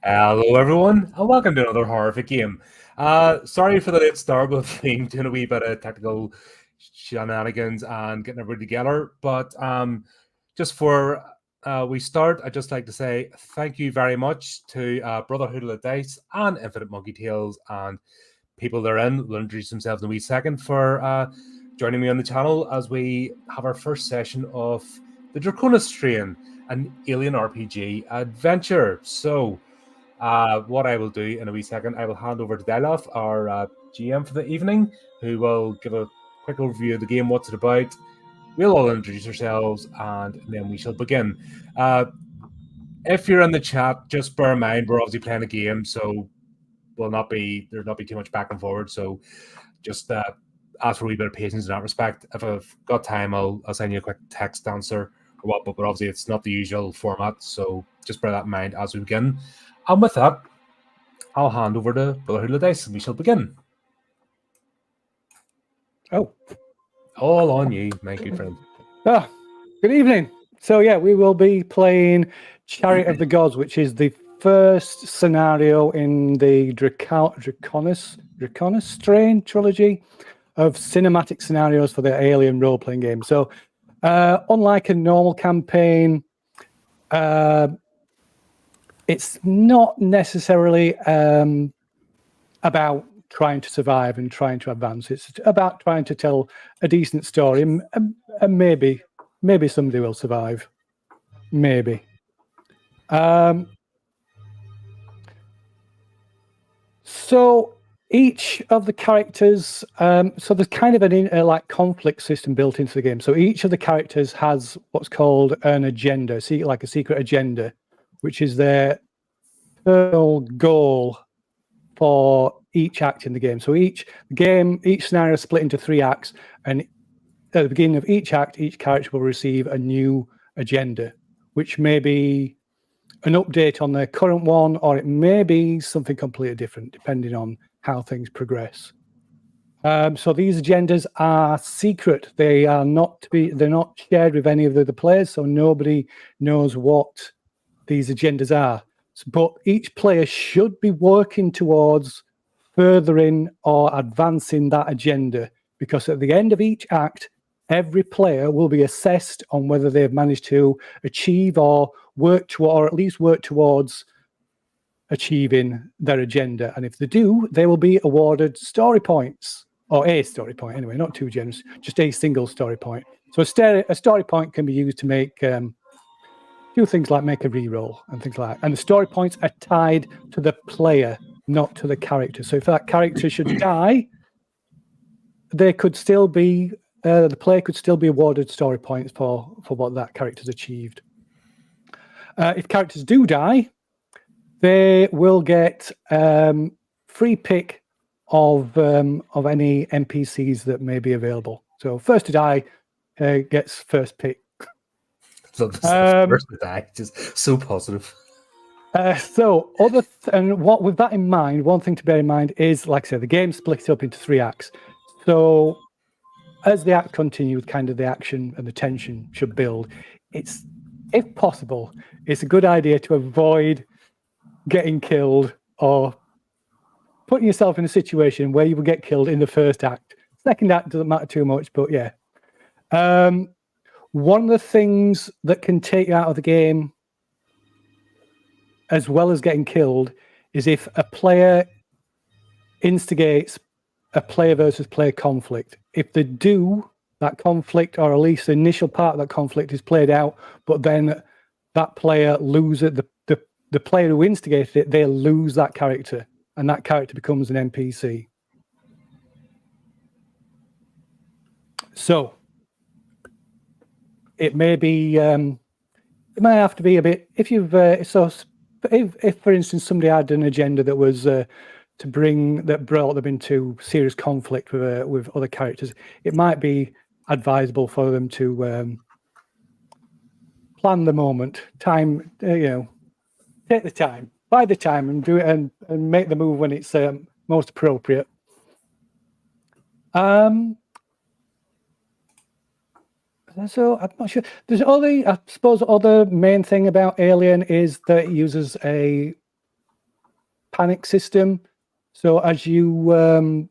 Hello, everyone, and welcome to another horrific game. Sorry for the late start with being doing a wee bit of technical shenanigans and getting everybody together. But just for we start, I'd just like to say thank you very much to Brotherhood of the Dice and Infinite Monkey Tales and people therein. Will introduce themselves in a wee second for joining me on the channel as we have our first session of the Draconis strain, an alien RPG adventure. So. What I will do in a wee second, I will hand over to Delof, our GM for the evening, who will give a quick overview of the game, what's it about. We'll all introduce ourselves, and then we shall begin. If you're in the chat, just bear in mind we're obviously playing a game, so there'll not be too much back and forward. So just ask for a wee bit of patience in that respect. If I've got time, I'll send you a quick text answer or what, but obviously it's not the usual format, so just bear that in mind as we begin. And with that, I'll hand over to Brotherhood of the Dice and we shall begin. Oh. All on you, my good friend. Good evening. So yeah, we will be playing Chariot of the Gods, which is the first scenario in the Draconis strain trilogy of cinematic scenarios for the Alien role-playing game. So unlike a normal campaign, it's not necessarily about trying to survive and trying to advance. It's about trying to tell a decent story, and maybe somebody will survive. Maybe. So each of the characters, so there's kind of an like conflict system built into the game. So each of the characters has what's called an agenda, like a secret agenda, which is their personal goal for each act in the game. So each scenario is split into 3 acts, and at the beginning of each act, each character will receive a new agenda, which may be an update on their current one, or it may be something completely different, depending on how things progress. So these agendas are secret. They're not shared with any of the other players, so nobody knows what these agendas are. But each player should be working towards furthering or advancing that agenda, because at the end of each act, every player will be assessed on whether they've managed to achieve or at least work towards achieving their agenda. And if they do, they will be awarded story points, or a story point anyway, not 2 gems, just a single story point. So a story point can be used to make do things like make a reroll and things like that. And the story points are tied to the player, not to the character. So if that character should die, they could still be the player could still be awarded story points for what that character's achieved. If characters do die, they will get free pick of any NPCs that may be available. So first to die gets first pick. So first to die, just so positive. So what with that in mind, one thing to bear in mind is, like I said, the game split up into 3 acts. So as the act continues, kind of the action and the tension should build. It's, if possible, it's a good idea to avoid getting killed or putting yourself in a situation where you will get killed in the first act. Second act doesn't matter too much, but yeah. One of the things that can take you out of the game, as well as getting killed, is if a player instigates a player versus player conflict. If they do, that conflict, or at least the initial part of that conflict, is played out, but then that player loses the player who instigated it, they lose that character, and that character becomes an NPC. So it may be it may have to be a bit, if you've if for instance somebody had an agenda that was brought them into serious conflict with other characters, it might be advisable for them to plan the moment, time, take the time, buy the time, and do it, and make the move when it's most appropriate. So I'm not sure. I suppose other main thing about Alien is that it uses a panic system. So as you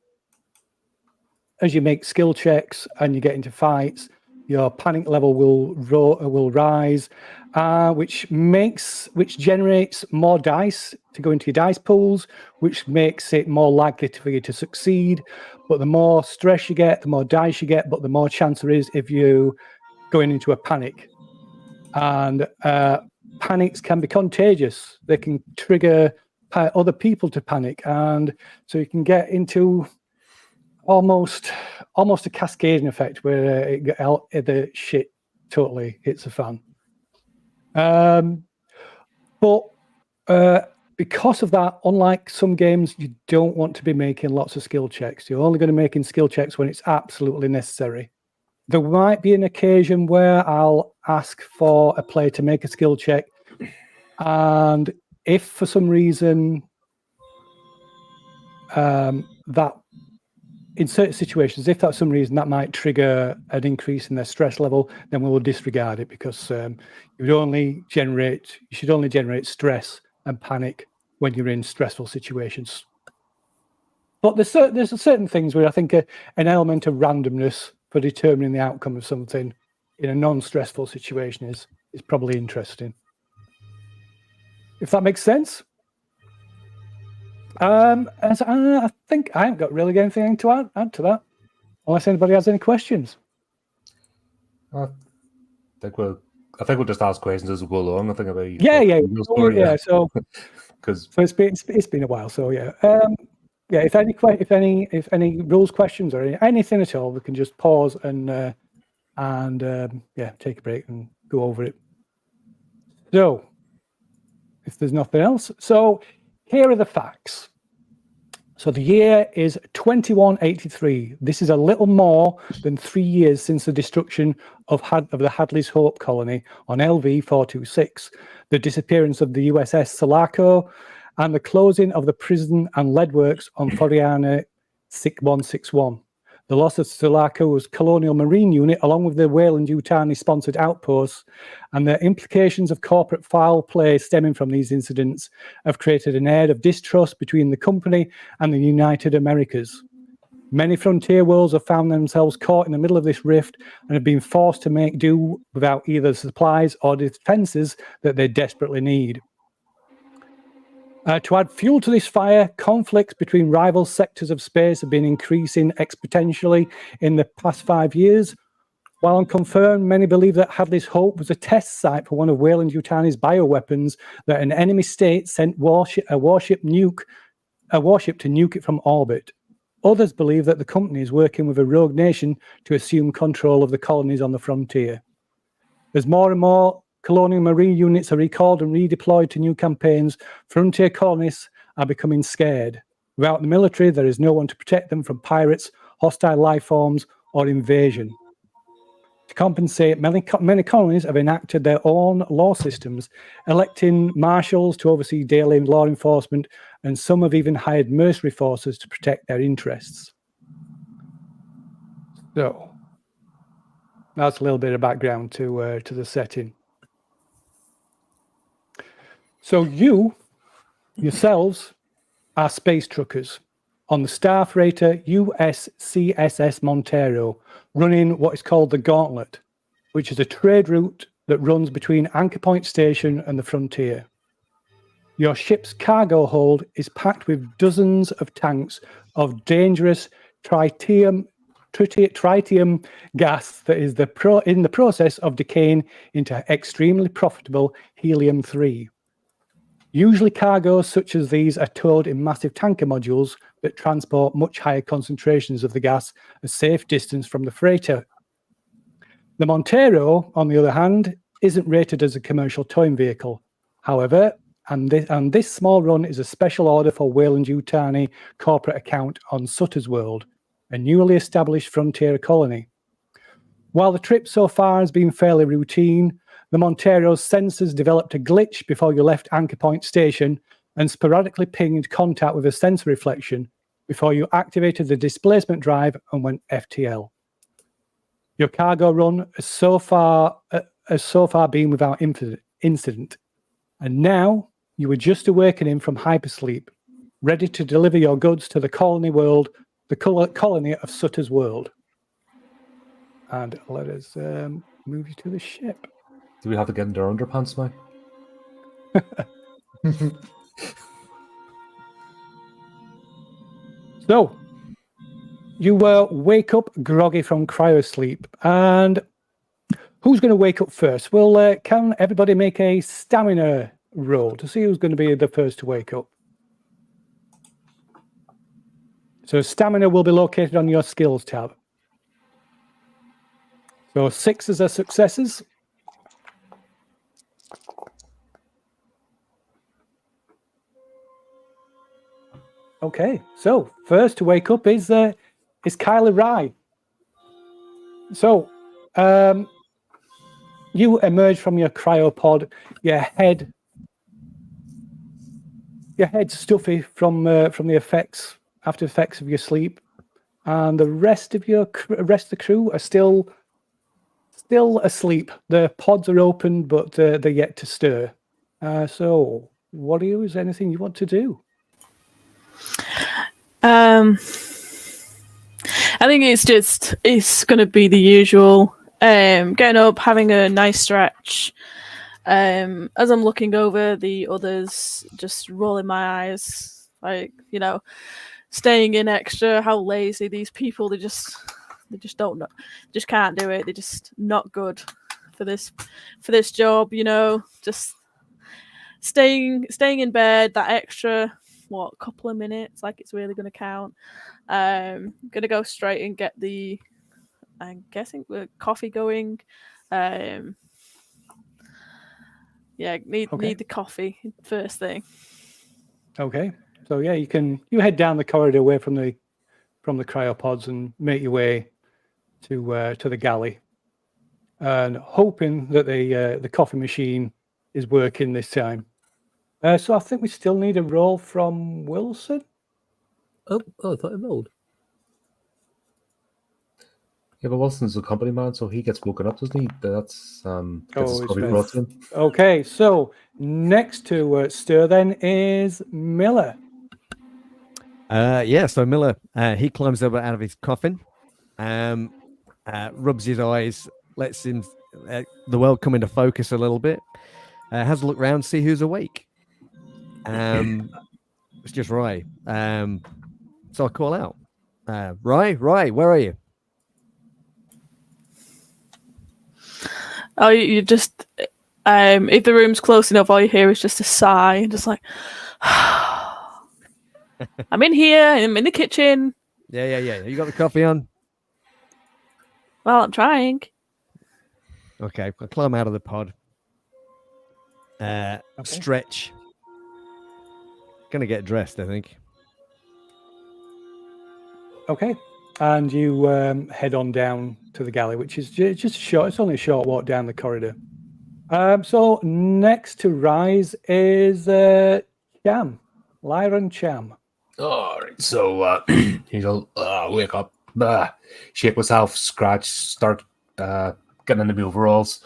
make skill checks and you get into fights, your panic level will rise, which generates more dice to go into your dice pools, which makes it more likely for you to succeed. But the more stress you get, the more dice you get, but the more chance there is if you going into a panic. And panics can be contagious. They can trigger other people to panic, and so you can get into almost a cascading effect where the shit totally hits the fan. But because of that, unlike some games, you don't want to be making lots of skill checks. You're only going to be making skill checks when it's absolutely necessary. There might be an occasion where I'll ask for a player to make a skill check, and if for some reason that in certain situations, if for some reason that might trigger an increase in their stress level, then we will disregard it, because you should only generate stress and panic when you're in stressful situations. But there's certain things where I think an element of randomness for determining the outcome of something in a non-stressful situation is probably interesting. If that makes sense. I think I haven't got really anything to add to that, unless anybody has any questions. I think we'll just ask questions as we go along. I think about yeah. So because it's been a while. So yeah. If any rules questions or anything at all, we can just pause and take a break and go over it. So, if there's nothing else, so here are the facts. So the year is 2183. This is a little more than 3 years since the destruction of the Hadley's Hope colony on LV 426, the disappearance of the USS Sulaco, and the closing of the prison and lead works on Floriana 161. The loss of Sulaco's colonial marine unit, along with the Weyland-Yutani-sponsored outposts, and the implications of corporate foul play stemming from these incidents, have created an air of distrust between the company and the United Americas. Many frontier worlds have found themselves caught in the middle of this rift and have been forced to make do without either supplies or defences that they desperately need. To add fuel to this fire, conflicts between rival sectors of space have been increasing exponentially in the past 5 years. While unconfirmed, many believe that Hadley's Hope was a test site for one of Weyland-Yutani's bioweapons, that an enemy state sent a warship to nuke it from orbit. Others believe that the company is working with a rogue nation to assume control of the colonies on the frontier. As more and more colonial marine units are recalled and redeployed to new campaigns, frontier colonists are becoming scared. Without the military, there is no one to protect them from pirates, hostile life forms, or invasion. To compensate, many colonies have enacted their own law systems, electing marshals to oversee daily law enforcement, and some have even hired mercenary forces to protect their interests. So, that's a little bit of background to the setting. So you, yourselves, are space truckers on the star freighter USCSS Montero, running what is called the Gauntlet, which is a trade route that runs between Anchor Point Station and the frontier. Your ship's cargo hold is packed with dozens of tanks of dangerous tritium gas that is in the process of decaying into extremely profitable helium-3. Usually cargoes such as these are towed in massive tanker modules that transport much higher concentrations of the gas a safe distance from the freighter. The Montero, on the other hand, isn't rated as a commercial towing vehicle. However, and this small run is a special order for Weyland-Yutani corporate account on Sutter's World, a newly established frontier colony. While the trip so far has been fairly routine, the Montero's sensors developed a glitch before you left Anchor Point Station and sporadically pinged contact with a sensor reflection before you activated the displacement drive and went FTL. Your cargo run has so far been without incident, and now you are just awakening from hypersleep, ready to deliver your goods to the colony colony of Sutter's World. And let us move you to the ship. Do we have to get into our underpants now? So, you wake up groggy from cryosleep, and who's going to wake up first? Well, can everybody make a stamina roll to see who's going to be the first to wake up? So stamina will be located on your skills tab. So 6s are successes. Okay, so first to wake up is Kylie Rye. So you emerge from your cryopod, your head stuffy from the after effects of your sleep, and the rest of the crew are still asleep. The pods are open, but they're yet to stir. So, what is there anything you want to do? I think it's going to be the usual. Getting up, having a nice stretch. As I'm looking over the others, just rolling my eyes, like, staying in extra. How lazy these people! They just don't know, just can't do it. They're just not good for this job. Just staying in bed that extra couple of minutes, like it's really going to count. Going to go straight and get I'm guessing the coffee going. Need the coffee first thing. Okay, so yeah, you head down the corridor away from the cryopods and make your way to the galley, and hoping that the coffee machine is working this time. So I think we still need a roll from Wilson. Oh, I thought it rolled. Yeah, but Wilson's a company man, so he gets woken up, doesn't he? That's gets his coffee brought to him. Okay, so next to Stir then is Miller. So Miller, he climbs up out of his coffin, rubs his eyes, lets him the world come into focus a little bit, has a look around, see who's awake. It's just Rye. So I call out, Rye, where are you? Oh, you just if the room's close enough, all you hear is just a sigh, just like, I'm in here. I'm in the kitchen. Yeah. You got the coffee on? Well, I'm trying. Okay, I climb out of the pod. Stretch. Gonna get dressed, I think. Okay, and you head on down to the galley, which is just short. It's only a short walk down the corridor. So next to Rise is Cham, Lyron Cham. All right, so he'll wake up, shake myself, scratch, start getting into my overalls.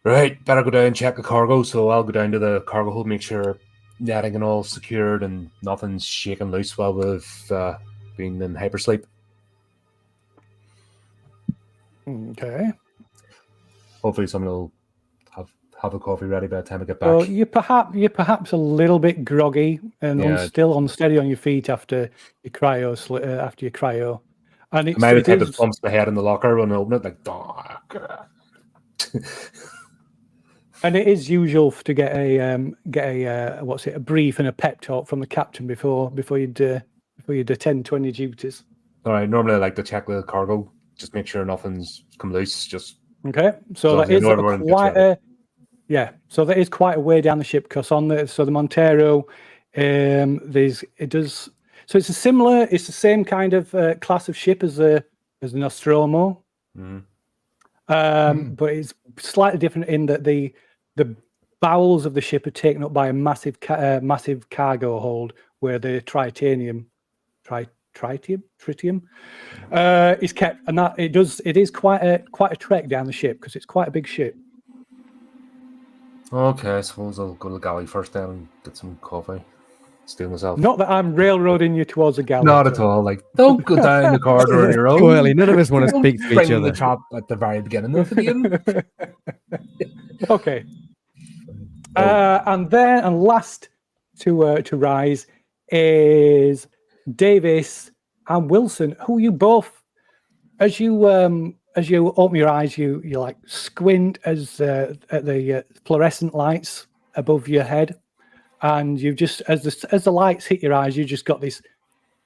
Right, better go down and check the cargo. So I'll go down to the cargo hold, make sure netting and all secured and nothing's shaking loose while we've been in hypersleep. Okay. Hopefully someone will have a coffee ready by the time I get back. Well, you're perhaps a little bit groggy and still unsteady on your feet after your cryo. And I might have taken the bumps my head in the locker when I open it, like, And it is usual to get a brief and a pep talk from the captain before you'd attend to any duties. All right. Normally, I like to check the cargo, just make sure nothing's come loose. Just okay. So that is So that is quite a way down the ship, because on the Montero, it's the same kind of class of ship as the Nostromo, but it's slightly different in that the bowels of the ship are taken up by a massive cargo hold where the tritium is kept, and that it is quite a trek down the ship because it's quite a big ship. Okay, I suppose I'll go to the galley first then and get some coffee. steal myself. Not that I'm railroading you towards a galley. Not at all. Like, don't go down the corridor on your own. Too early. None of us want to Don't speak to each bring other. the trap at the very beginning of the game. Okay. And last to rise is Davis and Wilson, who you both, as you open your eyes, you like squint at the fluorescent lights above your head, and you've just as the lights hit your eyes, you just got this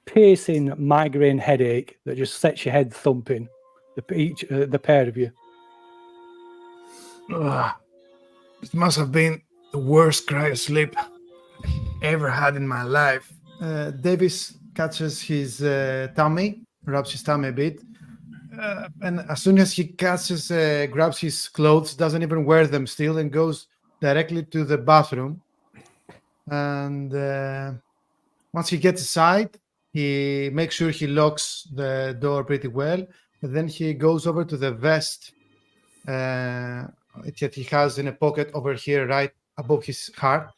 piercing migraine headache that just sets your head thumping. The pair of you. This must have been the worst cry of sleep ever had in my life. Davis catches his tummy, rubs his tummy a bit, and as soon as he catches, grabs his clothes, doesn't even wear them still, and goes directly to the bathroom. And once he gets inside, he makes sure he locks the door pretty well. And then he goes over to the vest that he has in a pocket over here, right above his heart.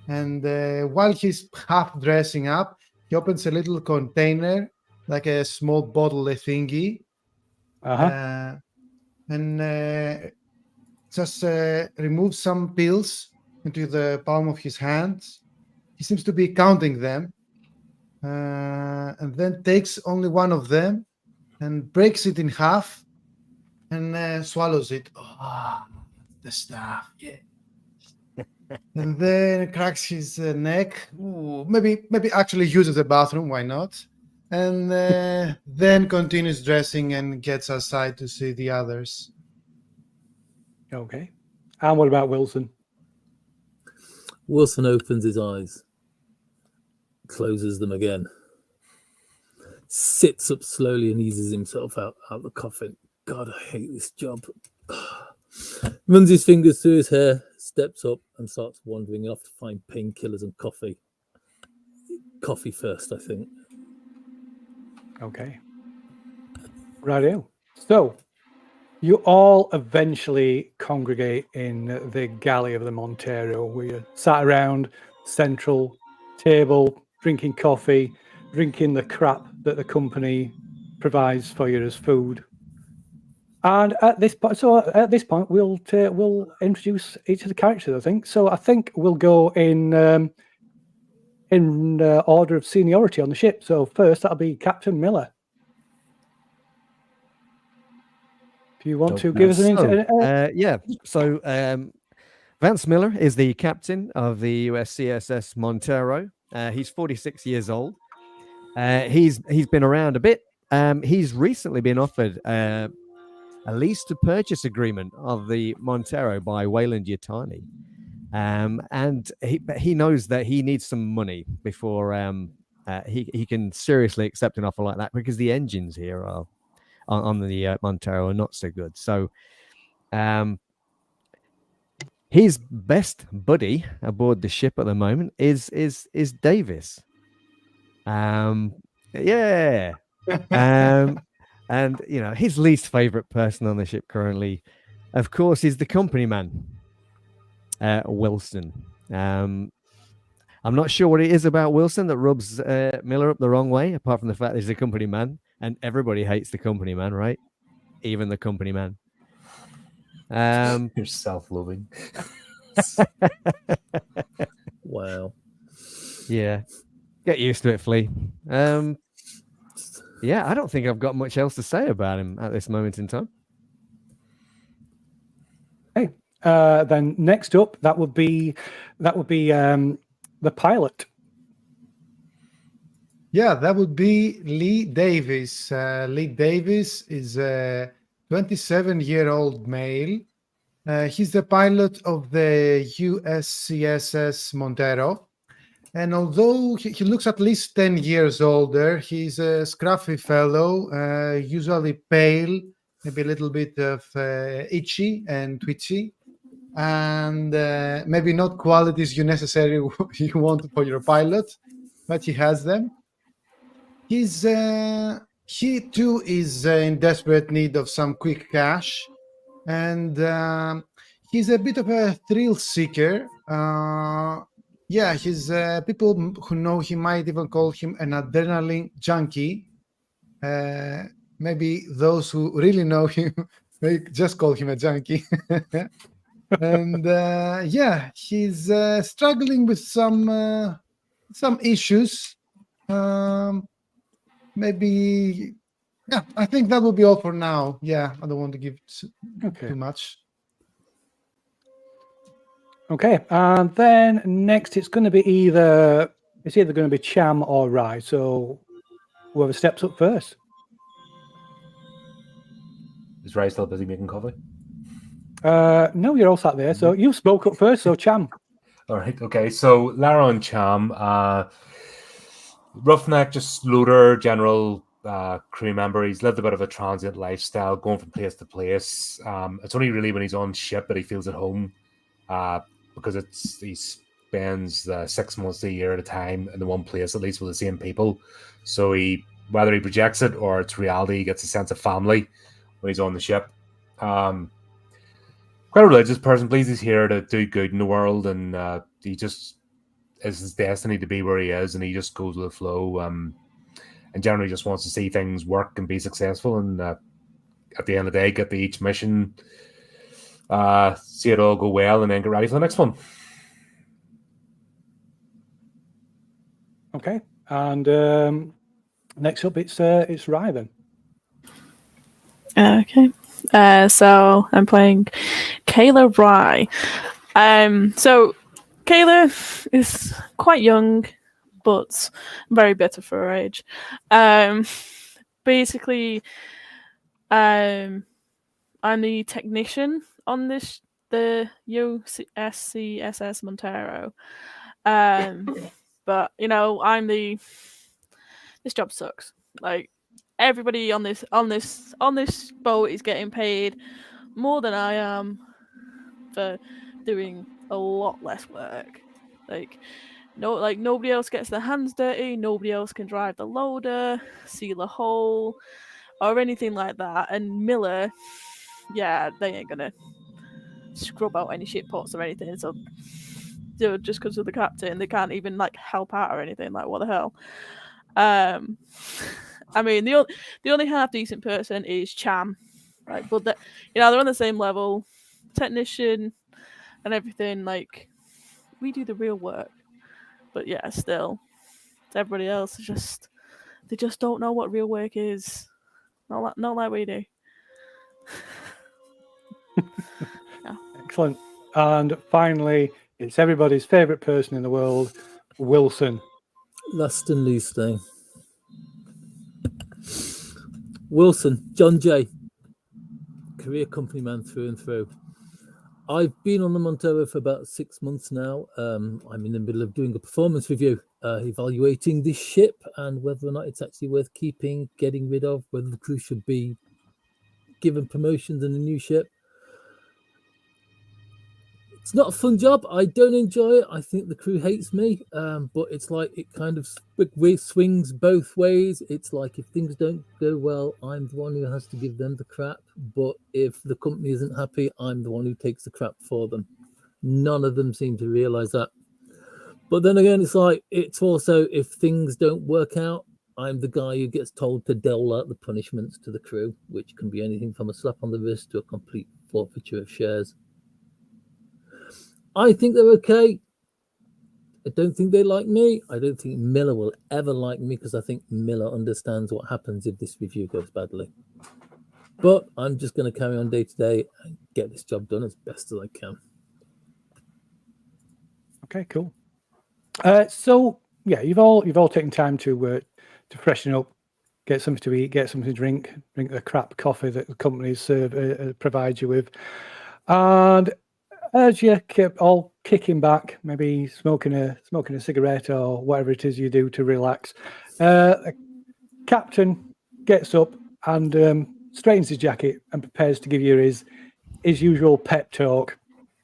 And while he's half dressing up, he opens a little container, like a small bottle, a thingy, and just removes some pills into the palm of his hands. He seems to be counting them, and then takes only one of them and breaks it in half and swallows it. Oh, the stuff, yeah. And then cracks his neck. Ooh, maybe actually uses the bathroom. Why not? And then continues dressing and gets outside to see the others. Okay. And what about Wilson? Wilson opens his eyes, closes them again, sits up slowly and eases himself out the coffin. God, I hate this job. Runs his fingers through his hair, steps up and starts wandering off to find painkillers and coffee. Coffee first, I think. Okay. Righto. So, you all eventually congregate in the galley of the Montero, where you sat around central table, drinking coffee, drinking the crap that the company provides for you as food. And at this point, we'll introduce each of the characters, I think. So I think we'll go in order of seniority on the ship. So first, that'll be Captain Miller. If you want to give us an So Vance Miller is the captain of the USCSS Montero. He's 46 years old. He's been around a bit. He's recently been offered a lease to purchase agreement of the Montero by Wayland Yutani. And he knows that he needs some money before he can seriously accept an offer like that, because the engines here are on the Montero are not so good. So his best buddy aboard the ship at the moment is Davis. And you know, his least favorite person on the ship currently, of course, is the company man, Wilson. I'm not sure what it is about Wilson that rubs Miller up the wrong way, apart from the fact that he's a company man, and everybody hates the company man, right? Even the company man. You're self-loathing. Wow. Yeah. Get used to it, Flea. Yeah, I don't think I've got much else to say about him at this moment in time. Okay. Then next up, that would be the pilot. Yeah, that would be Lee Davis. Lee Davis is a 27-year-old male. He's the pilot of the USCSS Montero. And although he looks at least 10 years older, he's a scruffy fellow, usually pale, maybe a little bit of itchy and twitchy, and maybe not qualities you necessarily you want for your pilot, but he has them. He too is in desperate need of some quick cash, and he's a bit of a thrill seeker. Yeah, he's people who know him might even call him an adrenaline junkie. Maybe those who really know him they just call him a junkie. And yeah, he's struggling with some issues. Maybe, yeah. I think that will be all for now. Yeah, I don't want to give too much. Okay, and then next it's going to be either going to be Cham or Rye. So whoever steps up first. Is Ray still busy making coffee? No, you're all sat there. So you spoke up first. So Cham. All right. Okay. So Lara and Cham, roughneck, just loader, general crew member. He's lived a bit of a transient lifestyle, going from place to place. It's only really when he's on ship that he feels at home, because he spends 6 months a year at a time in the one place, at least with the same people. So whether he projects it or it's reality, he gets a sense of family when he's on the ship. Quite a religious person, please. He's here to do good in the world, and he just is his destiny to be where he is, and he just goes with the flow, and generally just wants to see things work and be successful, and at the end of the day, get to each mission, see it all go well, and then get ready for the next one. Okay, and next up it's Rye then. Okay. So I'm playing Kayla Rye. So Kayla is quite young, but very bitter for her age. Basically, I'm the technician on the USCSS Montero. But this job sucks. Like, everybody on this boat is getting paid more than I am for doing a lot less work. Nobody else gets their hands dirty. Nobody else can drive the loader, seal a hole, or anything like that. And Miller, yeah, they ain't gonna scrub out any shit pots or anything. So, just because of the captain, they can't even help out or anything. Like, what the hell? I mean, the only half decent person is Cham, right? But they're on the same level, technician and everything. Like, we do the real work, but yeah, still, everybody else is they just don't know what real work is. Not like we do. Yeah. Excellent. And finally, it's everybody's favorite person in the world, Wilson. Last and least thing. Wilson, John J. Career company man through and through. I've been on the Montero for about 6 months now. I'm in the middle of doing a performance review, evaluating this ship and whether or not it's actually worth keeping, getting rid of, whether the crew should be given promotions in the new ship. It's not a fun job. I don't enjoy it. I think the crew hates me, but it's like it kind of swings both ways. It's like if things don't go well, I'm the one who has to give them the crap. But if the company isn't happy, I'm the one who takes the crap for them. None of them seem to realize that. But then again, it's also if things don't work out, I'm the guy who gets told to dole out the punishments to the crew, which can be anything from a slap on the wrist to a complete forfeiture of shares. I think they're okay. I don't think they like me. I don't think Miller will ever like me because I think Miller understands what happens if this review goes badly. But I'm just going to carry on day to day and get this job done as best as I can. Okay, cool. So yeah, you've all taken time to freshen up, get something to eat, get something to drink the crap coffee that the companies provide you with, and as you keep all kicking back, maybe smoking a cigarette or whatever it is you do to relax, the captain gets up and straightens his jacket and prepares to give you his usual pep talk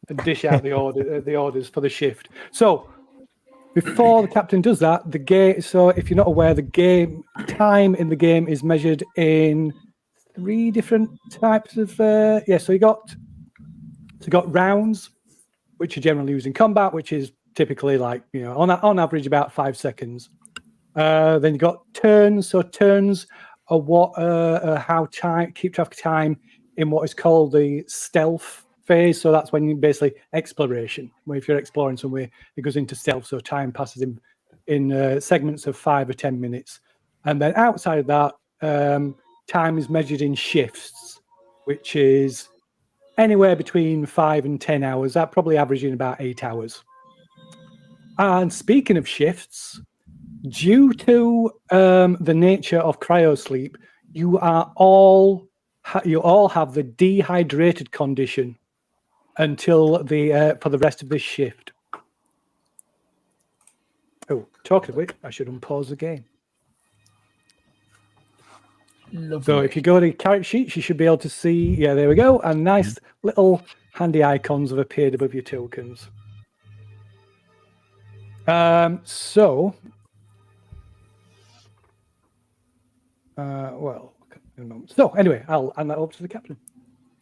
and dish out the orders for the shift. So before the captain does that, so if you're not aware, the game time in the game is measured in 3 different types of So you got rounds, which are generally used in combat, which is typically like, on average about 5 seconds. Then you've got turns. So turns are what how time keep track of time in what is called the stealth phase. So that's when you basically exploration, where if you're exploring somewhere, it goes into stealth. So time passes in segments of 5 or 10 minutes. And then outside of that, time is measured in shifts, which is anywhere between 5 and 10 hours. That probably averaging about 8 hours. And speaking of shifts, due to the nature of cryosleep, you all have the dehydrated condition until for the rest of this shift. Oh, talking of which, I should unpause the game. Lovely. So if you go to character sheets, you should be able to see. Yeah, there we go. And nice little handy icons have appeared above your tokens. So. Well, in a moment. So anyway, I'll hand that over to the captain.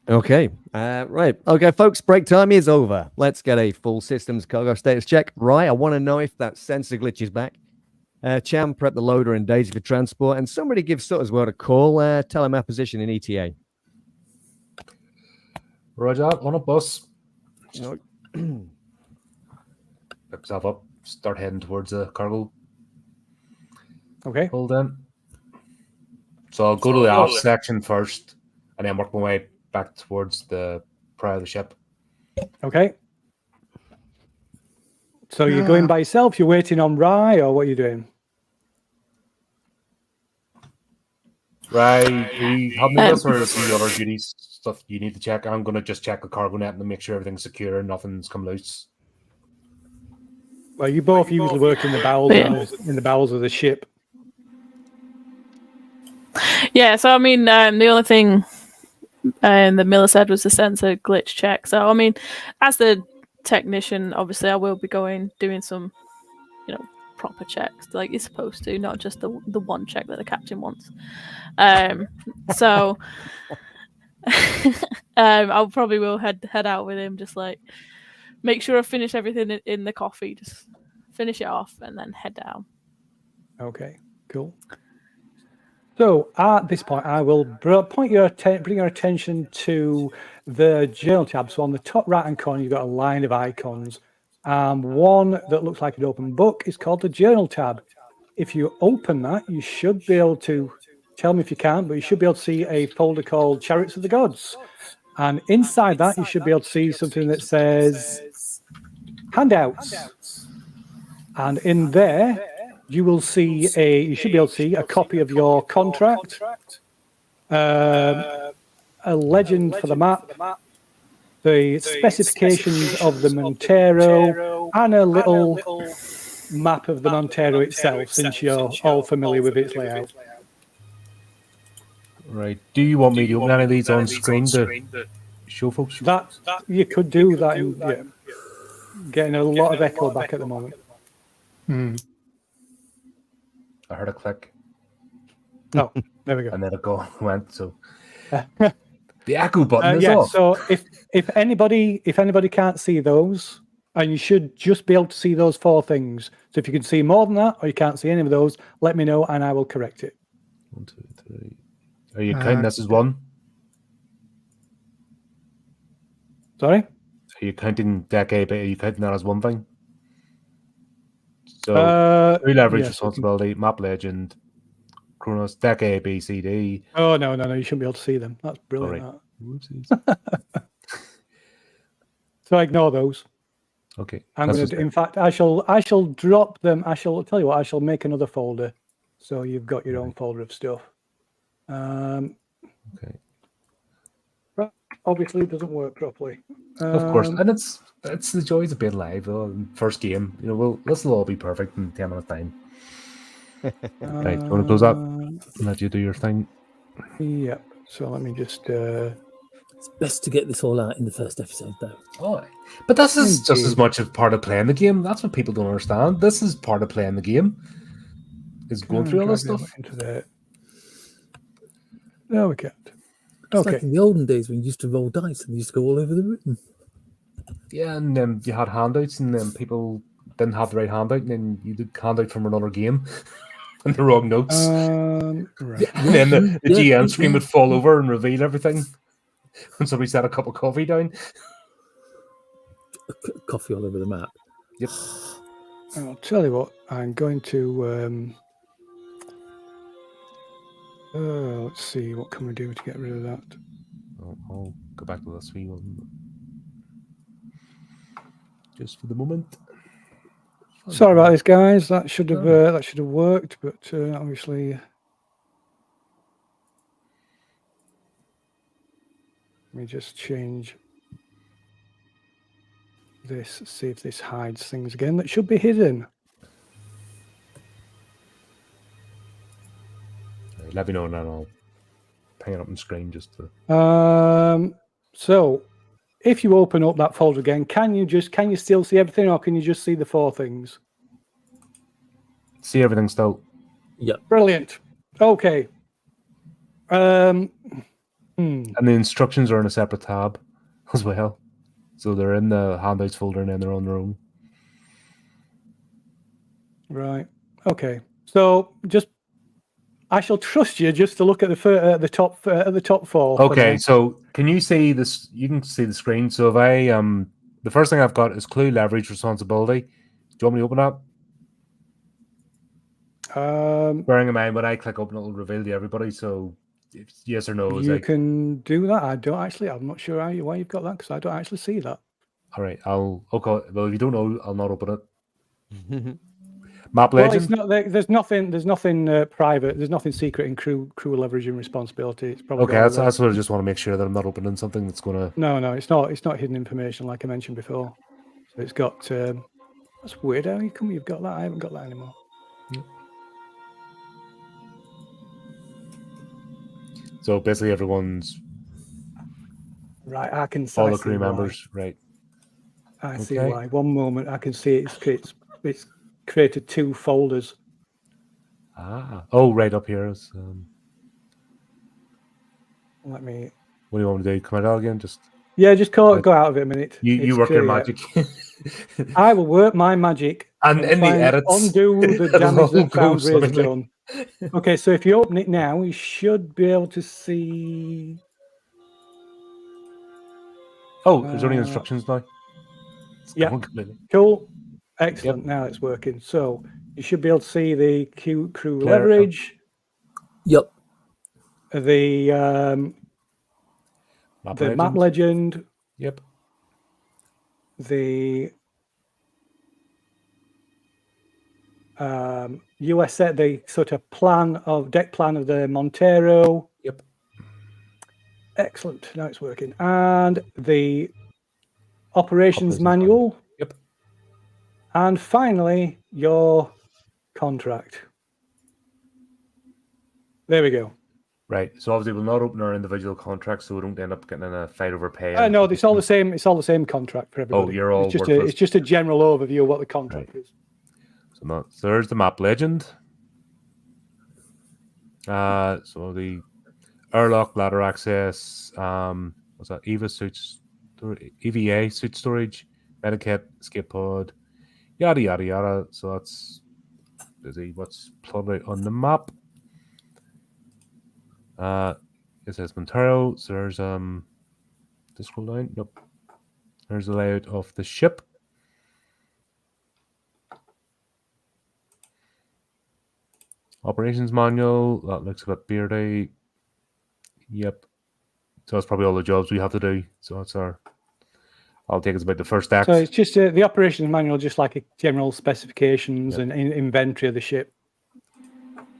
Okay. Right. Okay, folks, break time is over. Let's get a full systems cargo status check. Right, I want to know if that sensor glitch is back. Cham, prep the loader and Daisy for transport, and somebody give Sutter's World a call. Tell him our position in ETA. Roger, on a bus. No. Pick yourself up. Start heading towards the cargo. Okay. Hold in. So I'll go to the aft section first, and then work my way back towards the prow of the ship. Okay. So you're going by yourself? You're waiting on Rye, or what are you doing? Right. Are you helping with this, or is there other duties stuff you need to check? I'm going to just check the cargo net and make sure everything's secure and nothing's come loose. Well, you both usually work in the bowels of the ship. Yeah, so I mean, the only thing that Miller said was the sensor glitch check. So I mean, as the technician, obviously I will be doing some, proper checks like you're supposed to, not just the one check that the captain wants. So I'll probably will head out with him, just like make sure I finish everything in the coffee, just finish it off and then head down. Okay, cool. So at this point, I will bring your attention to the journal tab. So on the top right-hand corner, you've got a line of icons. One that looks like an open book is called the journal tab. If you open that, you should be able to, tell me if you can, but you should be able to see a folder called Chariots of the Gods. And inside that, you should be able to see something that says handouts. And in there, you should be able to see a copy of your contract, a legend for the map, the specifications of the Montero, and a little map of the Montero itself, since you're all familiar with its layout. Right. Do you want me to open any of these on screen to show folks? That you could do that. Yeah. Getting a lot of echo back at the moment. I heard a click. Oh, there we go. And then it went. So the echo button is yeah. off. So if anybody can't see those, and you should just be able to see those 4 things. So if you can see more than that, or you can't see any of those, let me know and I will correct it. 1, 2, 3. Are you counting this as one? Sorry? Are you counting decade? Are you counting that as one thing? So free leverage, yes, responsibility, map legend, Chronos, deck A, B, C, D. Oh no, you shouldn't be able to see them. That's brilliant. Right. That. So ignore those. Okay. I'm going to. In fact, I shall drop them. I shall tell you what. I shall make another folder, so you've got your own folder of stuff. Okay. But obviously, it doesn't work properly. Of course, and it's the joys of being live. First game, this will all be perfect in 10 minutes time. Right, you want to close up and let you do your thing? Yep. So let me just. It's best to get this all out in the first episode, though. Oh, but this is just as much a part of playing the game. That's what people don't understand. This is part of playing the game. Is going through all this stuff. No, we can't. It's like in the olden days when you used to roll dice and you used to go all over the room. Yeah, and then you had handouts, and then people didn't have the right handout, and then you did handout from another game and the wrong notes. Right. And then the Yeah, GM screen would fall over and reveal everything when somebody set a cup of coffee down. Coffee all over the map. Yep. I'll tell you what. I'm going to. Let's see. What can we do to get rid of that? I'll go back to this wee one. Just for the moment. Sorry about this, guys. That should have worked, but obviously. Let me just change this. See if this hides things again that should be hidden. Let me know and then I'll ping it up on screen just to. So, if you open up that folder again, can you still see everything, or can you just see the 4 things? See everything still. Yep. Brilliant. Okay. And the instructions are in a separate tab as well. So they're in the handouts folder and then they're on their own. Right. Okay. So I shall trust you just to look at the top 4. Okay, so can you see this? You can see the screen. So if I the first thing I've got is clue, leverage, responsibility. Do you want me to open that? Bearing in mind when I click open, it'll reveal to everybody. So if yes or no is you like, can do that. I'm not sure why you've got that, because I don't actually see that. all right. Okay. Well, if you don't know, I'll not open it. Map Well, legend. it's not. There's nothing private. There's nothing secret in crew leverage and responsibility. It's probably Okay, that's what I just want to make sure that I'm not opening something that's gonna. No, it's not. It's not hidden information like I mentioned before. So it's got. That's weird. How come you've got that? I haven't got that anymore. So basically, everyone's Right, I can. all I the see crew why. members, right? I see Okay. why. One moment, I can see it's created 2 folders. Oh, right up here is. Let me. What do you want me to do? Come out again? Just Just go out of it a minute. you work your magic. I will work my magic and in the try and edits, undo the it'll damage all that go Foundry has swimmingly. done. Okay, so if you open it now, you should be able to see. Oh, there's only instructions now. It's Yeah. going completely. Cool. Excellent. Now it's working. So you should be able to see the crew Player- leverage, Yep. the map legend, Yep. the US set, the sort of deck plan of the Montero. Yep. Excellent. Now it's working. And the operations manual. Yep. And finally, your contract. There we go. Right. So obviously we'll not open our individual contracts, so we don't end up getting in a fight over pay. No, it's all the same. It's all the same contract for everybody. you're all it's just a general overview of what the contract is. So there's the map legend. So the airlock, ladder access, what's that? EVA suit storage, medikit, escape pod, yada yada yada. So that's busy. What's plotted out on the map? It says Montero. So there's just scroll down. Nope. There's the layout of the ship. Operations manual. That looks a bit beardy. Yep. So that's probably all the jobs we have to do. So that's I'll take us about the first act. So it's just the operations manual, just like a general specifications and inventory of the ship.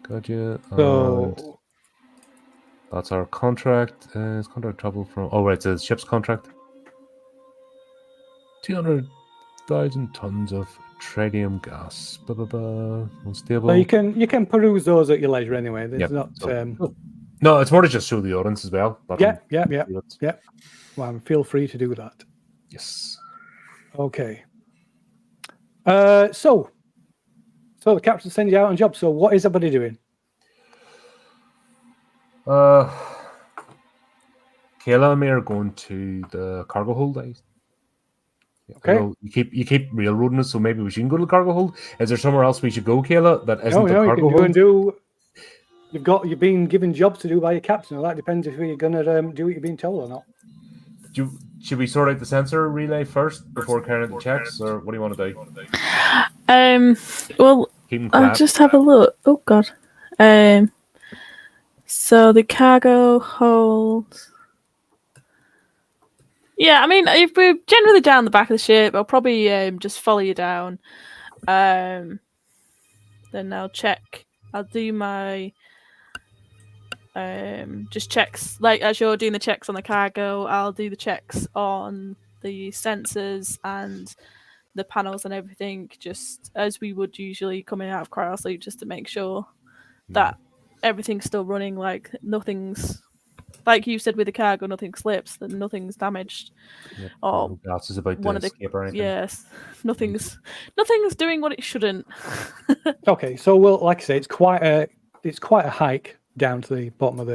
Gotcha. So And that's our contract. It's contract travel from. Oh, right. It says ship's contract. 200,000 tons of tritium gas. Unstable. So you can peruse those at your leisure anyway. There's not. No, it's more to just show the audience as well. Yeah. Well, feel free to do that. Yes. Okay. So the captain sends you out on job. So what is everybody doing? Kayla and me are going to the cargo hold. Okay. Well, you keep railroading us, so maybe we shouldn't go to the cargo hold. Is there somewhere else we should go, Kayla, that isn't the You cargo can go and hold? do. You've been given jobs to do by your captain. Well, that depends if you're going to do what you've been told or not. Should we sort out the sensor relay first before carrying out the checks, or what do you want to do? Well, Keep them I'll quiet. just have a look. Oh God. So the cargo hold. Yeah, I mean, if we're generally down the back of the ship, I'll probably just follow you down. Then I'll check. I'll do my just checks. Like as you're doing the checks on the cargo, I'll do the checks on the sensors and the panels and everything, just as we would usually coming out of cryosleep, just to make sure that everything's still running. Like nothing's, like you said with the cargo, nothing slips, that nothing's damaged, Yep. or No gas is about one to of the escape or anything. yes, nothing's doing what it shouldn't. Okay, so we'll, like I say, it's quite a hike down to the bottom of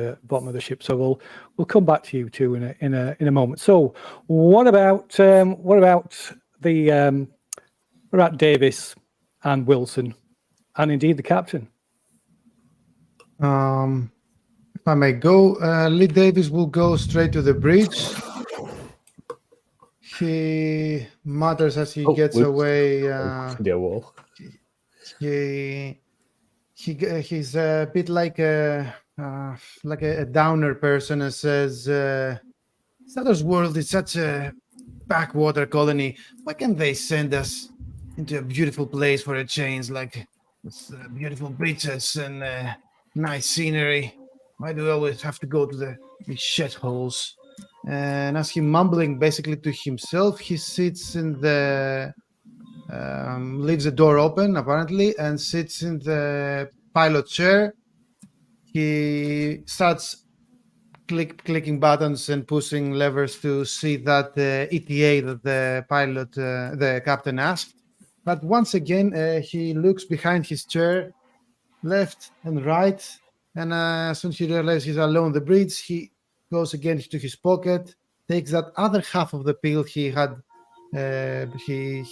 the ship. So we'll come back to you two in a moment. So what about Davis and Wilson, and indeed the captain? If I may go, Lee Davis will go straight to the bridge. He mutters as he gets whoops. away. Yeah, well. He's a bit like a downer person, and says, "Saturn's world is such a backwater colony. Why can't they send us into a beautiful place for a change, like beautiful beaches and nice scenery? Why do we always have to go to these shitholes?" And as he mumbling basically to himself, he sits in the leaves the door open apparently and sits in the pilot chair. He starts clicking buttons and pushing levers to see that ETA that the pilot, the captain asked. But once again, he looks behind his chair, left and right, and as soon as he realizes he's alone on the bridge, he goes again to his pocket, takes that other half of the pill he had he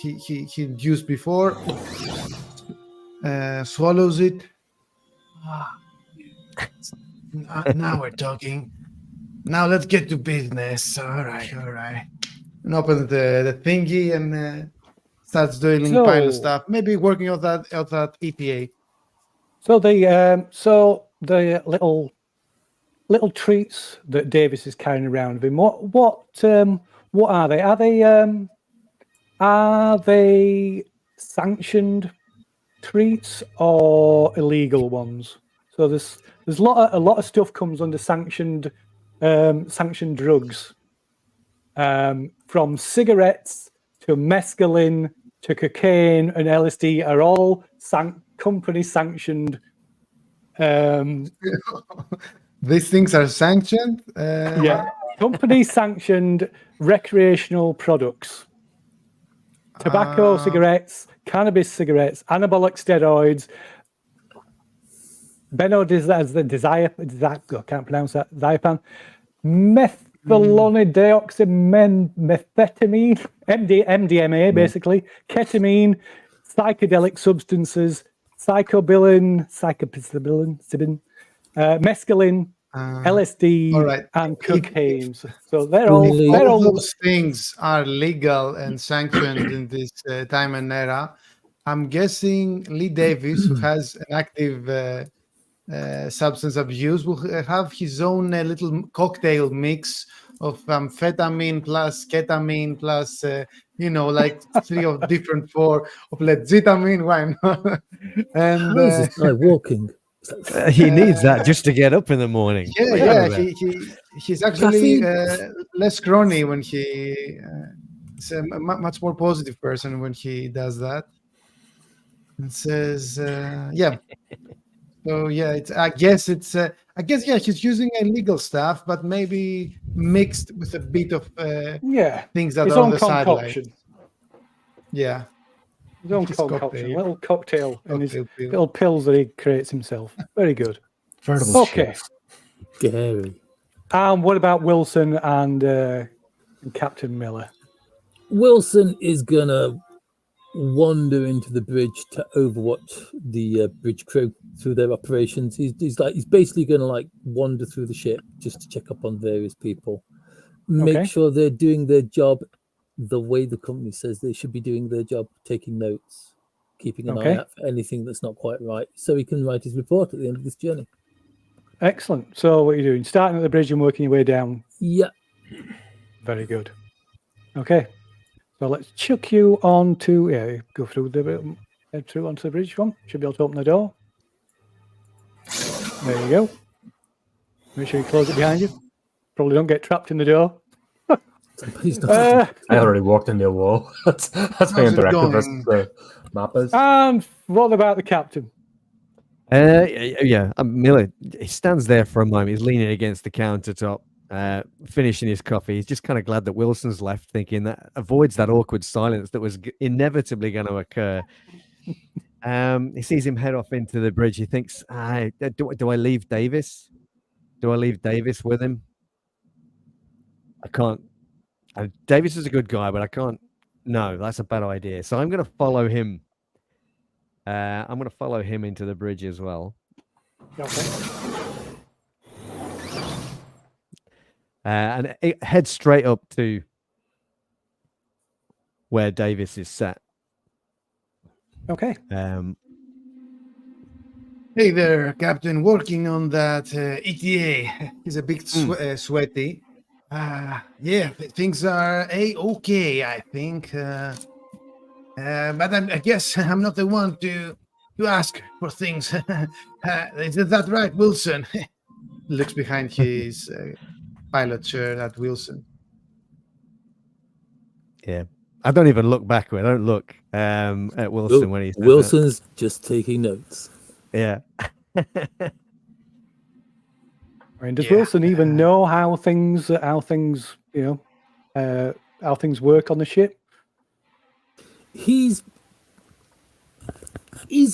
used before, swallows it. Now we're talking. Now let's get to business. All right. And open the thingy and starts doing pilot stuff. Maybe working on that ETA. So the little treats that Davis is carrying around with him. What are they? Are they sanctioned treats or illegal ones? So there's a lot of stuff comes under sanctioned drugs, from cigarettes to mescaline to cocaine and LSD are all company sanctioned. These things are sanctioned. Yeah, company sanctioned recreational products. Tobacco cigarettes, cannabis cigarettes, anabolic steroids, I can't pronounce that, diazepam, methylaminodeoxymethamphetamine, MDMA basically, ketamine, psychedelic substances, psilocybin, mescaline, LSD, all right. and cocaine. So they're All all those things are legal and sanctioned in this time and era. I'm guessing Lee Davis, who has an active substance abuse, will have his own little cocktail mix of amphetamine plus ketamine plus like 3 of different 4 of legitimine. Why not? And How is this guy walking? He needs that just to get up in the morning. He's actually less scrawny when he is a much more positive person when he does that. And says, So I guess he's using illegal stuff, but maybe mixed with a bit of things that his are on own the concoction. sideline. Yeah. His own concoction, little cocktail and his little pills that he creates himself. Very good. Okay. Scary. And what about Wilson and Captain Miller? Wilson is gonna wander into the bridge to overwatch the bridge crew through their operations. He's basically gonna like wander through the ship just to check up on various people, make Okay. sure they're doing their job the way the company says they should be doing their job, taking notes, keeping an eye Okay. out for anything that's not quite right, so he can write his report at the end of this journey. Excellent. So what are you doing? Starting at the bridge and working your way down. Yeah. Very good. Okay. So let's chuck you on to go through the head through onto the bridge one. Should be able to open the door. There you go. Make sure you close it behind you. Probably don't get trapped in the door. He's not I already walked into a wall. That's my How's it interactive versus going? the map is. And what about the captain? Miller, he stands there for a moment. He's leaning against the countertop, finishing his coffee. He's just kind of glad that Wilson's left, thinking that avoids that awkward silence that was inevitably going to occur. He sees him head off into the bridge. He thinks, do I leave Davis? Do I leave Davis with him? I can't. Davis is a good guy, but I can't. No, that's a bad idea. So I'm going to follow him. I'm going to follow him into the bridge as well. Okay. And head straight up to where Davis is sat. Okay. Hey there, Captain. Working on that ETA. He's a bit sweaty. Things are okay, I think. But I guess I'm not the one to ask for things. Is that right, Wilson? Looks behind his pilot chair at Wilson. Yeah. I don't even look backward. I don't look at Wilson when he's Wilson's just taking notes. Yeah. I mean, does Wilson even know how things work on the ship? He's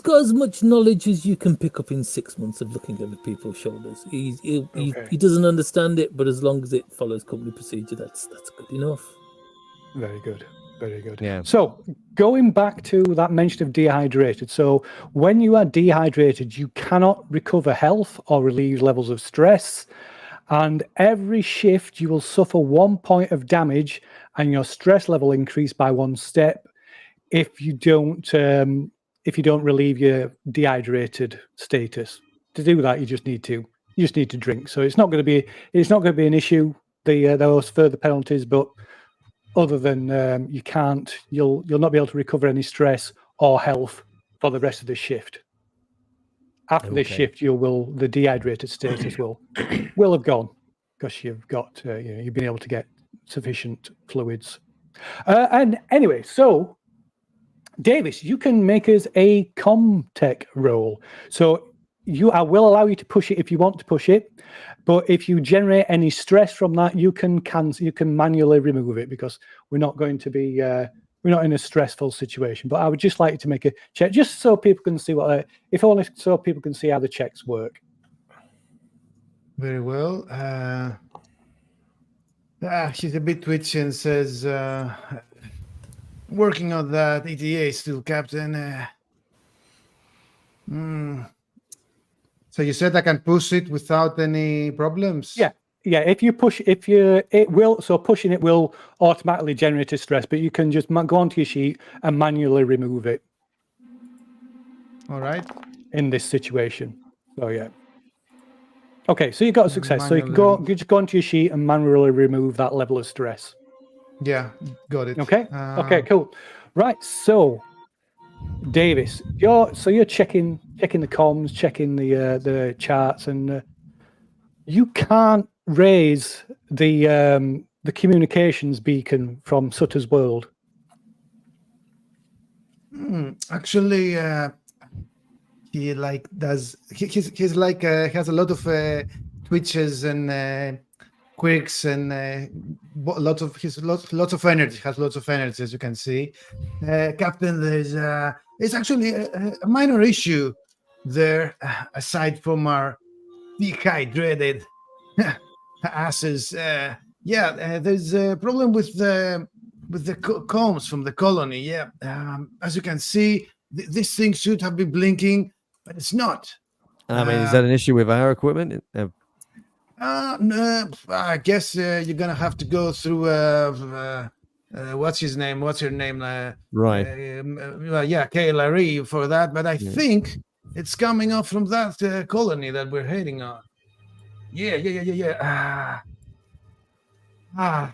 got as much knowledge as you can pick up in 6 months of looking over people's shoulders. He doesn't understand it, but as long as it follows company procedure, that's good enough. Very good. Very good. Yeah. So going back to that mention of dehydrated. So when you are dehydrated, you cannot recover health or relieve levels of stress. And every shift you will suffer 1 point of damage and your stress level increase by 1 step if you don't relieve your dehydrated status. To do that, you just need to drink. So it's not going to be an issue. Those further penalties, but other than you'll not be able to recover any stress or health for the rest of the shift. After this shift, the dehydrated status will have gone because you've got you've been able to get sufficient fluids. And anyway, so Davis, you can make us a Comtech roll. So I will allow you to push it if you want to push it, but if you generate any stress from that, you can manually remove it because we're not going to be we're not in a stressful situation. But I would just like you to make a check just so people can see so people can see how the checks work. Very well. She's a bit twitchy and says, working on that ETA still, Captain. So you said I can push it without any problems? Yeah. If you push, pushing it will automatically generate a stress, but you can just go onto your sheet and manually remove it. All right. In this situation. So yeah. Okay, so you got a success. So you can just go onto your sheet and manually remove that level of stress. Yeah, got it. Okay. Okay, cool. Right. So Davis, you're checking the comms, checking the charts, and you can't raise the communications beacon from Sutter's World. Actually, he has a lot of twitches and quirks and lots of energy. Has lots of energy, as you can see. Captain, it's actually a minor issue there, aside from our dehydrated asses. There's a problem with the with the comms from the colony. Yeah, as you can see, this thing should have been blinking, but it's not. I mean, is that an issue with our equipment? No, I guess you're gonna have to go through. What's his name? What's her name? Right. Yeah, Larry for that. But I think it's coming up from that colony that we're heading on. Yeah. Oh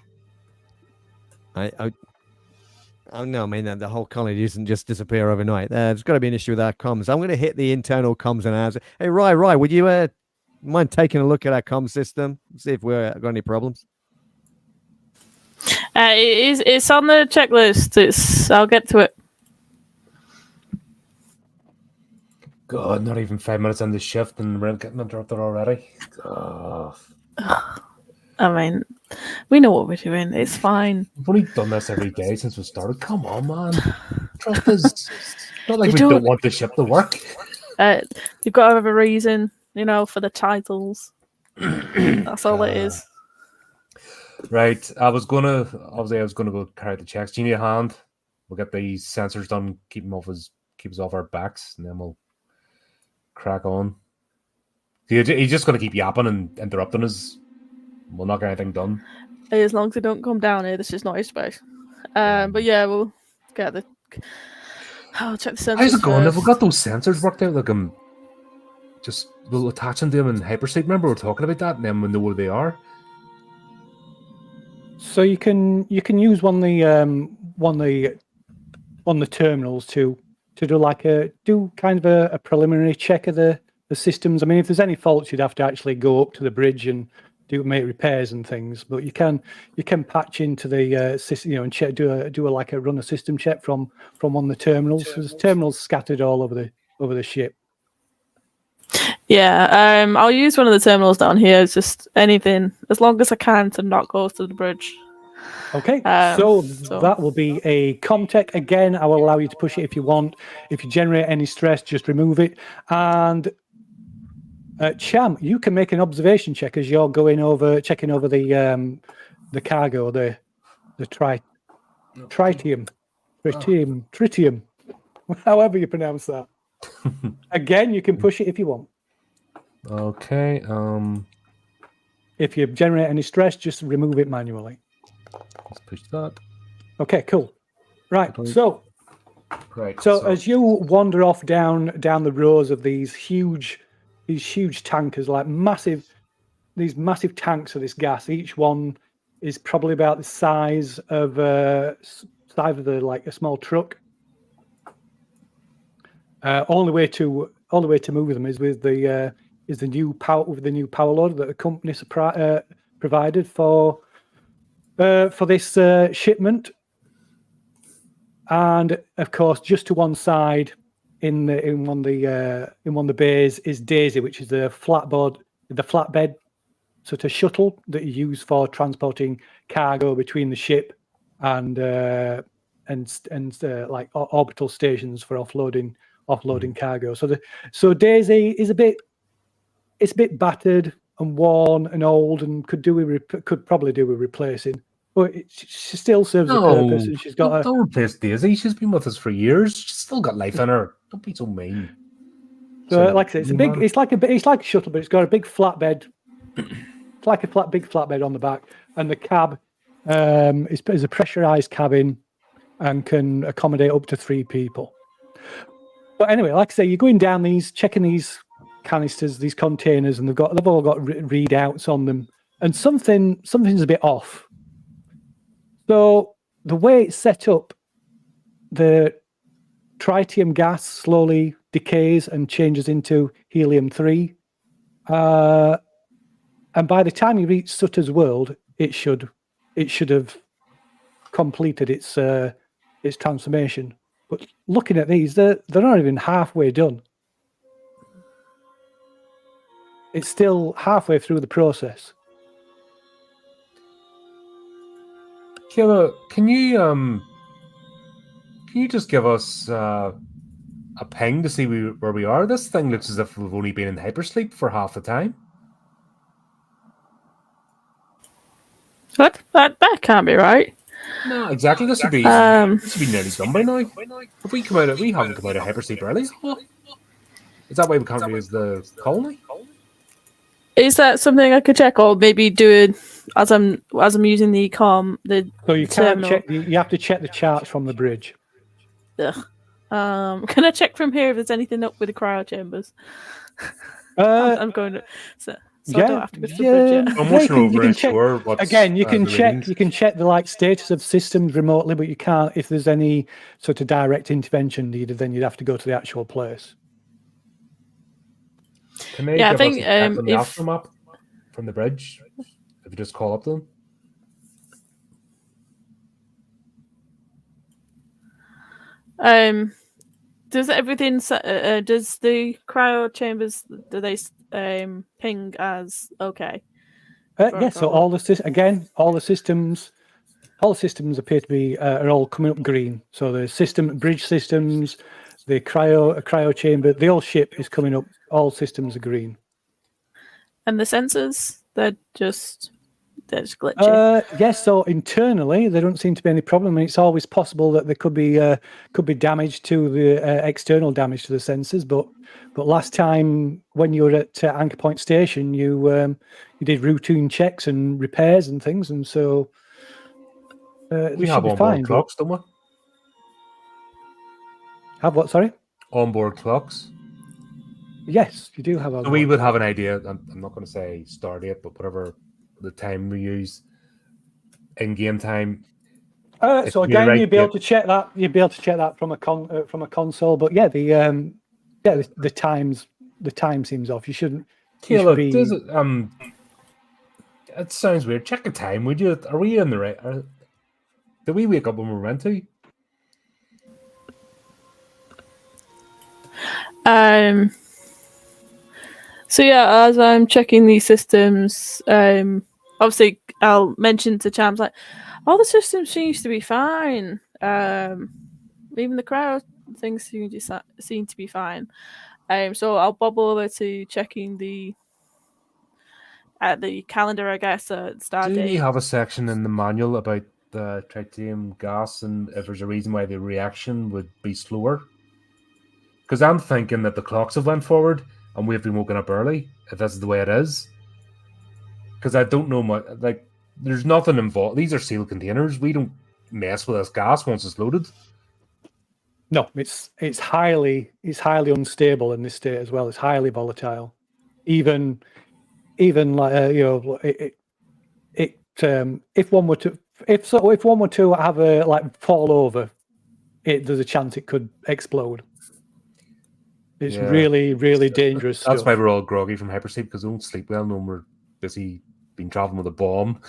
no, I mean the whole colony doesn't just disappear overnight. There's got to be an issue with our comms. I'm going to hit the internal comms and answer. Hey, Rye, would you mind taking a look at our comm system, see if we've got any problems? It's on the checklist. I'll get to it. God, not even 5 minutes on the shift and we're getting interrupted already. God. I mean, we know what we're doing. It's fine. We've only done this every day since we started. Come on, man. Trust us. It's not like we don't want the ship to work. You've got to have a reason, for the titles. That's all it is. Right. I was gonna go carry the checks. Do you need a hand? We'll get these sensors done, keep us off our backs, and then we'll crack on. He's just gonna keep yapping and interrupting us. We'll not get anything done. As long as they don't come down here, this is not his space. But yeah, we'll get the. I'll check the sensors. How's it going? First. Have we got those sensors worked out? Like we'll attach them to them in hypersleep. Remember we were talking about that, and then we know where they are. So you can use one of the terminals to do kind of a preliminary check of the systems. I mean, if there's any faults, you'd have to actually go up to the bridge and make repairs and things. But you can patch into the system, and check, run a system check from one of the terminals. There's terminals scattered all over the ship. Yeah, I'll use one of the terminals down here. It's just anything, as long as I can, to not go to the bridge. Okay, so that will be a Comtech. Again, I will allow you to push it if you want. If you generate any stress, just remove it. And Cham, you can make an observation check as you're checking over the cargo, the tritium, however you pronounce that. Again, you can push it if you want. Okay. If you generate any stress, just remove it manually. Let's push that. Okay, cool. Right. So as you wander off down the rows of these huge tankers, like massive tanks of this gas, each one is probably about the size of a small truck. Only way to move them is with the new power loader that the company provided for this shipment. And of course, just to one side in one of the bays is Daisy, which is the flatbed sort of shuttle that you use for transporting cargo between the ship and like orbital stations for offloading cargo. So Daisy is a bit battered and worn and old, and could probably do with replacing. But she still serves a purpose, and she's got. Don't replace Daisy. She's been with us for years. She's still got life in her. Don't be so mean. So, like I say, it's like a shuttle, but it's got a big flatbed. It's like a big flatbed on the back, and the cab is a pressurized cabin and can accommodate up to 3 people. But anyway, like I say, you're going down checking these canisters, these containers, and they've all got readouts on them, and something's a bit off. So the way it's set up, the tritium gas slowly decays and changes into helium-3, and by the time you reach Sutter's world, it should have completed its transformation. But looking at these, they're not even halfway done. It's still halfway through the process. Kayla, can you just give us a ping to see where we are? This thing looks as if we've only been in hypersleep for half the time. What? That can't be right. No, exactly. This would be nearly done by now. If we come out, we haven't come out of hypersleep early. Huh? Is that why we can't use the colony? Is that something I could check, or maybe do it as I'm using the So you can't terminal? check. You have to check the charts from the bridge. Ugh. Can I check from here if there's anything up with the cryo chambers? I'm going to. So I don't have to go to the bridge yet. I'm much you over can it, check. sure. What's, Again, you can the check. readings. You can check the status of systems remotely, but you can't if there's any sort of direct intervention needed. Then you'd have to go to the actual place. Can they Yeah, I give think, us a check on the if- astro map from the bridge? If you just call up to them? Does everything? Does the cryo chambers? Do they ping as okay? Yeah. So all the systems appear to be are all coming up green. So the bridge systems, the cryo chamber, the whole ship is coming up. All systems are green. And the sensors, they're just glitchy. Yes. So internally, there don't seem to be any problem. And it's always possible that there could be damage to the external damage to the sensors. But last time when you were at Anchor Point Station, you did routine checks and repairs and things, and so We have onboard clocks, don't we? Have what? Sorry. Onboard clocks. Yes, you do have. So we would have an idea. I'm not going to say start date, but whatever the time we use in game time. So again, you'd be able to check that. You'd be able to check that from a console. But yeah, the time seems off. You shouldn't. Caleb, it sounds weird. Check the time, would you? Are we in the right? Did we wake up when we were meant to? So yeah, as I'm checking these systems, obviously I'll mention to Champs like, all the systems seems to be fine. Even the cryo things seem to be fine. So I'll bobble over to checking the calendar, I guess. Start Do date. we have a section in the manual about the tritium gas and if there's a reason why the reaction would be slower? Because I'm thinking that the clocks have went forward and we've been woken up early, if this is the way it is. Because I don't know much. Like, there's nothing involved. These are sealed containers. We don't mess with this gas once it's loaded. No, it's highly unstable in this state as well. It's highly volatile. Even like if one were to have a fall over, there's a chance it could explode. It's really, really dangerous. That's stuff. why we're all groggy from hypersleep, because we don't sleep well when we're busy being traveling with a bomb.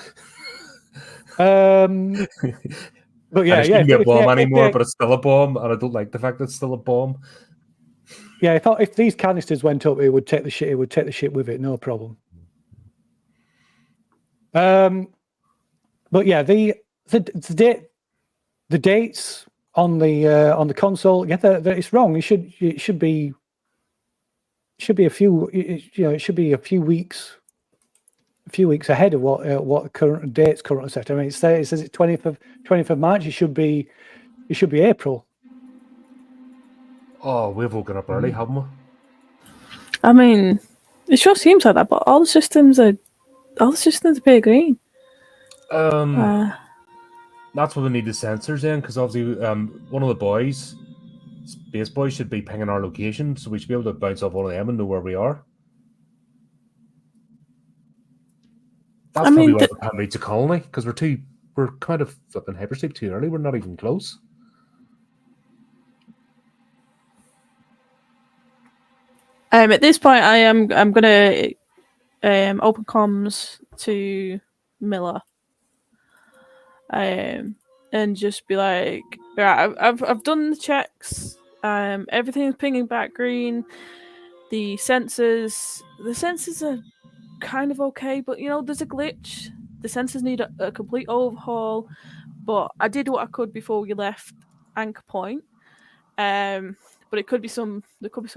But yeah, it shouldn't be a bomb anymore, but it's still a bomb, and I don't like the fact that it's still a bomb. Yeah, if these canisters went up, it would take the ship. It would take the ship with it, no problem. But yeah, the dates on the console, yeah, it's wrong. It should be a few. It should be a few weeks ahead of what current dates currently set. I mean, it says it's 20th of March. It should be April. Oh, we've woken up early, haven't we? I mean, it sure seems like that, but all the systems are pretty green. That's what we need the sensors in, because obviously one of the boys, Space Boy, should be pinging our location, so we should be able to bounce off one of them and know where we are. That's probably why we can't reach a colony, because we're kind of flipping hypersleep too early. We're not even close. At this point, I'm gonna open comms to Miller, and just be like, right, I've done the checks. Everything's pinging back green. The sensors are kind of okay, but there's a glitch. The sensors need a complete overhaul. But I did what I could before we left Anchor Point. But there could be some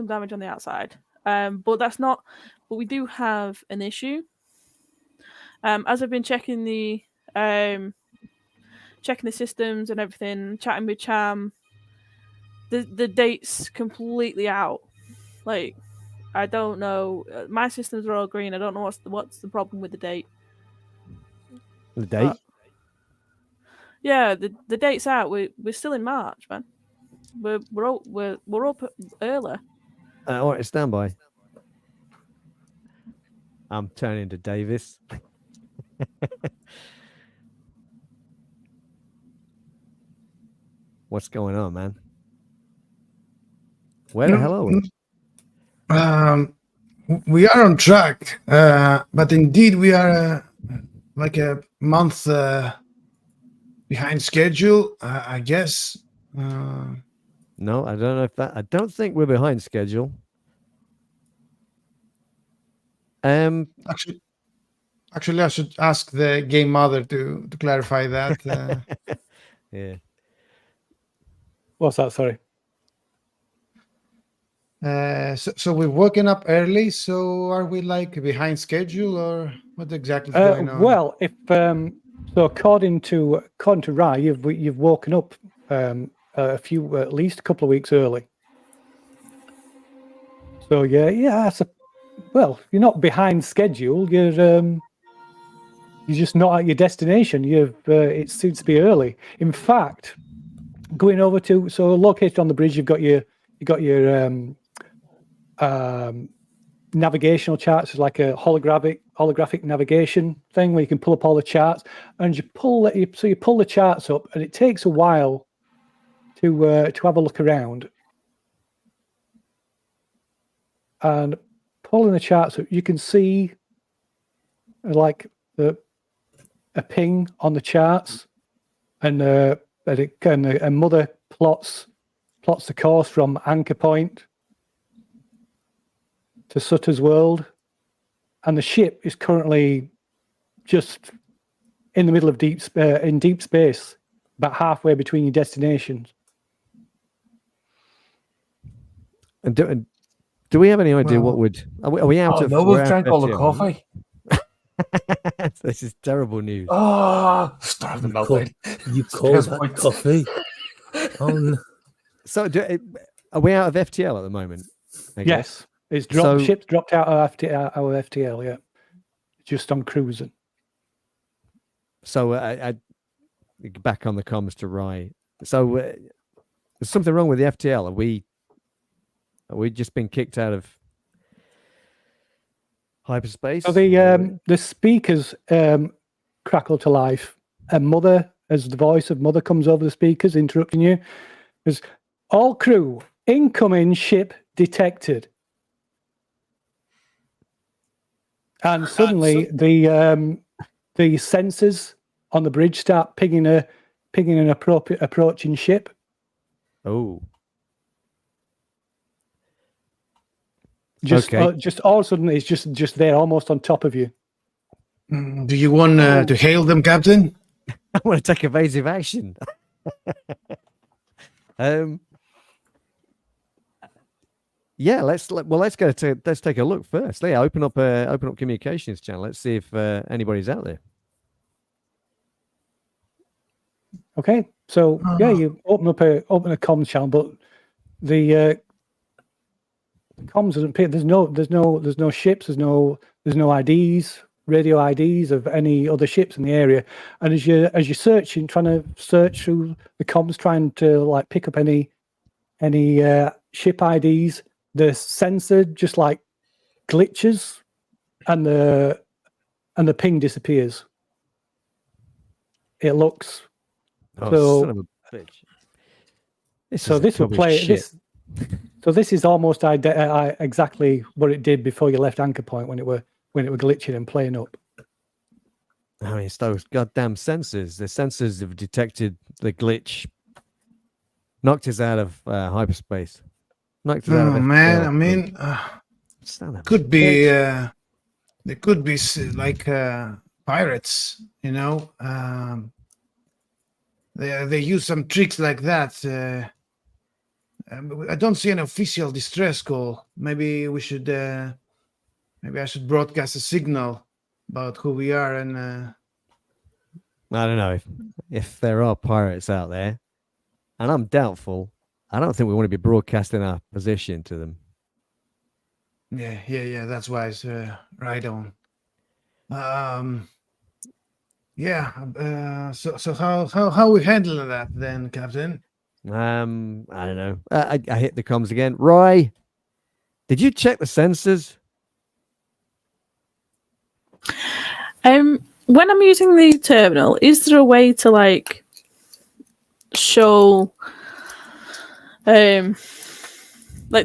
damage on the outside. But we do have an issue. As I've been checking the checking the systems and everything, chatting with Cham. The date's completely out. Like, I don't know. My systems are all green. I don't know what's the problem with the date. The date? Yeah, the date's out. We're still in March, man. We're up early. All right, stand by. I'm turning to Davis. What's going on, man? Where the hell are we? We are on track, but indeed we are like a month behind schedule, I guess. No, I don't know if that. I don't think we're behind schedule. Actually, I should ask the game mother to clarify that. Yeah. What's that? Sorry. So we're waking up early. So are we like behind schedule, or what exactly is going on? Well, if so, according to Rye, you've woken up at least a couple of weeks early. So yeah. Well, you're not behind schedule. You're just not at your destination. It seems to be early. In fact, going over to located on the bridge, you've got your navigational charts, like a holographic navigation thing where you can pull up all the charts, and you pull the charts up, and it takes a while to have a look around. And pulling the charts up, you can see like a ping on the charts, and a mother plots the course from Anchor Point to Sutter's World, and the ship is currently just in the middle of deep space, about halfway between your destinations. And do we have any idea what would? Are we out of? No, we're we've out drank of all the FTL? coffee. This is terrible news. Oh, starve the meltdown. You call that coffee? So, are we out of FTL at the moment? I guess? Yes, it's dropped. So- Ship's dropped out of our FTL. Yeah, just on cruising. So I back on the comms to Rye. So there's something wrong with the FTL. Are we just been kicked out of hyperspace? So the speakers crackle to life, and Mother, as the voice of Mother comes over the speakers, interrupting you, is all crew, incoming ship detected. And suddenly the sensors on the bridge start pinging an approaching ship. Oh. Just Okay. just all of a sudden it's just there, almost on top of you. Do you want to hail them, Captain? I want to take evasive action. Yeah, let's take a look first. Yeah, open up communications channel. Let's see if anybody's out there. Okay, so yeah, you open a comms channel, but the comms doesn't appear. There's no ships. There's no IDs, radio IDs of any other ships in the area. And as you're searching, trying to search through the comms, trying to like pick up any ship IDs, the sensor just like glitches, and the ping disappears. It looks. Oh, So- son of a bitch. This will play this. So this is almost exactly what it did before you left Anchor Point when it were glitching and playing up. I mean, it's those goddamn sensors. The sensors have detected the glitch, knocked us out of hyperspace. Knocked us out of Oh man, FTL. I mean, Son of a could be bitch. they could be like pirates, you know. They use some tricks like that. I don't see an official distress call. Maybe we should. Maybe I should broadcast a signal about who we are and I don't know if there are pirates out there, and I'm doubtful. I don't think we want to be broadcasting our position to them. Yeah. That's wise. Right on. Yeah. So how we handling that then, Captain? I don't know. I hit the comms again. Roy, did you check the sensors? When I'm using the terminal, is there a way to like show, like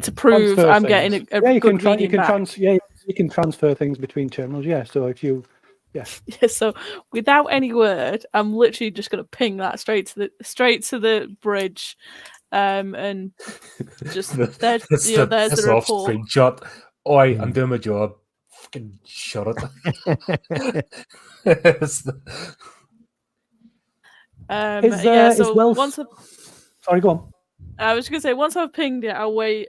to prove Transfer I'm things. getting a Yeah, you good can reading back? you can transfer things between terminals. Yeah, so if you Yeah, so without any word, I'm literally just gonna ping that straight to the bridge, and just there's the That's off report. screenshot. Oi, I'm doing my job. Fucking shut it. It's the- Sorry, go on. I was gonna say once I've pinged it, I'll wait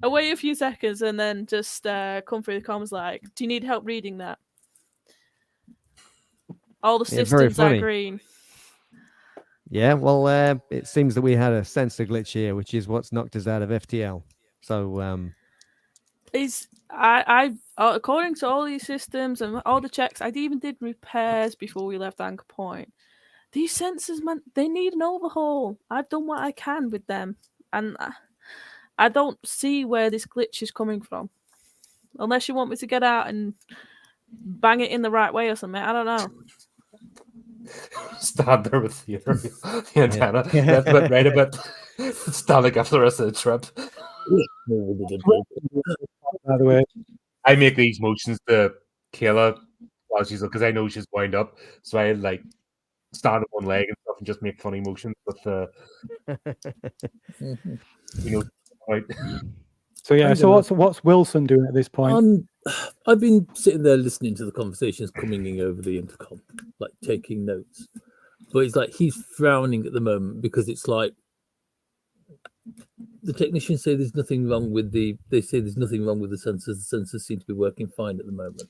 a few seconds and then just come through the comms like, do you need help reading that? All the Yeah, very systems are funny. green. Yeah, well, it seems that we had a sensor glitch here, which is what's knocked us out of FTL. So, I according to all these systems and all the checks, I even did repairs before we left Anchor Point. These sensors, man, they need an overhaul. I've done what I can with them, and I don't see where this glitch is coming from. Unless you want me to get out and bang it in the right way or something, I don't know. stand there with the antenna, left a bit, right a bit, standing after the rest of the trip. By the way, I make these motions to Kayla while she's, because I know she's wound up, so I like stand on one leg and stuff and just make funny motions with right. so yeah, so what's Wilson doing at this point? I've been sitting there listening to the conversations coming in over the intercom, like taking notes. But it's like he's frowning at the moment because it's like the technicians say there's nothing wrong with the. They say there's nothing wrong with the sensors. The sensors seem to be working fine at the moment.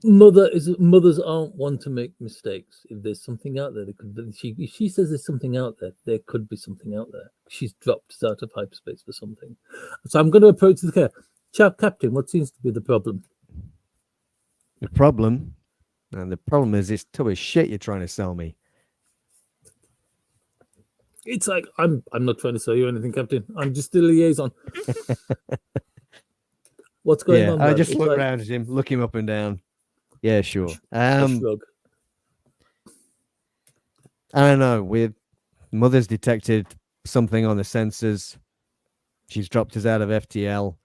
Mothers aren't one to make mistakes. If there's something out there, if she says there's something out there could be something out there. She's dropped us out of hyperspace for something. So I'm going to approach the care. Captain, what seems to be the problem? the problem is this tub of shit you're trying to sell me. It's like I'm not trying to sell you anything, Captain. I'm just a liaison. What's going on? I man? just It's look like, around at him, look him up and down. Yeah, sure. a shrug. I don't know. Mother's detected something on the sensors. She's dropped us out of FTL.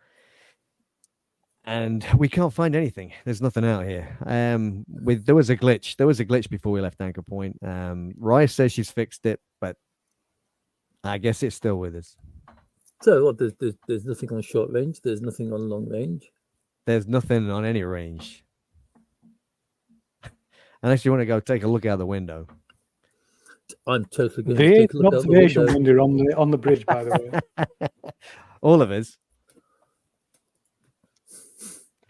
And we can't find anything. There's nothing out here. There was a glitch. There was a glitch before we left Anchor Point. Rice says she's fixed it, but I guess it's still with us. So what? There's nothing on short range. There's nothing on long range. There's nothing on any range. Unless you want to go take a look out the window. I'm totally going There to is take a an look out the observation window. window on the bridge, by the way. All of us.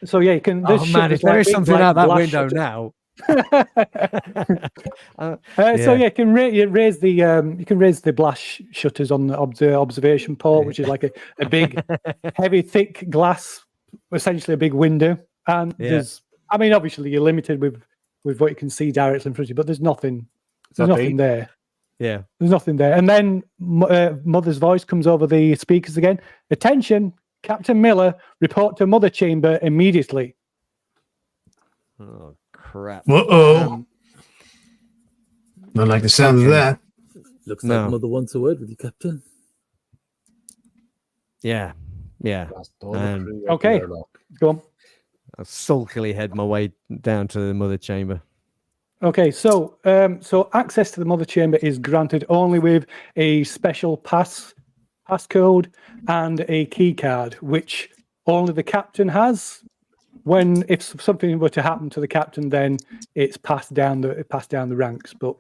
So yeah, you can. Oh man, if there is something out that window now. So yeah, you can raise the blast shutters on the observation port, which is like a big, heavy, thick glass, essentially a big window. And there's, I mean, obviously you're limited with what you can see directly in front of you, but there's nothing. There's nothing there. Yeah, there's nothing there. And then Mother's voice comes over the speakers again. Attention, Captain Miller, report to Mother Chamber immediately. Oh crap! Uh-oh. Don't like the sound of that. Looks like Mother wants a word with you, Captain. Yeah. Okay, go on. I'll sulkily head my way down to the Mother Chamber. Okay, so access to the Mother Chamber is granted only with a special passcode and a key card, which only the captain has. If something were to happen to the captain, then it's passed down the ranks. But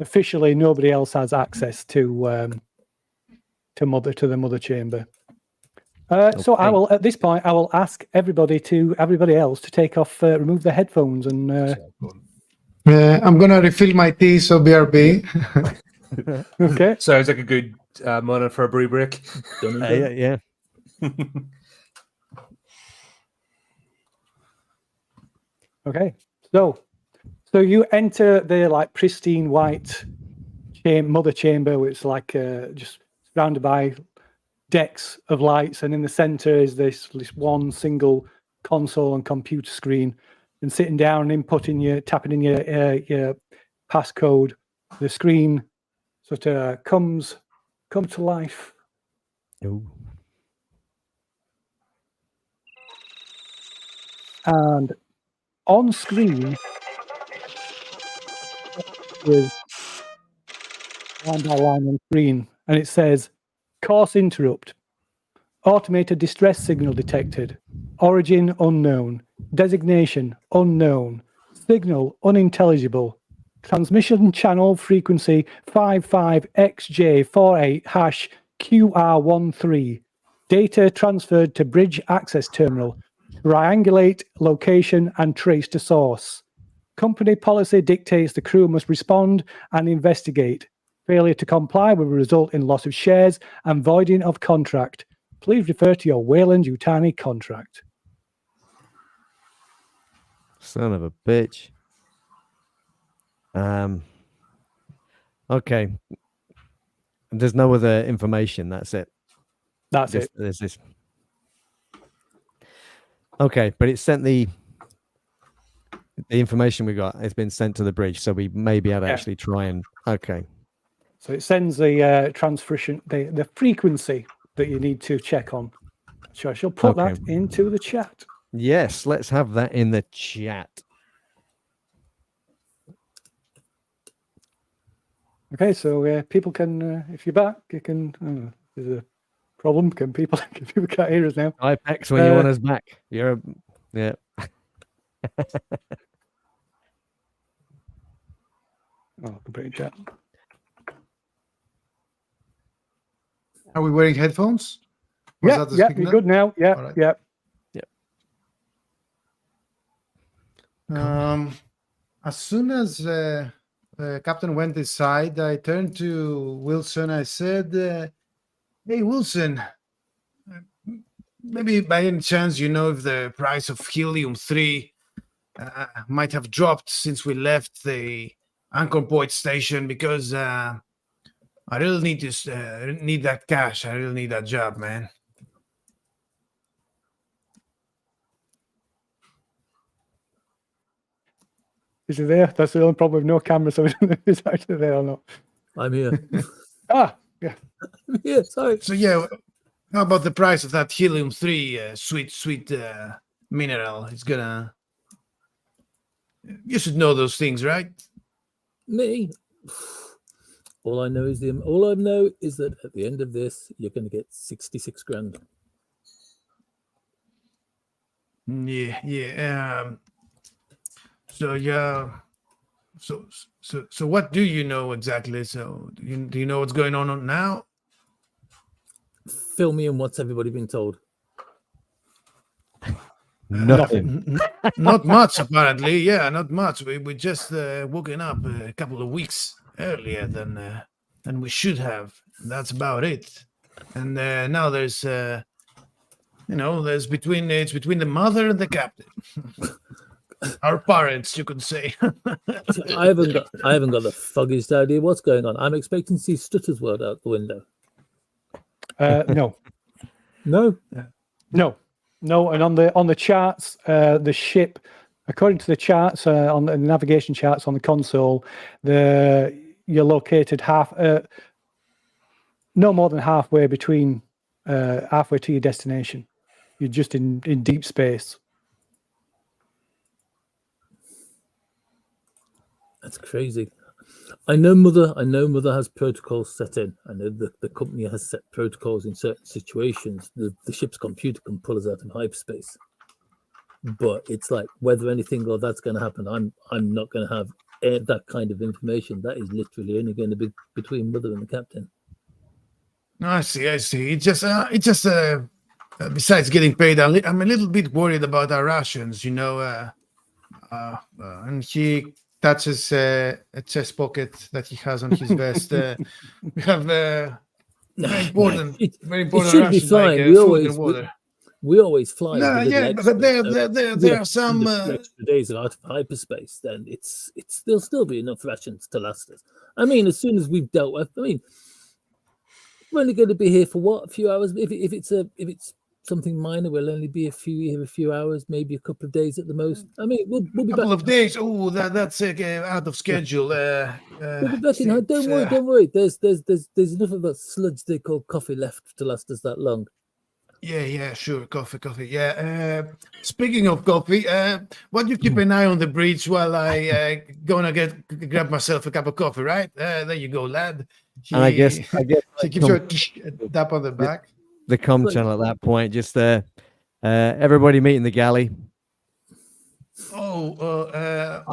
officially, nobody else has access to the Mother Chamber. So I will, at this point, ask everybody else to take off, remove their headphones, and I'm gonna refill my tea, so BRB. Okay. Sounds like a good moment for a brew break. Done and done. yeah. Okay. So you enter the like pristine white mother chamber, which is like just surrounded by decks of lights, and in the center is this one single console and computer screen. And sitting down and tapping in your passcode, the screen sort of comes to life. Ooh. And on screen is line by line on screen, and it says course interrupt, automated distress signal detected, origin unknown, designation unknown, signal unintelligible, transmission channel frequency 55XJ48 #QR13, data transferred to bridge access terminal, triangulate location and trace to source. Company policy dictates the crew must respond and investigate. Failure to comply will result in loss of shares and voiding of contract. Please refer to your Wayland-Yutani contract. Son of a bitch. Okay. There's no other information. That's it. That's it. There's this. Okay, but it sent the information we got has been sent to the bridge, so we may be able to actually try and. Okay. So it sends the transmission, the frequency that you need to check on. So I shall put that into the chat. Yes, let's have that in the chat. Okay, so people can, if you're back, you can. There's a problem. People can't hear us now? IPEX when you want us back. Yeah. Oh, I can put it in chat. Are we wearing headphones? Yeah, you're good now. Yeah, All right. yeah. As soon as Captain went inside, I turned to Wilson. I said, "Hey, Wilson, maybe by any chance you know if the price of helium-3 might have dropped since we left the Anchor Point station? Because I really need that cash. I really need that job, man." Is he there? That's the only problem with no camera, so it's actually there or not. I'm here. Yeah. I'm here. Sorry. So yeah, how about the price of that helium-3 sweet mineral? It's gonna. You should know those things, right? Me. All I know is that at the end of this, you're going to get 66 grand. Yeah. So what do you know exactly? So do you know what's going on now? Fill me in. What's everybody been told? Nothing. Not much, apparently. Yeah, not much. We just woken up a couple of weeks earlier than we should have. That's about it. And now there's between the mother and the captain. Our parents, you could say. I haven't got the foggiest idea what's going on. I'm expecting to see Stutter's World out the window. No. No. No, and on the charts, the ship, according to the charts on the navigation charts on the console, you're located no more than halfway to your destination. You're just in deep space. That's crazy. I know Mother has protocols set in. I know the company has set protocols in certain situations. The ship's computer can pull us out of hyperspace. But it's like whether anything or that's going to happen, I'm not going to have that kind of information. That is literally only going to be between Mother and the captain. I see. It's just besides getting paid, I'm a little bit worried about our rations, and he touches a chest pocket that he has on his vest. We have very important It ration should be like fine. food and water. We always fly. No, with a little yeah, extra, but so there are some. extra days out of hyperspace. Then there'll still be enough rations to last us. I mean, as soon as we've dealt with, I mean, we're only going to be here for what, a few hours. If it's something minor, we'll only be a few hours, maybe a couple of days at the most. I mean, we'll be couple back. of days. Oh, that's out of schedule. We'll be back in. Don't worry. There's enough of that sludge they call coffee left to last us that long. Yeah, sure. Coffee. Yeah. Speaking of coffee, why don't you keep an eye on the bridge while I gonna grab myself a cup of coffee, right? There you go, lad. And I guess he gives you a tap on the back. the comm channel at that point, just everybody meet in the galley. We're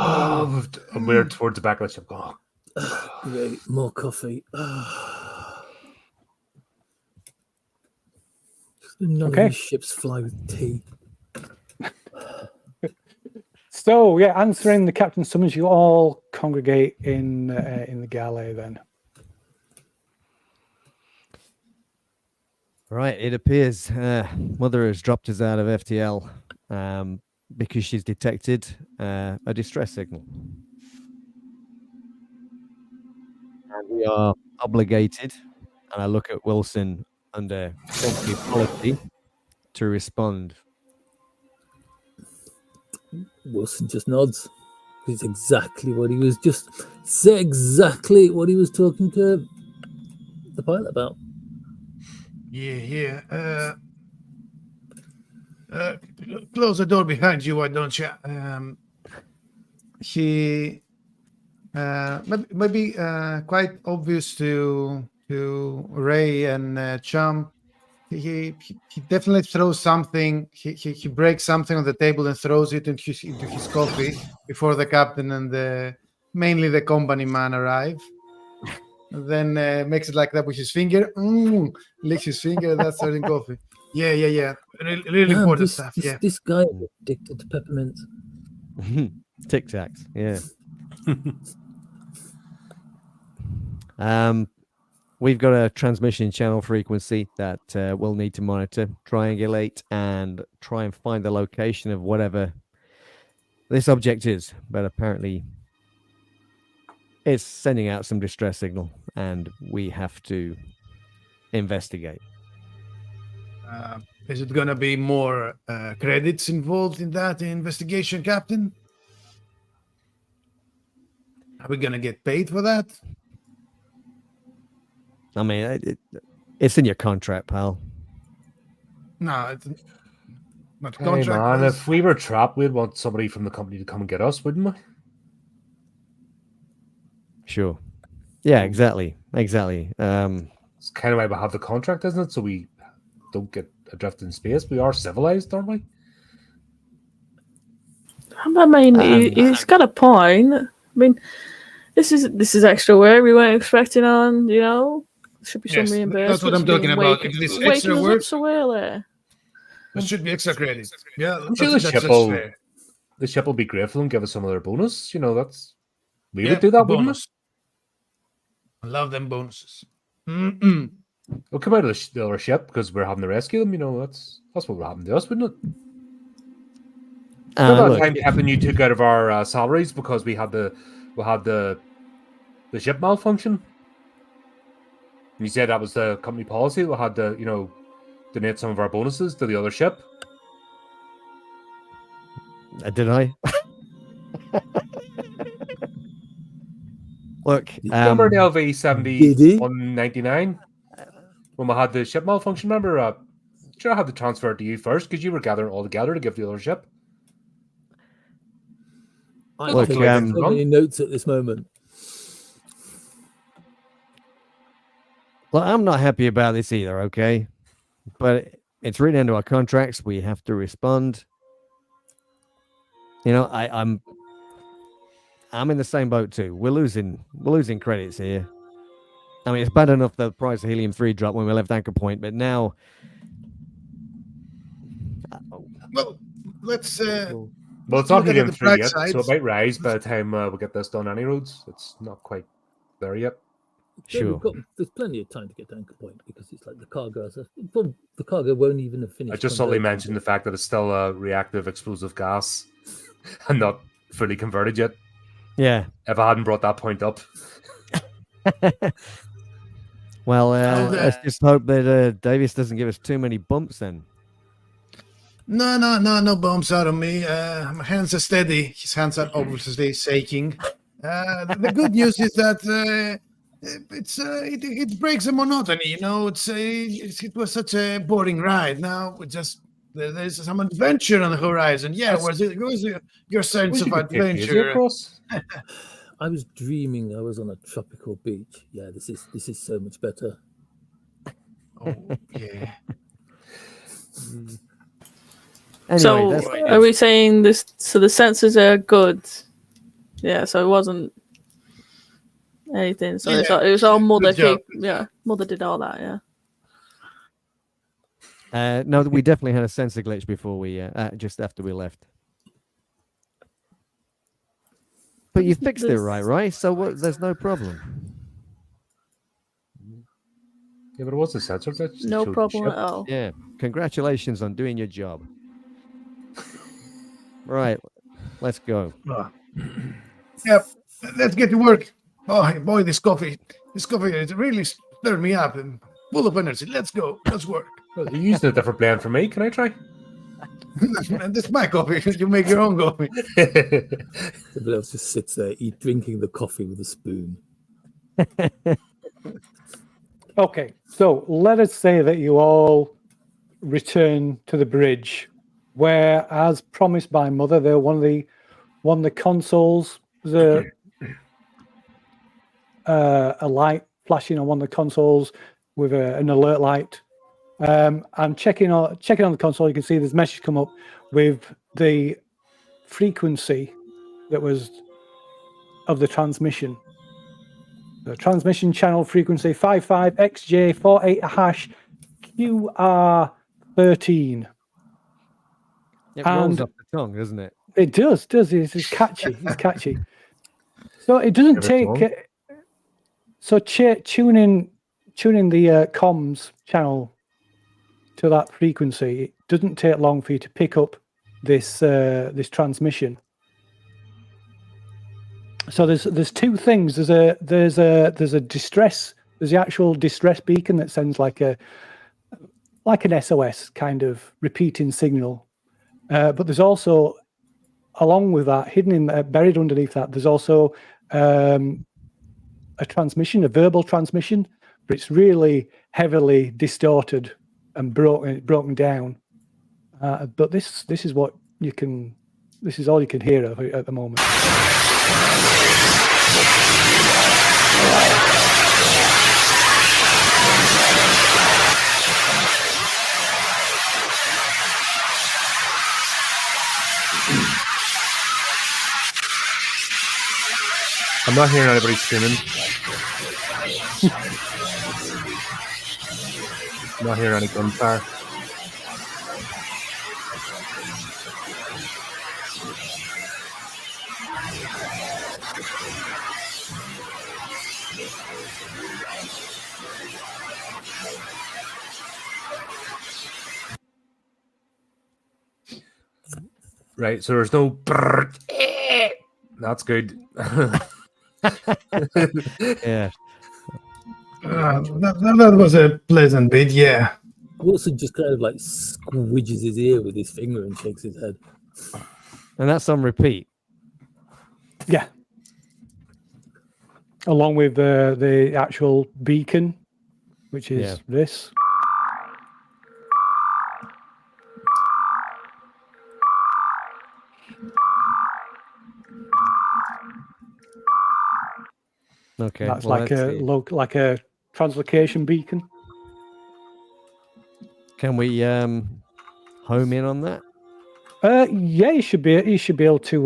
towards the back of the ship. Oh. Great, more coffee. None of these ships fly with tea. So yeah, answering the captain's summons, you all congregate in the galley then. Right, it appears Mother has dropped us out of FTL because she's detected a distress signal. And we are obligated, and I look at Wilson under company policy, to respond. Wilson just nods. It's exactly what he was talking to the pilot about. Yeah. Close the door behind you, why don't you? He maybe quite obvious to Ray and Chum. He definitely throws something. He breaks something on the table and throws it into his coffee before the captain and mainly the company man arrive. And then makes it like that with his finger. Licks his finger. That's serving coffee. Yeah. Really important stuff. Yeah. This guy is addicted to peppermint. Tic Tacs, yeah. We've got a transmission channel frequency that we'll need to monitor, triangulate, and try and find the location of whatever this object is. But apparently, it's sending out some distress signal, and we have to investigate. Is it going to be more credits involved in that investigation, Captain? Are we going to get paid for that? I mean, it's in your contract, pal. No, it's not Hey, contract. man, if we were trapped, we'd want somebody from the company to come and get us, wouldn't we? Sure. Yeah, exactly. It's kind of why we have the contract, isn't it? So we don't get adrift in space. We are civilized, aren't we? I mean, he's got a point. I mean, this is extra work we weren't expecting on, you know? Should be some Yes, reimbursement. that's what I'm talking about. If this extra waking us work, up so early. there should be extra credits. Yeah, I'm sure that's fair. the ship will be grateful and give us some of their bonus. You know, we Yeah, would do that, wouldn't we? bonus. I love them bonuses. We'll come out of the other ship because we're having to rescue them. You know, that's what would happen to us, wouldn't it? Look, time, Captain, you took out of our salaries because we had the ship malfunction. You said that was the company policy. We had to, donate some of our bonuses to the other ship. did I? Look, Remember the LV 7199 when we had the ship malfunction? Remember, sure, I had to transfer it to you first because you were gathering all together to give the other ship. I'm taking so many notes at this moment. Well, I'm not happy about this either, okay? But it's written into our contracts. We have to respond. You know, I'm in the same boat too. We're losing credits here. I mean, it's bad enough the price of helium-3 dropped when we left Anchor Point, but now... Well, let's Well, it's Look not at helium the 3 bright yet, so it sides. might rise by the time we get this done any roads. It's not quite there yet. Sure. There's plenty of time to get to anchor point because it's like the cargo. The cargo won't even have finished. I just subtly converting mentioned the fact that it's still a reactive explosive gas and not fully converted yet. Yeah. If I hadn't brought that point up. Well, Okay. let's just hope that Davis doesn't give us too many bumps then. No bumps out of me. My hands are steady. His hands are obviously shaking. The good news is that it breaks the monotony. You know, it was such a boring ride. Now there's some adventure on the horizon. Yeah, where's your sense of adventure? I was dreaming I was on a tropical beach. Yeah, this is so much better. Oh yeah. Anyway, So are we saying this? So the sensors are good. Yeah. So it wasn't anything. So it was all mother. Mother did all that. Yeah. No, we definitely had a sensor glitch before we just after we left. But you fixed it right? So there's no problem. Yeah, but it was a sensor glitch. No problem at all. Yeah. Congratulations on doing your job. Right. Let's go. Yep. Let's get to work. Oh boy, this coffee it really stirred me up and full of energy. Let's go. Let's work. Well, you used a different blend for me. Can I try? And this is my coffee. You make your own coffee. Everybody else just sits there, drinking the coffee with a spoon. Okay, so let us say that you all return to the bridge, where, as promised by Mother, they're one of the consoles. There's a light flashing on one of the consoles with an alert light. And checking on the console, you can see there's a message come up with the frequency that was of the transmission. The transmission channel frequency 55XJ48 QR13. It rolls off the tongue, doesn't it? It does. It's catchy. It's catchy. So it doesn't take. So tuning the comms channel to that frequency, it doesn't take long for you to pick up this transmission. So there's two things. There's a distress. There's the actual distress beacon that sends like an SOS kind of repeating signal. But there's also, along with that, buried underneath that, there's also a transmission, a verbal transmission, but it's really heavily distorted and broken down. But this is what you can. This is all you can hear of it at the moment. I'm not hearing anybody screaming. I'm not hearing any gunfire. Right, so there's no brrr. That's good. Yeah. That was a pleasant bit, yeah. Wilson just kind of like squidges his ear with his finger and shakes his head. And that's on repeat. Yeah. Along with the actual beacon, which is this. Okay. That's like a translocation beacon. Can we home in on that? Yeah, you should be able to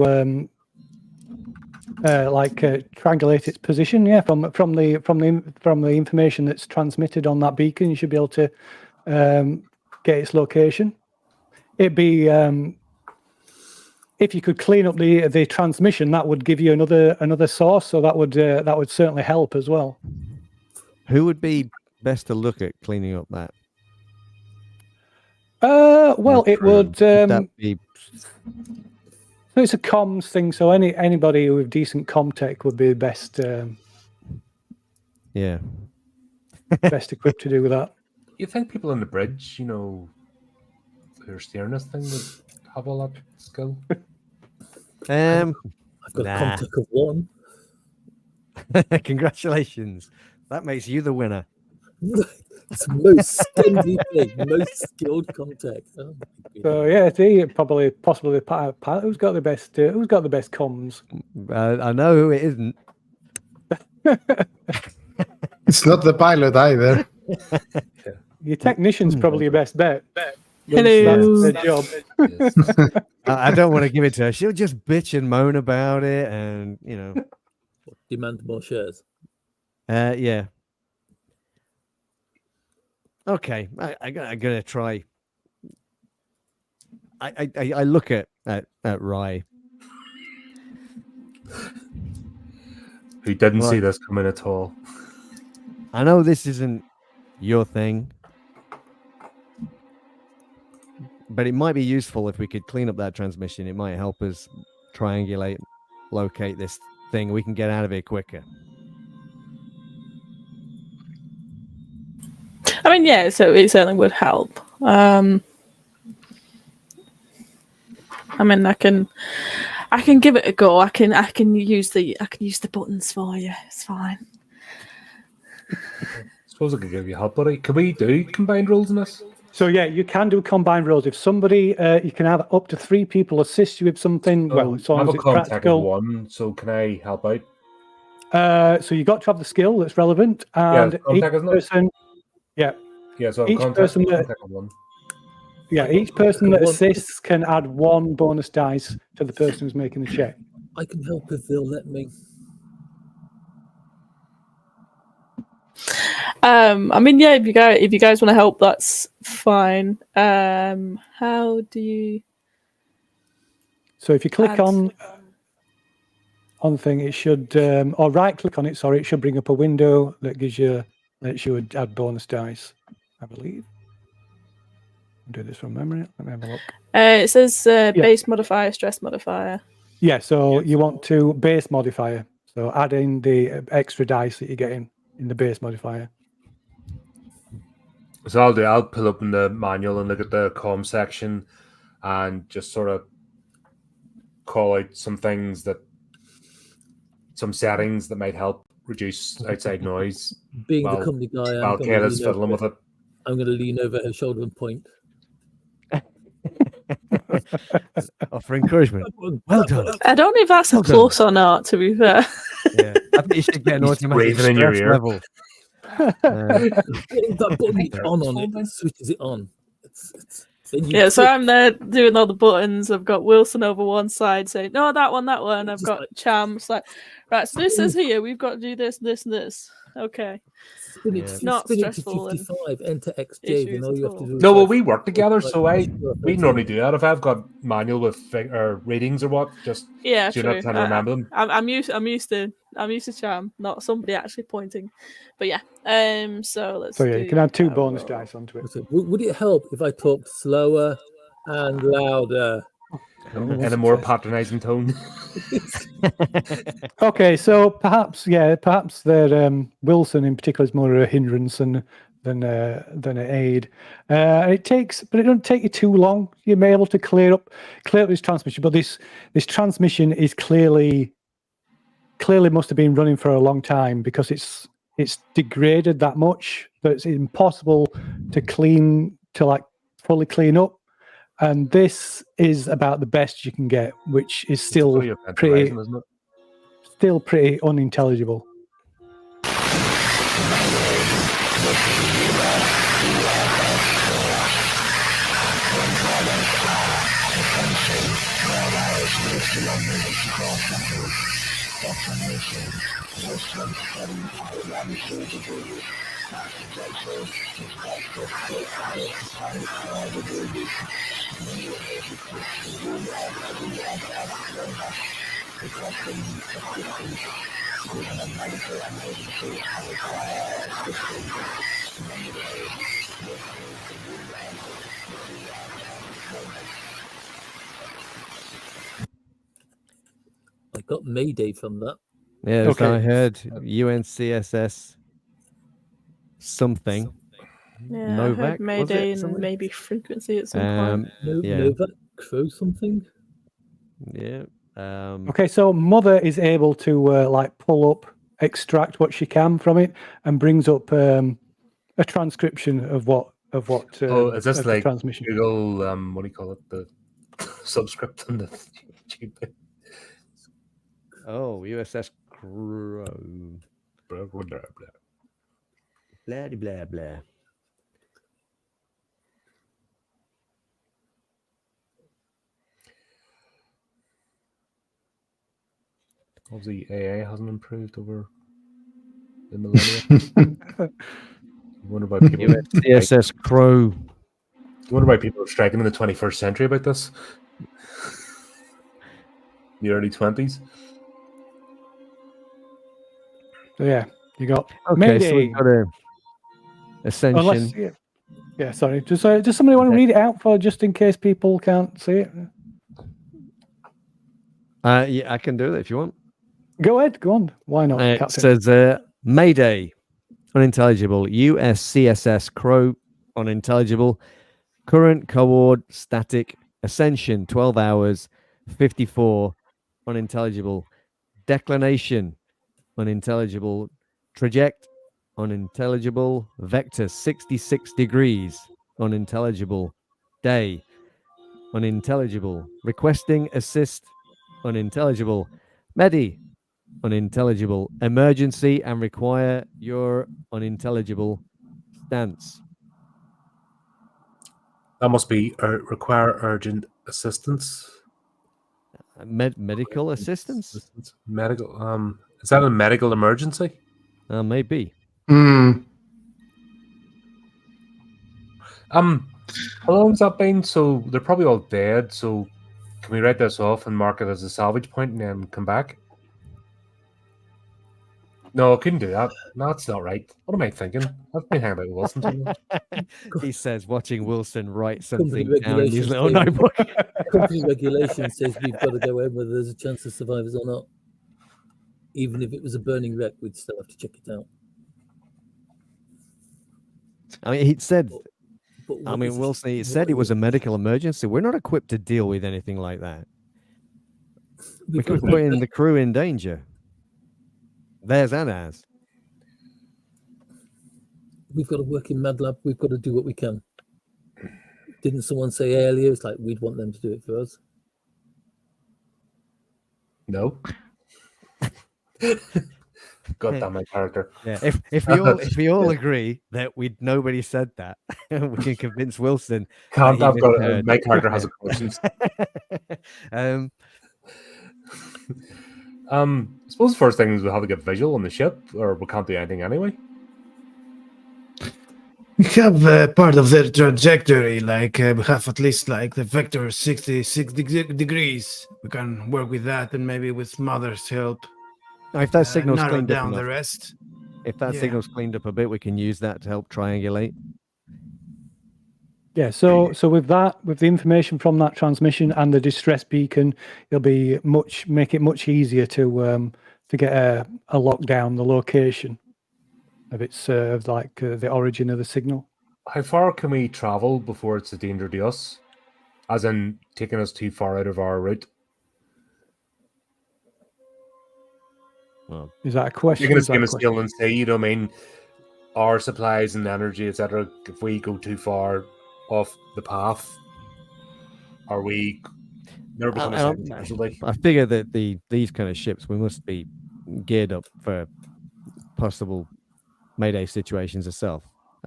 triangulate its position. Yeah, from the information that's transmitted on that beacon, you should be able to get its location. It'd be if you could clean up the transmission, that would give you another source. So that would certainly help as well. Who would be best to look at cleaning up that? Well, it would. That be... It's a comms thing, so anybody with decent comm tech would be the best. Yeah. Best equipped to do with that. You think people on the bridge, who are steering this thing, would have all that skill? I've got a comm tech of 1. Congratulations. That makes you the winner. It's the most stingy thing, most skilled contact. Oh, so yeah, see, possibly the pilot who's got the best comms. I know who it isn't. It's not the pilot either. Your technician's probably your best bet. Hello. That's their job. I don't want to give it to her. She'll just bitch and moan about it, and demand more shares. Yeah. Okay, I'm gonna try. I look at Rye, who didn't see this coming at all. I know this isn't your thing, but it might be useful if we could clean up that transmission. It might help us triangulate, locate this thing. We can get out of here quicker. I mean, yeah, so it certainly would help. I mean, I can give it a go. I can use the buttons for you. It's fine. I suppose I could give you help, buddy. Can we do combined roles in this? So yeah, you can do combined roles. If somebody, you can have up to 3 people assist you with something. Well, as long as it's practical. 1, so can I help out? So you got to have the skill that's relevant, and each person. Yeah. Yeah. So each person that assists can add 1 bonus dice to the person who's making the check. I can help if they'll let me. I mean, yeah, if you guys want to help, that's fine. How do you? So if you click on the thing, it should, or right click on it. Sorry, it should bring up a window that lets you add bonus dice, I believe. I'll do this from memory. Let me have a look. It says base modifier, stress modifier. Yeah, so you want to base modifier. So add in the extra dice that you're getting in the base modifier. So I'll pull up in the manual and look at the comm section and just sort of call out some settings that might help reduce outside noise. Being the company guy, while Kayla's fiddling with it. I'm going to lean over her shoulder and point. Offer encouragement. Well done. I don't know if that's a plus or not, to be fair. Yeah, I think you should get an automatic breathing in your ear. level. That button on it switches it on. So I'm there doing all the buttons. I've got Wilson over one side saying, no, that one. I've got Champs like, right, so this is here. We've got to do this, this, and this. Okay. It's not stressful. 55, enter XJ, then all you have to do is... No, well, we work together, so we normally do that. If I've got manual with readings or what, just do you not trying to remember them. I'm used to Cham, not somebody actually pointing. But yeah, so let's. So yeah, you can add 2 bonus dice onto it. Would it help if I talked slower and louder? In a more patronizing tone. Okay, so perhaps their Wilson in particular is more of a hindrance than an aid. It doesn't take you too long. You may be able to clear up this transmission, but this transmission is clearly must have been running for a long time because it's degraded that much that it's impossible to fully clean up. And this is about the best you can get, which is still pretty unintelligible. I got Mayday from that. Yes, Okay. I heard UNCSS something. Yeah, I Novak, heard was Mayday it and something? maybe frequency at some point. Yeah. Novak Crow something. Yeah. Okay, so Mother is able to like pull up, extract what she can from it, and brings up a transcription of what Oh, is this of the like transmission. Google? What do you call it? The subscript on the YouTube. Oh, USS Crow. Blah, blah, blah, blah. Blah blah blah. Obviously, AA hasn't improved over the millennia. You wonder why people. USCSS Crow. You wonder why people are striking in the 21st century about this. The early 20s. So yeah, you got Okay, so Mayday. we've got a Ascension. Unless yeah, sorry. Does somebody want to read it out for just in case people can't see it? Yeah, I can do that if you want. Go ahead, go on. Why not, It Captain? says Mayday, unintelligible. USCSS Crow, unintelligible. Current coord static. Ascension 12 hours 54, unintelligible. Declination, unintelligible. Traject, unintelligible. Vector 66 degrees, unintelligible. Day, unintelligible. Requesting assist, unintelligible. Medi, unintelligible. Emergency and require your unintelligible stance. That must be require urgent assistance. Medical assistance? Medical. Is that a medical emergency? Maybe. How long's that been? So they're probably all dead. So can we write this off and mark it as a salvage point and then come back? No, I couldn't do that. No, that's not right. What am I thinking? I've been hanging out with Wilson too much. He says, watching Wilson write Company something down in his regulations little say- notebook. Company regulation says we've got to go in whether there's a chance of survivors or not. Even if it was a burning wreck, we'd still have to check it out. I mean, he said, But I what mean, is Wilson, he what said it is was a medical emergency. We're not equipped to deal with anything like that. We We've could got be to putting the crew in danger. Theirs and ours. We've got to work in Mad Lab. We've got to do what we can. Didn't someone say earlier? It's like we'd want them to do it for us. No. God damn my character. Yeah, if we all agree that nobody said that, we can convince Wilson. Can't that he I've got misheard. my character has a conscience. I suppose the first thing is we'll have to get visual on the ship, or we can't do anything anyway. We have part of their trajectory, like we have at least like the vector 66 degrees. We can work with that, and maybe with Mother's help, Now, if that signal's narrow cleaned up down the enough, rest. if that Yeah. signal's cleaned up a bit, we can use that to help triangulate. Yeah, so with that, with the information from that transmission and the distress beacon, it'll be make it much easier to get a lockdown the location of its the origin of the signal. How far can we travel before it's a danger to us? As in taking us too far out of our route? Well, Is that a question? Taking us Is that a game of question? skill and say, you know what I mean? Our supplies and energy, etc. If we go too far off the path, are we never become a second casualty? I figure that these kind of ships, we must be geared up for possible Mayday situations itself.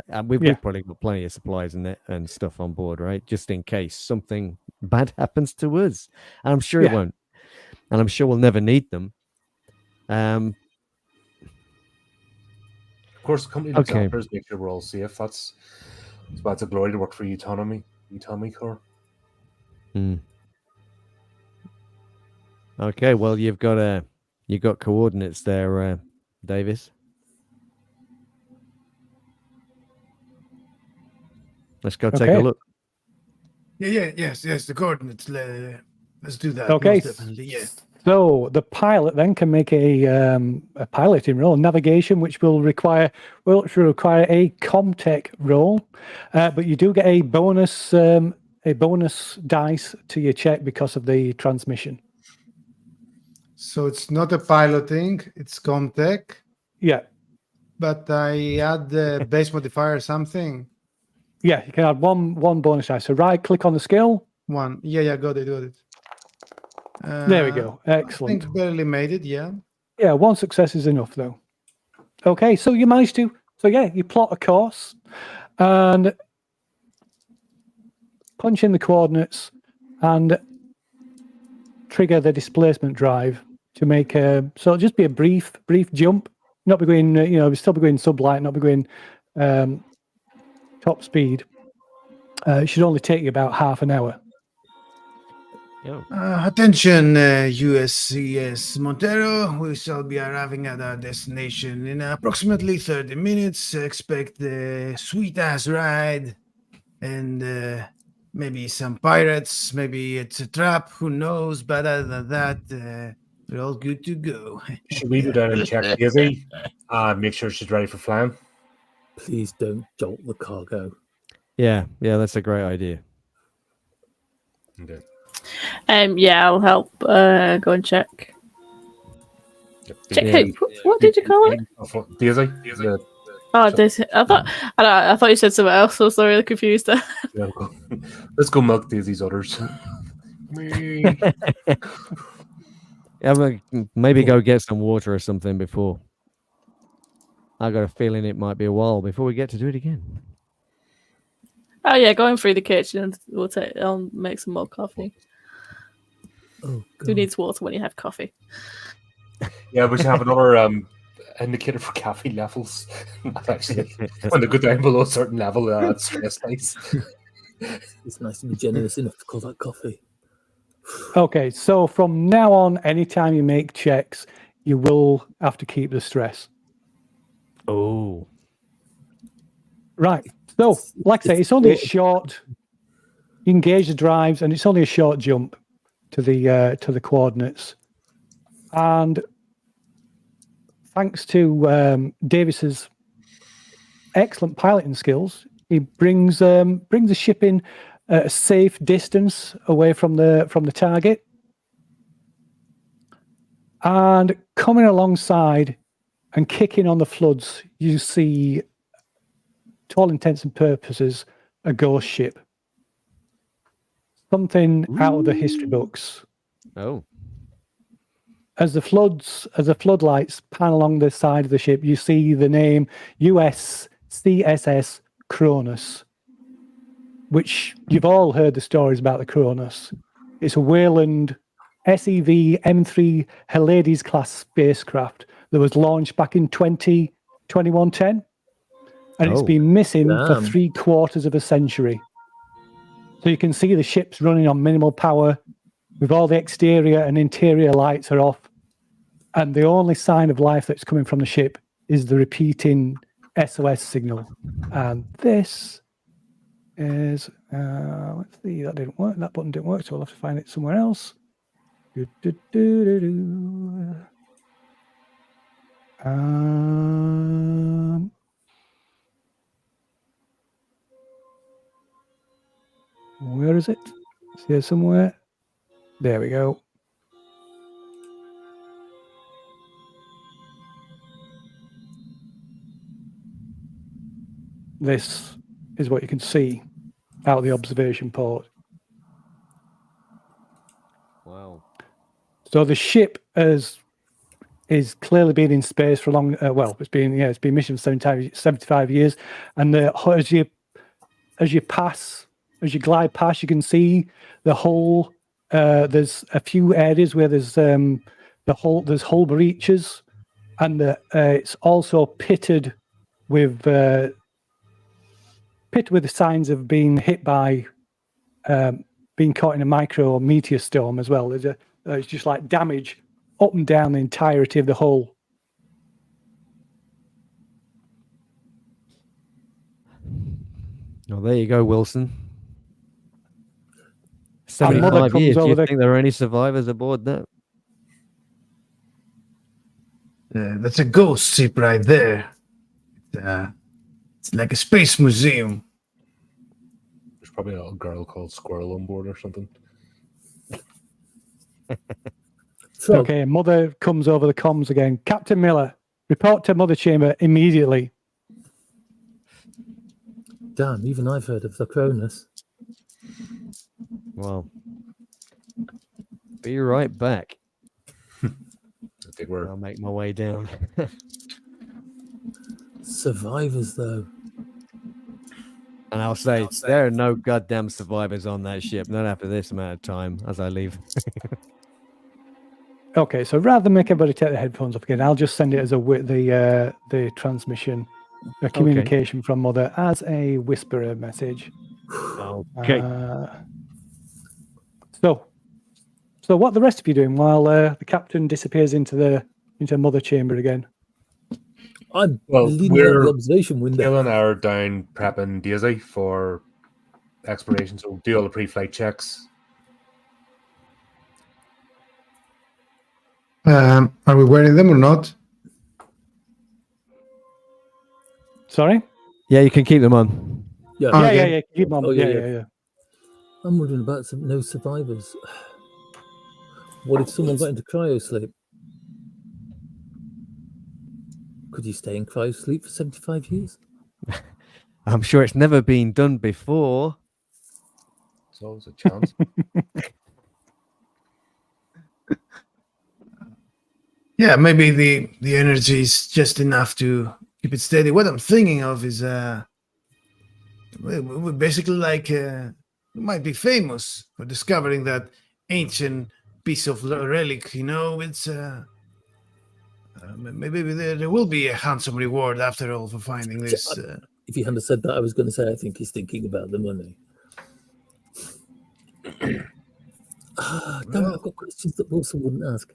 And we've probably got plenty of supplies and stuff on board, right? Just in case something bad happens to us. And I'm sure it won't. And I'm sure we'll never need them. Of course, the company looks Okay. after us, make sure we're all safe. That's a glory to work for you, autonomy. Core. Hmm. Okay, well you've got coordinates there, Davis. Let's go take a Okay. look. Yes. The coordinates. Let's do that. Okay. Most definitely. Yeah. So the pilot then can make a piloting roll, navigation, which will require a Comtech roll, but you do get a bonus dice to your check because of the transmission. So it's not a piloting. It's Comtech. Yeah, But I add the base modifier or something. yeah, you can add one bonus dice. So right click on the skill. One. Yeah, got it. There we go. I Excellent. think barely made it, yeah. Yeah, one success is enough though. Okay, so you managed to. So yeah, you plot a course and punch in the coordinates and trigger the displacement drive to make a. So it'll just be a brief jump. Not be going, still be going sublight, not be going top speed. It should only take you about half an hour. Attention, USCS Montero. We shall be arriving at our destination in approximately 30 minutes. Expect a sweet-ass ride and maybe some pirates. Maybe it's a trap. Who knows? But other than that, we're all good to go. Should we go down and check Daisy? Make sure she's ready for flying. Please don't jolt the cargo. Yeah, that's a great idea. Okay. Yeah, I'll help. Go and check. Yep. Check who? What did you call it? Daisy. Oh, Daisy. I thought you said something else. I was really confused there. Yeah, let's go milk Daisy's udders. Maybe go get some water or something before. I got a feeling it might be a while before we get to do it again. Oh yeah, going through the kitchen. I'll make some more coffee. Oh, God. Who needs water when you have coffee? Yeah, we should have another indicator for caffeine levels. Actually, when they go down below a certain level, that's stress nice. It's nice to be generous enough to call that coffee. Okay, so from now on, anytime you make checks, you will have to keep the stress. Oh. Right. So, like I say, it's only a short. You engage the drives, and it's only a short jump to the coordinates. And thanks to Davis's excellent piloting skills, he brings the ship in a safe distance away from the target. And coming alongside and kicking on the floods, you see, to all intents and purposes, a ghost ship. Something out of the history books. Oh. As the floodlights pan along the side of the ship, you see the name USCSS Cronus, which you've all heard the stories about the Cronus. It's a Wayland SEV M3 Hyades class spacecraft that was launched back in 2110, and it's been missing for 3/4 of a century. So you can see the ship's running on minimal power, with all the exterior and interior lights are off, and the only sign of life that's coming from the ship is the repeating SOS signal. And this is let's see, that didn't work. That button didn't work, so we'll have to find it somewhere else. Where is it? It's here somewhere. There we go. This is what you can see out of the observation port. Wow. So the ship is clearly been in space for a long. It's been mission for 75 years, and as you glide past, you can see the hull. There's a few areas where there's hull breaches, and it's also pitted with pit with the signs of being hit by being caught in a micro meteor storm as well. It's just like damage up and down the entirety of the hull. Oh, there you go, Wilson. And Mother 75 comes years. Do you over the- think there are any survivors aboard that? That's a ghost ship right there. It's like a space museum. There's probably a little girl called Squirrel on board or something. Frog, Okay, Mother comes over the comms again. Captain Miller, report to Mother Chamber immediately. damn, even I've heard of the Draconis. Well, be right back. I think we're I'll make my way down. Survivors, though. And I'll say, there are no goddamn survivors on that ship. Not after this amount of time as I leave. Okay, so rather than make everybody take their headphones off again, I'll just send it as the transmission, a communication from Mother as a whisperer message. Okay. So what are the rest of you doing while the captain disappears into Mother Chamber again? I'm Well, leaning out we're the observation window. Gil and I are down prepping Daisy for exploration, so do all the pre-flight checks. Are we wearing them or not? Sorry? Yeah, you can keep them on. Yeah, Oh, Yeah, okay. yeah. Keep on. Oh, yeah, yeah, yeah. yeah, yeah. I'm wondering about no survivors. What if someone got into cryo sleep? Could you stay in cryo sleep for 75 years? I'm sure it's never been done before. It's always a chance. Yeah, maybe the energy is just enough to keep it steady. What I'm thinking of is we're basically like we might be famous for discovering that ancient piece of relic. You know, it's maybe there will be a handsome reward after all for finding this. If you hadn't said that, I was going to say I think he's thinking about the money. Damn it, I've got questions that Wilson wouldn't ask.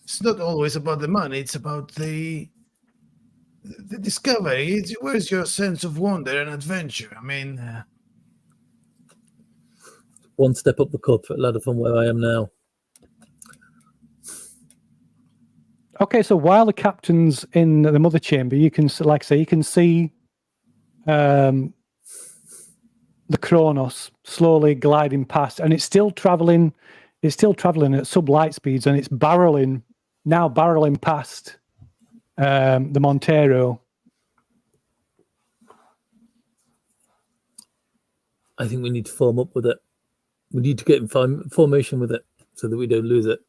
It's not always about the money; it's about the discovery. Where's your sense of wonder and adventure? I mean, One step up the corporate ladder from where I am now. Okay, so while the captain's in the Mother Chamber, you can, like I say, you can see the Kronos slowly gliding past, and it's still traveling. It's still traveling at sub-light speeds, and it's barreling past the Montero. I think we need to form up with it. We need to get in formation with it so that we don't lose it.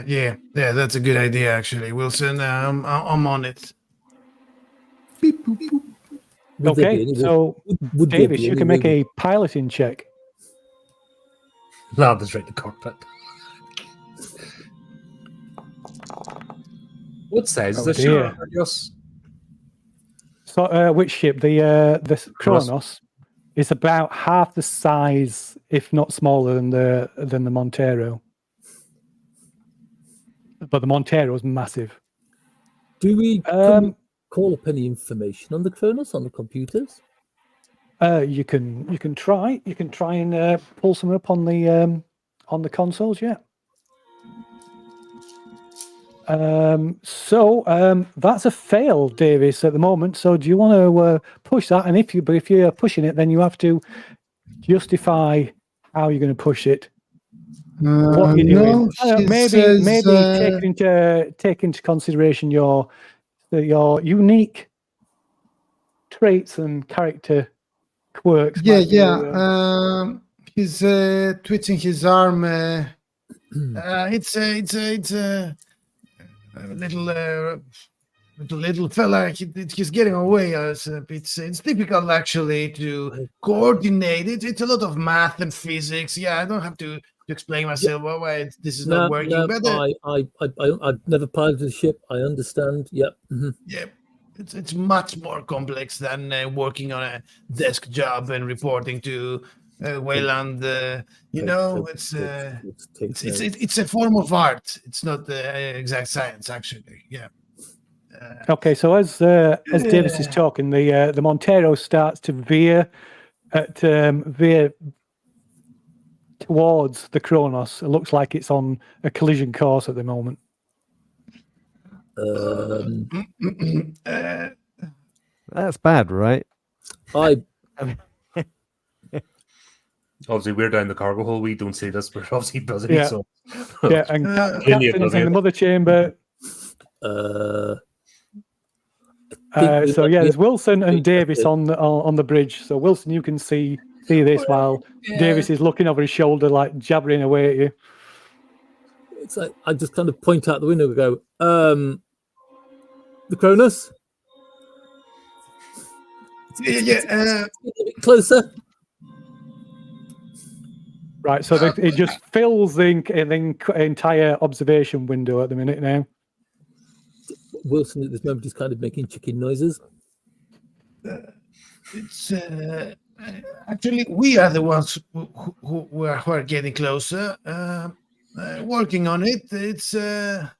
yeah, that's a good idea, actually, Wilson. I'm on it. Beep, boop, boop. Would there be Okay, any- so would there Davis, be you any can make way a piloting check. Land is right in the cockpit. What size is Oh, this dear. ship? Yes. So, which ship? The Kronos is about half the size, if not smaller, than the Montero. But the Montero is massive. Do we call up any information on the Kronos on the computers? You can try and pull some up on the consoles. Yeah. So that's a fail, Davis, at the moment. So do you want to push that? And if you're pushing it, then you have to justify how you're going to push it. What you're doing. Maybe take into consideration your unique traits and character quirks. He's twitching his arm. It's a little fella. He's getting away. It's difficult actually to coordinate it. It's a lot of math and physics. Yeah, I don't have to explain myself why this is not working. No, But I've never piloted a ship. I understand. Yep. yeah, it's much more complex than working on a desk job and reporting to Wayland. It's a form of art. It's not exact science, actually. Yeah. Okay, so as Davis is talking, the Montero starts to veer towards the Kronos. It looks like it's on a collision course at the moment. That's bad, right? Obviously, we're down the cargo hold. We don't see this. We're obviously busy. Yeah. So. Yeah, and Captain's in the mother chamber. So yeah, there's Wilson and Davis on the bridge. So Wilson, you can see this while Davis is looking over his shoulder, like jabbering away at you. It's like I just kind of point out the window and go, the Kronos? Yeah. A bit closer. Right, so it just fills the entire observation window at the minute now. Wilson at this moment is kind of making chicken noises. It's actually we are the ones who are getting closer, working on it. It's a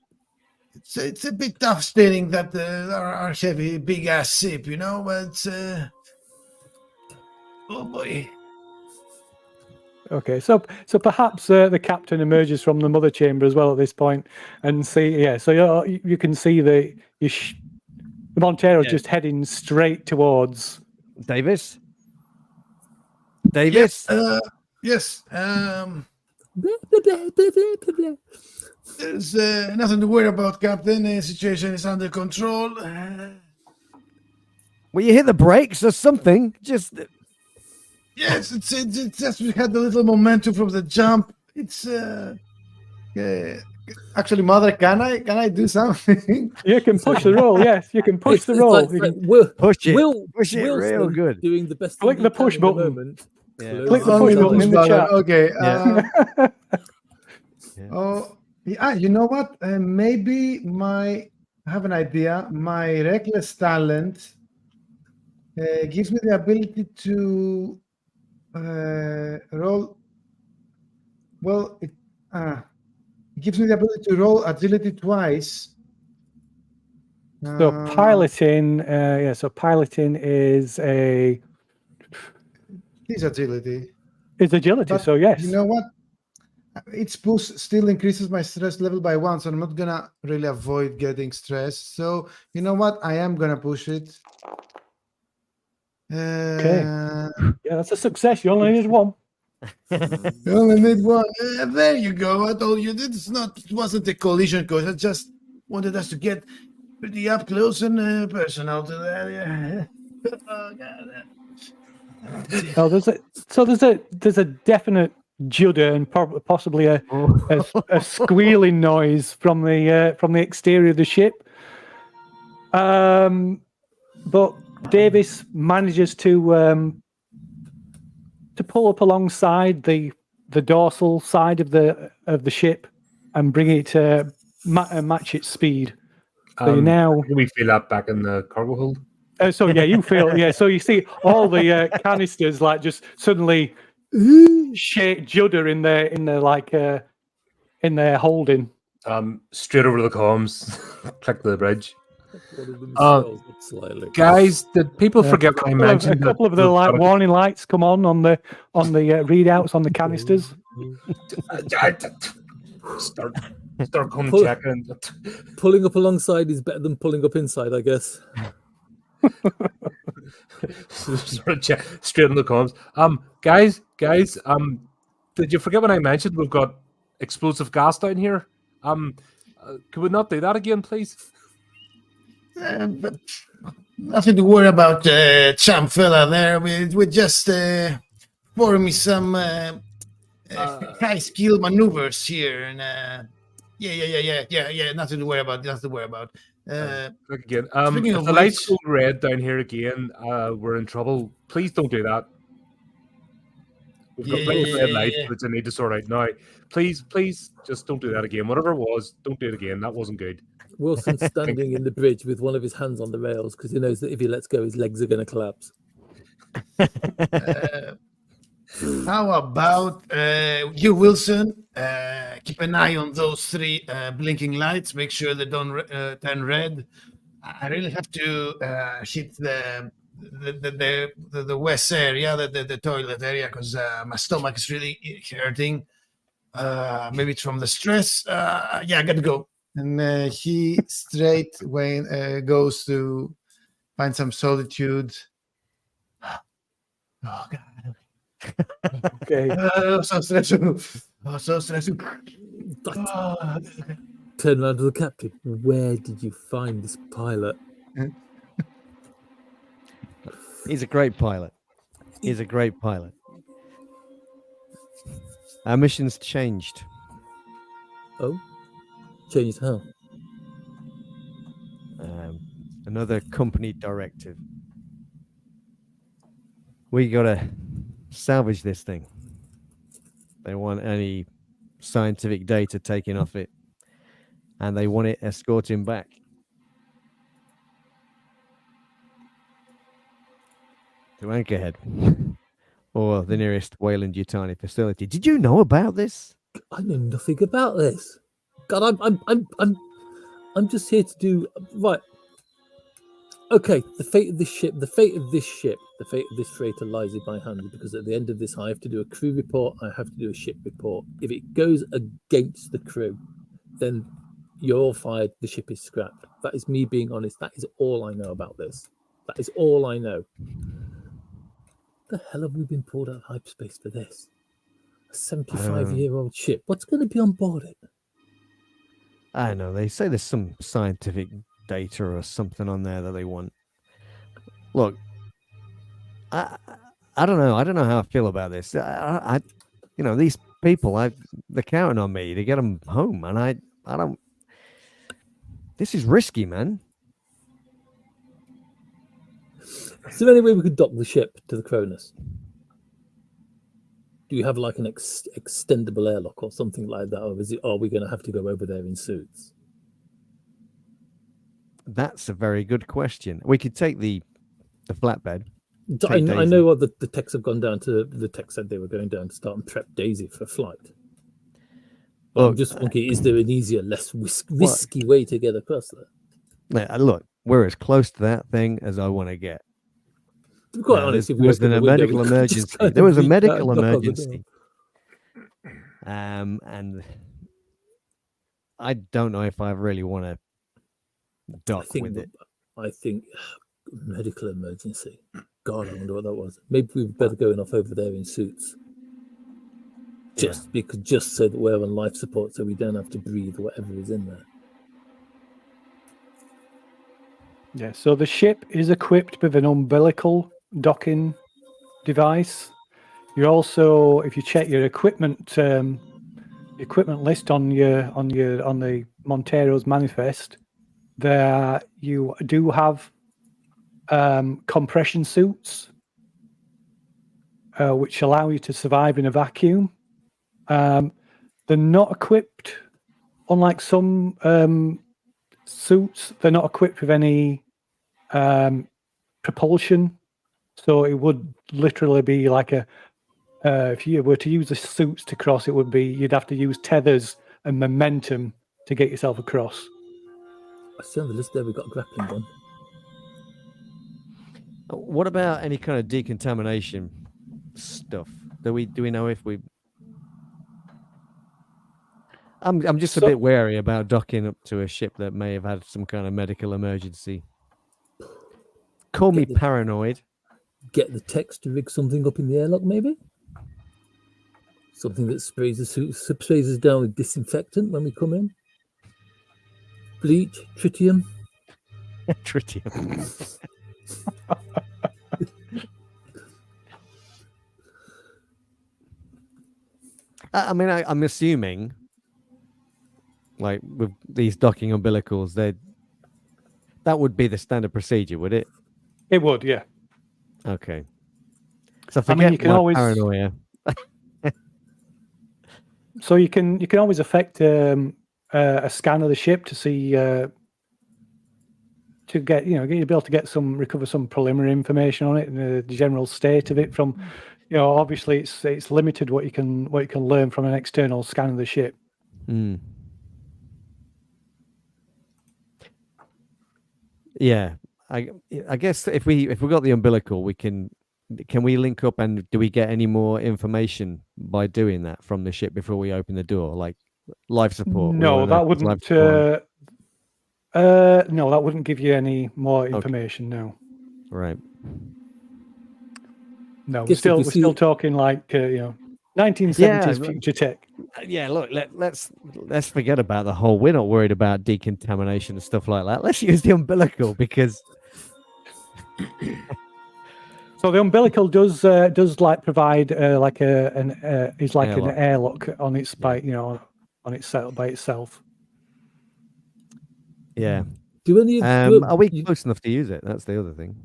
bit tough steering that our heavy big ass ship, but oh boy. Okay, so perhaps the captain emerges from the mother chamber as well at this point, and so you can see the Montero just heading straight towards Davis. Davis. Yes. There's nothing to worry about, Captain. The situation is under control. Will you hit the brakes or something? Just. Yes, it's just we had a little momentum from the jump. It's actually, Mother, can I do something? You can push the roll. Yes, you can push the roll. Push it real good. Doing the best. Click the push button. Yeah. Click the push button in the chat. Okay. Yeah. You know what? Maybe I have an idea. My reckless talent gives me the ability to roll. Well, it gives me the ability to roll agility twice. So piloting, So piloting is agility. It's agility. But so yes. You know what? Its push still increases my stress level by 1, so I'm not gonna really avoid getting stressed. So you know what? I am gonna push it. Okay. Yeah, that's a success. You only needed one. You only need one. There you go. I told you it wasn't a collision course. I just wanted us to get pretty up close and personal to that. Yeah. Oh, God. There's a definite judder and possibly a squealing noise from the exterior of the ship. But Davis manages to pull up alongside the dorsal side of the ship and bring it to match its speed. So now we feel that back in the cargo hold. So yeah, you feel So you see all the canisters like just suddenly judder in their holding. Straight over the comms, click the bridge. Slightly. Guys, did people forget what I mentioned? A couple of the warning lights come on the readouts on the canisters. Start coming checking. Pulling up alongside is better than pulling up inside, I guess. Sort of check straight on the comms. Guys, did you forget when I mentioned we've got explosive gas down here? Could we not do that again, please? But nothing to worry about, champ fella there. We just performing some high skill maneuvers here, and yeah. Nothing to worry about. Look again. Speaking If of the lights which- go red down here again, we're in trouble. Please don't do that. We've got Yeah, plenty of yeah, red yeah, lights yeah. which I need to sort out now. Please, just don't do that again. Whatever it was, don't do it again. That wasn't good. Wilson's standing in the bridge with one of his hands on the rails because he knows that if he lets go, his legs are going to collapse. How about you, Wilson? Keep an eye on those 3 blinking lights. Make sure they don't turn red. I really have to hit the west area, the toilet area, because my stomach is really hurting. Maybe it's from the stress. Yeah, I gotta go. And he straight away goes to find some solitude. Oh God. Okay. So stressful. Oh, so stressful. Turn around to the captain. Where did you find this pilot? He's a great pilot. He's a great pilot. Our mission's changed. Oh, changed how? Another company directive. We gotta salvage this thing. They want any scientific data taken off it, and they want it escorting back. To Anchorhead or the nearest Weyland-Yutani facility. Did you know about this? I know nothing about this. God, I'm just here to do right. Okay, the fate of this ship, the fate of this freighter lies in my hands because at the end of this, I have to do a crew report. I have to do a ship report. If it goes against the crew, then you're all fired. The ship is scrapped. That is me being honest. That is all I know about this. That is all I know. The hell have we been pulled out of hyperspace for this? A 75-year-old ship. What's going to be on board it? I don't know. They say there's some scientific data or something on there that they want. Look, I don't know. I don't know how I feel about this. I these people, they're counting on me to get them home, and I don't. This is risky, man. Is there any way we could dock the ship to the Cronus? Do you have like an extendable airlock or something like that, or are we going to have to go over there in suits? That's a very good question. We could take the flatbed. I know what the techs have gone down to. The tech said they were going down to start and prep Daisy for flight. But I'm just thinking, is there an easier, less risky way to get across there? Look, we're as close to that thing as I want to get. To be quite honest, if there was a medical emergency. There was a medical emergency. And I don't know if I really want to dock with it. I think medical emergency. God, I wonder what that was. Maybe we'd better going off over there in suits. Just so that we're on life support, so we don't have to breathe whatever is in there. Yeah. So the ship is equipped with an umbilical docking device. You also, if you check your equipment list on the Montero's manifest, there you do have compression suits, which allow you to survive in a vacuum. They're not equipped, unlike some suits, they're not equipped with any propulsion. So it would literally be like if you were to use the suits to cross, it would be you'd have to use tethers and momentum to get yourself across. I see on the list there we've got a grappling gun. What about any kind of decontamination stuff? Do we know if we? I'm just a bit wary about docking up to a ship that may have had some kind of medical emergency. Call me paranoid. Get the techs to rig something up in the airlock, maybe? Something that sprays us down with disinfectant when we come in? Bleach, tritium? Tritium. I mean, I'm assuming, like with these docking umbilicals, that would be the standard procedure, would it? It would, yeah. Okay. So forget you can always paranoia. So you can always affect a scan of the ship to see to get you'll be able to recover some preliminary information on it and the general state of it from obviously it's limited what you can learn from an external scan of the ship. Mm. Yeah, I guess if we got the umbilical, can we link up and do we get any more information by doing that from the ship before we open the door, like life support? No, that wouldn't. No, that wouldn't give you any more information. Okay. No. Right. No, we're still talking like 1970s future tech. Yeah, look, let's forget about the whole. We're not worried about decontamination and stuff like that. Let's use the umbilical because. So the umbilical does like provide like an airlock on its by itself. Yeah. Do any are we close enough to use it? That's the other thing.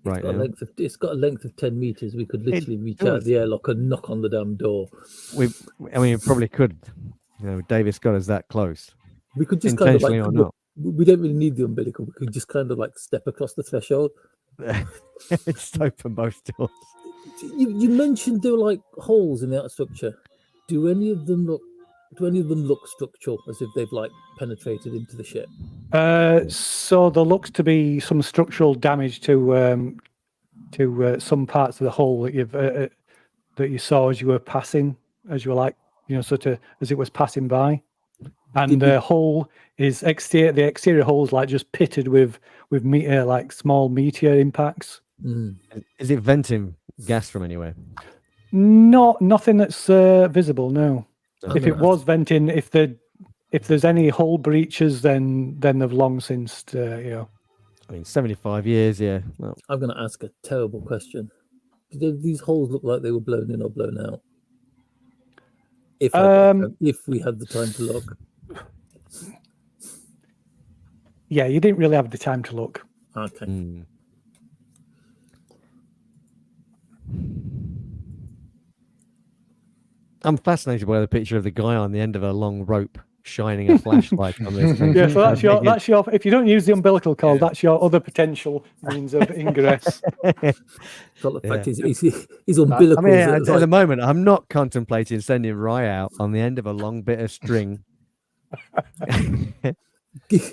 It's got a length of 10 meters. We could literally reach out the airlock and knock on the damn door. We probably could. Davis got us that close. We could just kind of like. We don't really need the umbilical. We could just kind of like step across the threshold. It's open both doors. You mentioned there were like holes in the outer structure. Do any of them look structural, as if they've like penetrated into the ship? So there looks to be some structural damage to some parts of the hull that you saw as you were passing, as you were like sort of as it was passing by, and the hull is the exterior hull is like just pitted with like small meteor impacts. Mm. Is it venting gas from anywhere? Nothing that's visible. No. If it was venting, if there's any hull breaches, then they've long since, 75 years, yeah. Well, I'm going to ask a terrible question. Did these holes look like they were blown in or blown out? If we had the time to look. Yeah, you didn't really have the time to look. Okay. Mm. I'm fascinated by the picture of the guy on the end of a long rope shining a flashlight on this thing. Yeah, so that's your. If you don't use the umbilical cord, that's your other potential means of ingress. The fact is, he's umbilical. At the moment, I'm not contemplating sending Rye out on the end of a long bit of string.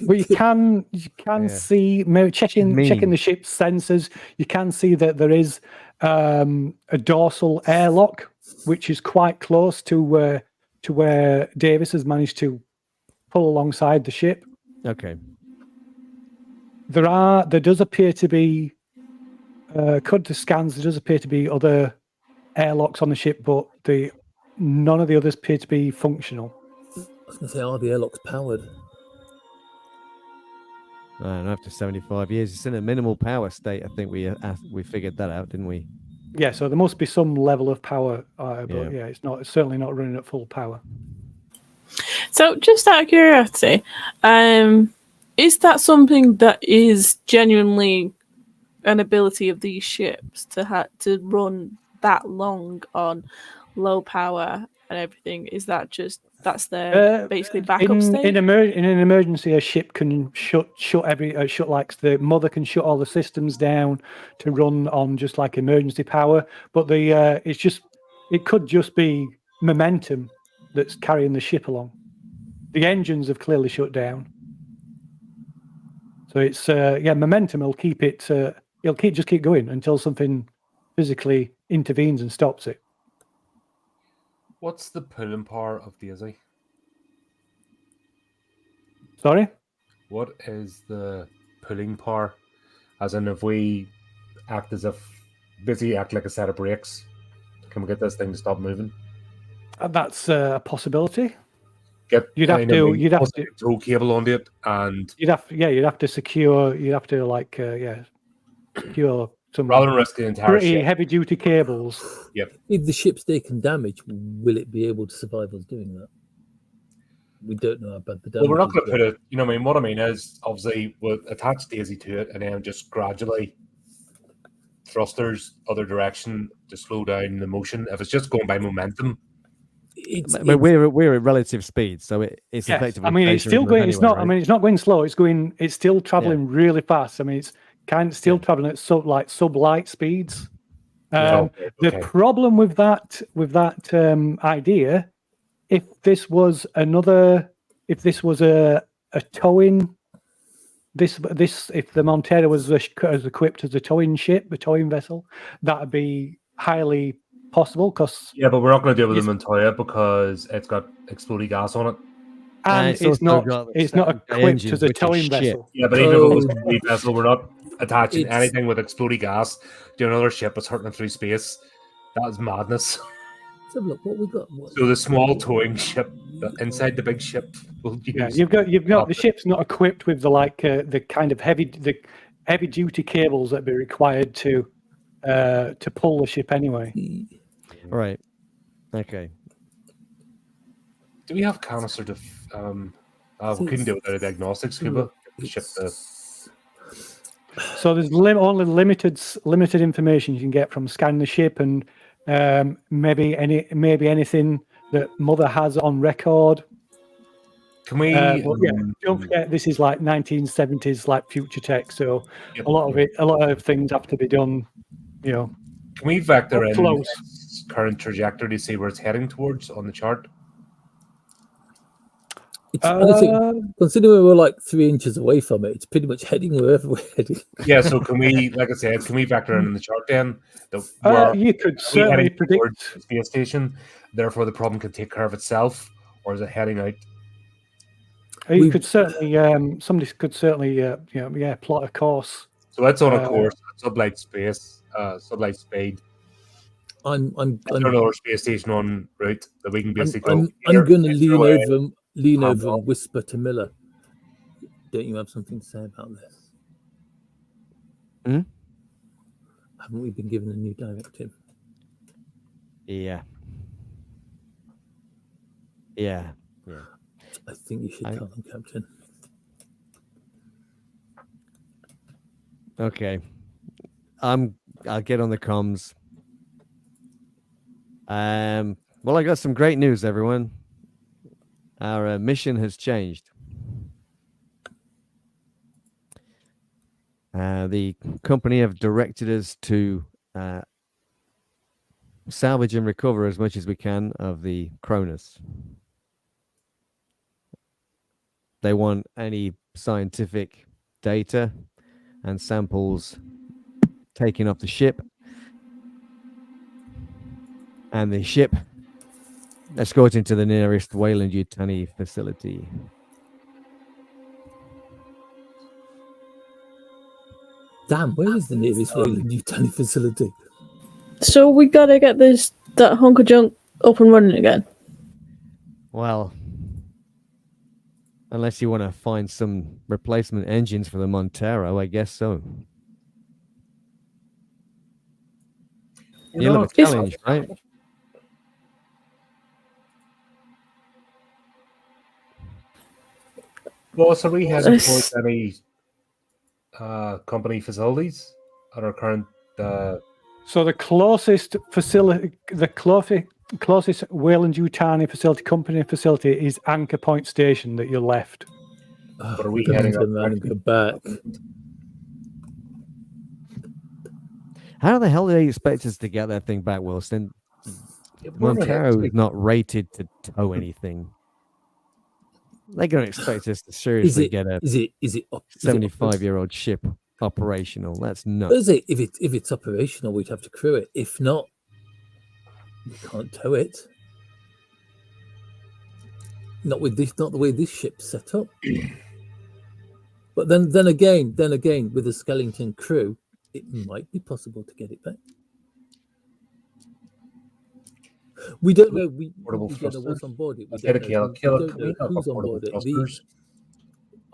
But you can see, checking the ship's sensors, you can see that there is a dorsal airlock, which is quite close to where Davis has managed to pull alongside the ship. Okay. There does appear to be, according to scans, there does appear to be other airlocks on the ship, but none of the others appear to be functional. I was going to say, are the airlocks powered? After 75 years, it's in a minimal power state. I think we figured that out, didn't we? Yeah, so there must be some level of power, but it's certainly not running at full power. So, just out of curiosity, is that something that is genuinely an ability of these ships to run that long on low power and everything? Is that that's their basically backup state? In an emergency, a ship can shut like the mother can shut all the systems down to run on just like emergency power. But it could just be momentum that's carrying the ship along. The engines have clearly shut down, so it's momentum will keep it. It'll keep going until something physically intervenes and stops it. What's the pulling power of Daisy? Sorry? What is the pulling power? As in, if we act like a set of brakes, can we get this thing to stop moving? That's a possibility. You'd have to throw cable onto it, and you'd have to secure some rather than risk the entire pretty ship. Heavy duty cables. Yep. If the ship's taken damage, will it be able to survive us doing that? We don't know about the damage. Well, we're not going to put it. What I mean is, obviously, we'll attach Daisy to it, and then just gradually thrusters other direction to slow down the motion. If it's just going by momentum, But we're at relative speed, so it's Yes, effectively. I mean, it's still stationary going. anyway, It's not. right? I mean, it's not going slow. It's still traveling really fast. I mean, it's kind of still traveling at sub light speeds. The problem with that idea, if this was a towing, if the Montero was as equipped as a towing ship, a towing vessel, that would be highly possible. Because but we're not going to deal with the Montoya because it's got exploding gas on it. and it's not equipped engines, as a which is towing shit. vessel. Yeah, but even if it was a fleet vessel, we're not attaching anything with exploding gas to another ship that's hurtling through space. That is madness. Let's have a look. What we got? So the small towing ship inside the big ship will use. Yeah, you've got the ship's not equipped with the kind of heavy duty cables that be required to pull the ship anyway. Right. Okay. Do we have canister to? We couldn't do it without a diagnostics scuba. So there's only limited information you can get from scanning the ship, and maybe anything that Mother has on record. Can we? Don't forget this is like 1970s, like future tech. So a lot of things have to be done. Can we vector in close. its current trajectory to see where it's heading towards on the chart? Considering we're like 3 inches away from it, it's pretty much heading wherever we're heading. Yeah, so can we, like I said, vector in the chart then? You could certainly predict the space station, therefore the problem could take care of itself, or is it heading out? You could certainly, somebody could certainly, plot a course. So it's on a course, sublight space, sublight speed. I'm another space station on route that we can basically. I'm going to lean over and whisper to Miller. Don't you have something to say about this? Haven't we been given a new directive? Yeah. I think you should tell them, Captain. Okay. I'll get on the comms. Well, I got some great news, everyone. Our mission has changed. The company have directed us to salvage and recover as much as we can of the Cronus. They want any scientific data and samples taken off the ship, and the ship escorting to the nearest Weyland-Yutani facility. Damn, where is the nearest Weyland-Yutani facility? So we gotta get that hunk of junk up and running again. Well, unless you want to find some replacement engines for the Montero, I guess so. You love a challenge, right? Well, so we heading towards any company facilities at our current. So the closest facility, the closest Weyland-Yutani facility, company facility, is Anchor Point Station that you left. But are we heading up and go back? How the hell do they expect us to get that thing back, Wilson? Montero is not rated to tow anything. They're going to expect us to seriously get a 75-year-old ship operational. That's nuts. If it's operational, we'd have to crew it. If not, we can't tow it. Not the way this ship's set up. But then again, with a skeleton crew, it might be possible to get it back. We don't know. We don't know what's on board it. We don't know who's on board it.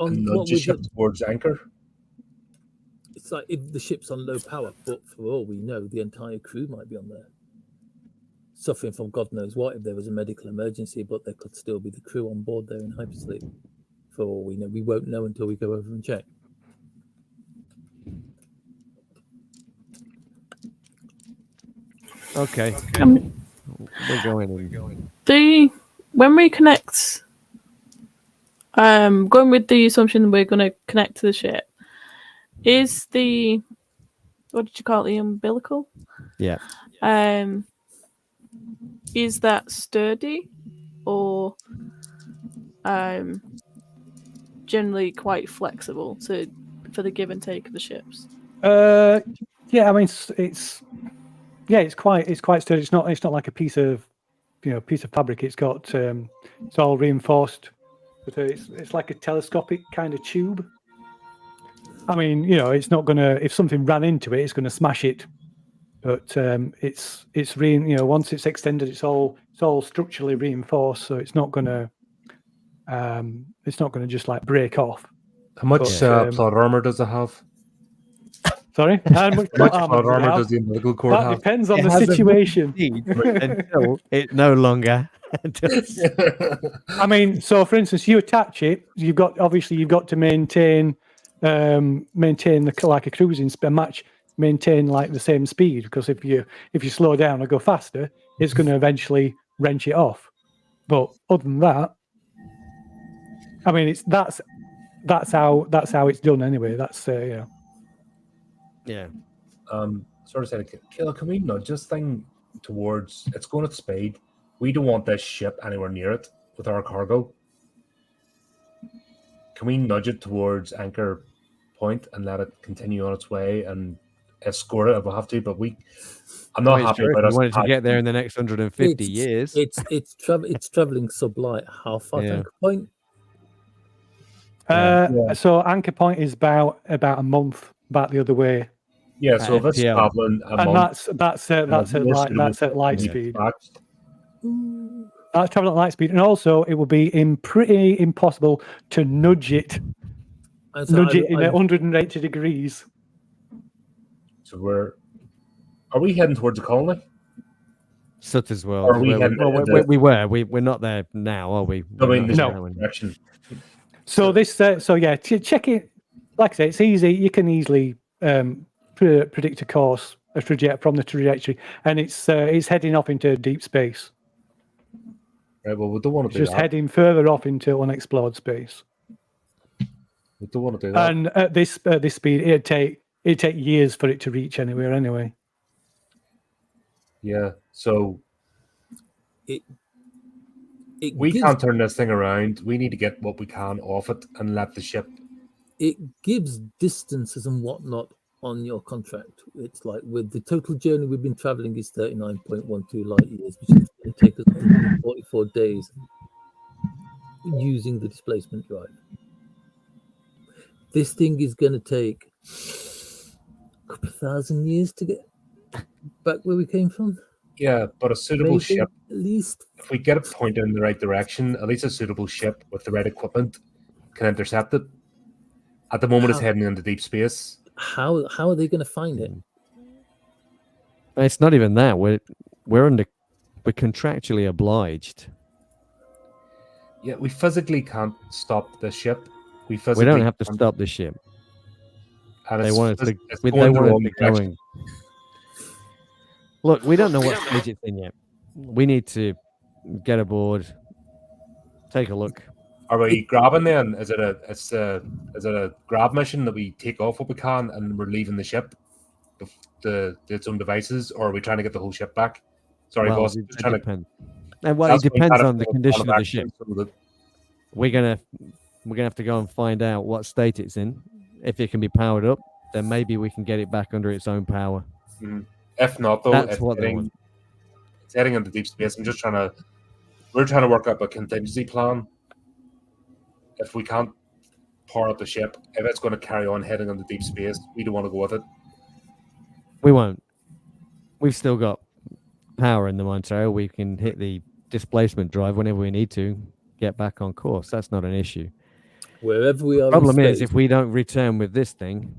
Nudge the ship towards anchor. It's like if the ship's on low power, but for all we know, the entire crew might be on there, suffering from God knows what. If there was a medical emergency, but there could still be the crew on board there in hypersleep. For all we know, we won't know until we go over and check. Okay. We're going. When we connect, going with the assumption we're going to connect to the ship, is the, what did you call it, the umbilical? Yeah. Is that sturdy or generally quite flexible for the give and take of the ships? Yeah, I mean it's quite sturdy. It's not like a piece of fabric. It's got it's all reinforced, but it's like a telescopic kind of tube. I mean, it's not gonna, if something ran into it, it's gonna smash it. But it's once it's extended, it's all structurally reinforced, so it's not gonna just like break off. How much plot armor does it have? Sorry, how much How much plot armor does the umbilical cord That have? depends on It the has a situation. until it no longer does. I mean, so for instance, you attach it. You've got to maintain the like a cruising speed, maintain like the same speed, because if you slow down or go faster, it's going to eventually wrench it off. But other than that, I mean, that's how it's done anyway. That's Yeah. Sort of said, Kayla, can we nudge this thing towards, it's going at speed. We don't want this ship anywhere near it with our cargo. Can we nudge it towards anchor point and let it continue on its way and escort it if we have to? But I'm not happy about us. We wanted to get there in the next 150 years. It's traveling sublight. How far to anchor point? So anchor point is about a month back the other way. Yeah, so if it's traveling a month, that's at light speed. That's traveling at light speed, and also it will be pretty impossible to nudge it in 180 degrees. So are we heading towards the colony? Sutter's World. Or are we heading we're not there now, are we? I mean, no direction. So check it. Like I say, it's easy. You can easily predict a course, from the trajectory, and it's heading off into deep space. Right. Well, we don't want to do that. Just heading further off into unexplored space. We don't want to do that. And at this speed, it'd take years for it to reach anywhere. Anyway. Yeah. So we can't turn this thing around. We need to get what we can off it and let the ship. It gives distances and whatnot on your contract. It's like with the total journey we've been traveling is 39.12 light years, which is going to take us 144 days using the displacement drive. This thing is going to take a couple of thousand years to get back where we came from. Yeah, but a suitable ship, at least if we get it pointed in the right direction, at least a suitable ship with the right equipment can intercept it. At the moment, it's heading into deep space. How are they going to find it? It's not even that. We're contractually obliged. Yeah, we physically can't stop the ship. We don't have to stop the ship. And they want us to. They want us to go. Look, we don't know what stage it's in yet. We need to get aboard, take a look. Are we grabbing then? Is it a grab mission that we take off what we can and we're leaving the ship, its own devices, or are we trying to get the whole ship back? Sorry, boss. It depends. It depends on the condition of the ship. We're gonna have to go and find out what state it's in. If it can be powered up, then maybe we can get it back under its own power. If not, though, that's what it's heading into deep space. We're trying to work up a contingency plan. If we can't power up the ship, if it's going to carry on heading into deep space, we don't want to go with it. We won't. We've still got power in the Montero. We can hit the displacement drive whenever we need to get back on course. That's not an issue. Wherever we are. The problem is, if we don't return with this thing,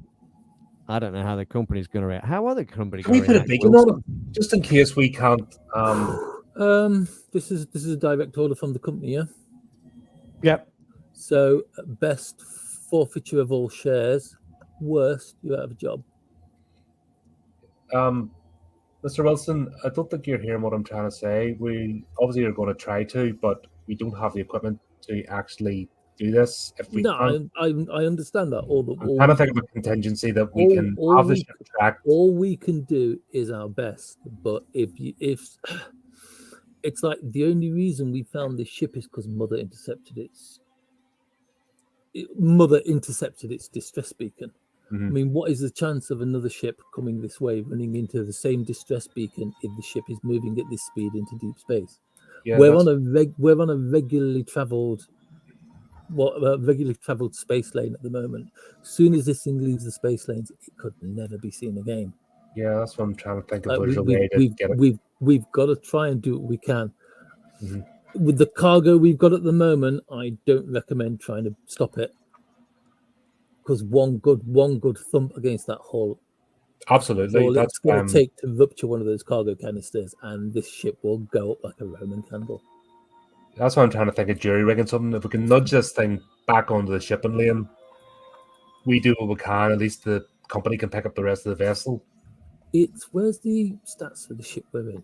I don't know how the company's going to react. How are the company going to react? Can we put a beacon on it, just in case we can't? This is a direct order from the company, yeah? Yep. So, best, forfeiture of all shares. Worst, you have a job. Mr. Wilson, I don't think you're hearing what I'm trying to say. We obviously are going to try to, but we don't have the equipment to actually do this. If we No, can't, I understand that. I'm trying to think of a contingency that we can have the ship tracked. All we can do is our best. But if it's like the only reason we found this ship is because Mother intercepted its distress beacon. I mean, what is the chance of another ship coming this way, running into the same distress beacon if the ship is moving at this speed into deep space? Yeah, we're on a regularly traveled space lane at the moment. As soon as this thing leaves the space lanes, it could never be seen again. yeah, that's what I'm trying to think of. Like, There's a way to get it. We've got to try and do what we can. With the cargo we've got at the moment, I don't recommend trying to stop it, because one good thump against that hull, Absolutely. all That's it's going to take to rupture one of those cargo canisters, and this ship will go up like a Roman candle. That's why I'm trying to think of jury rigging something. If we can nudge this thing back onto the shipping lane, we do what we can. At least the company can pick up the rest of the vessel. Where's the stats for the ship we're in?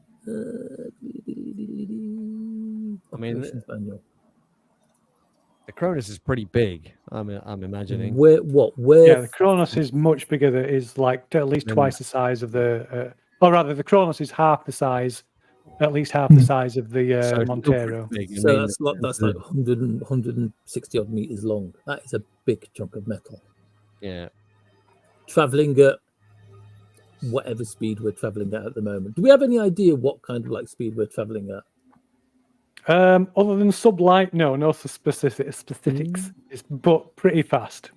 I mean, Operations manual. The Cronus is pretty big. I'm imagining. Where? Yeah, the Kronos is much bigger. That is like at least twice the size of the. Or rather, the Kronos is half the size, at least half the size of the So it's still Montero. pretty big. I So mean, that's like 160 odd meters long. That is a big chunk of metal. yeah. Traveling at whatever speed we're traveling at the moment. Do we have any idea what kind of like speed we're traveling at? Other than sublight, no specifics. It's but pretty fast.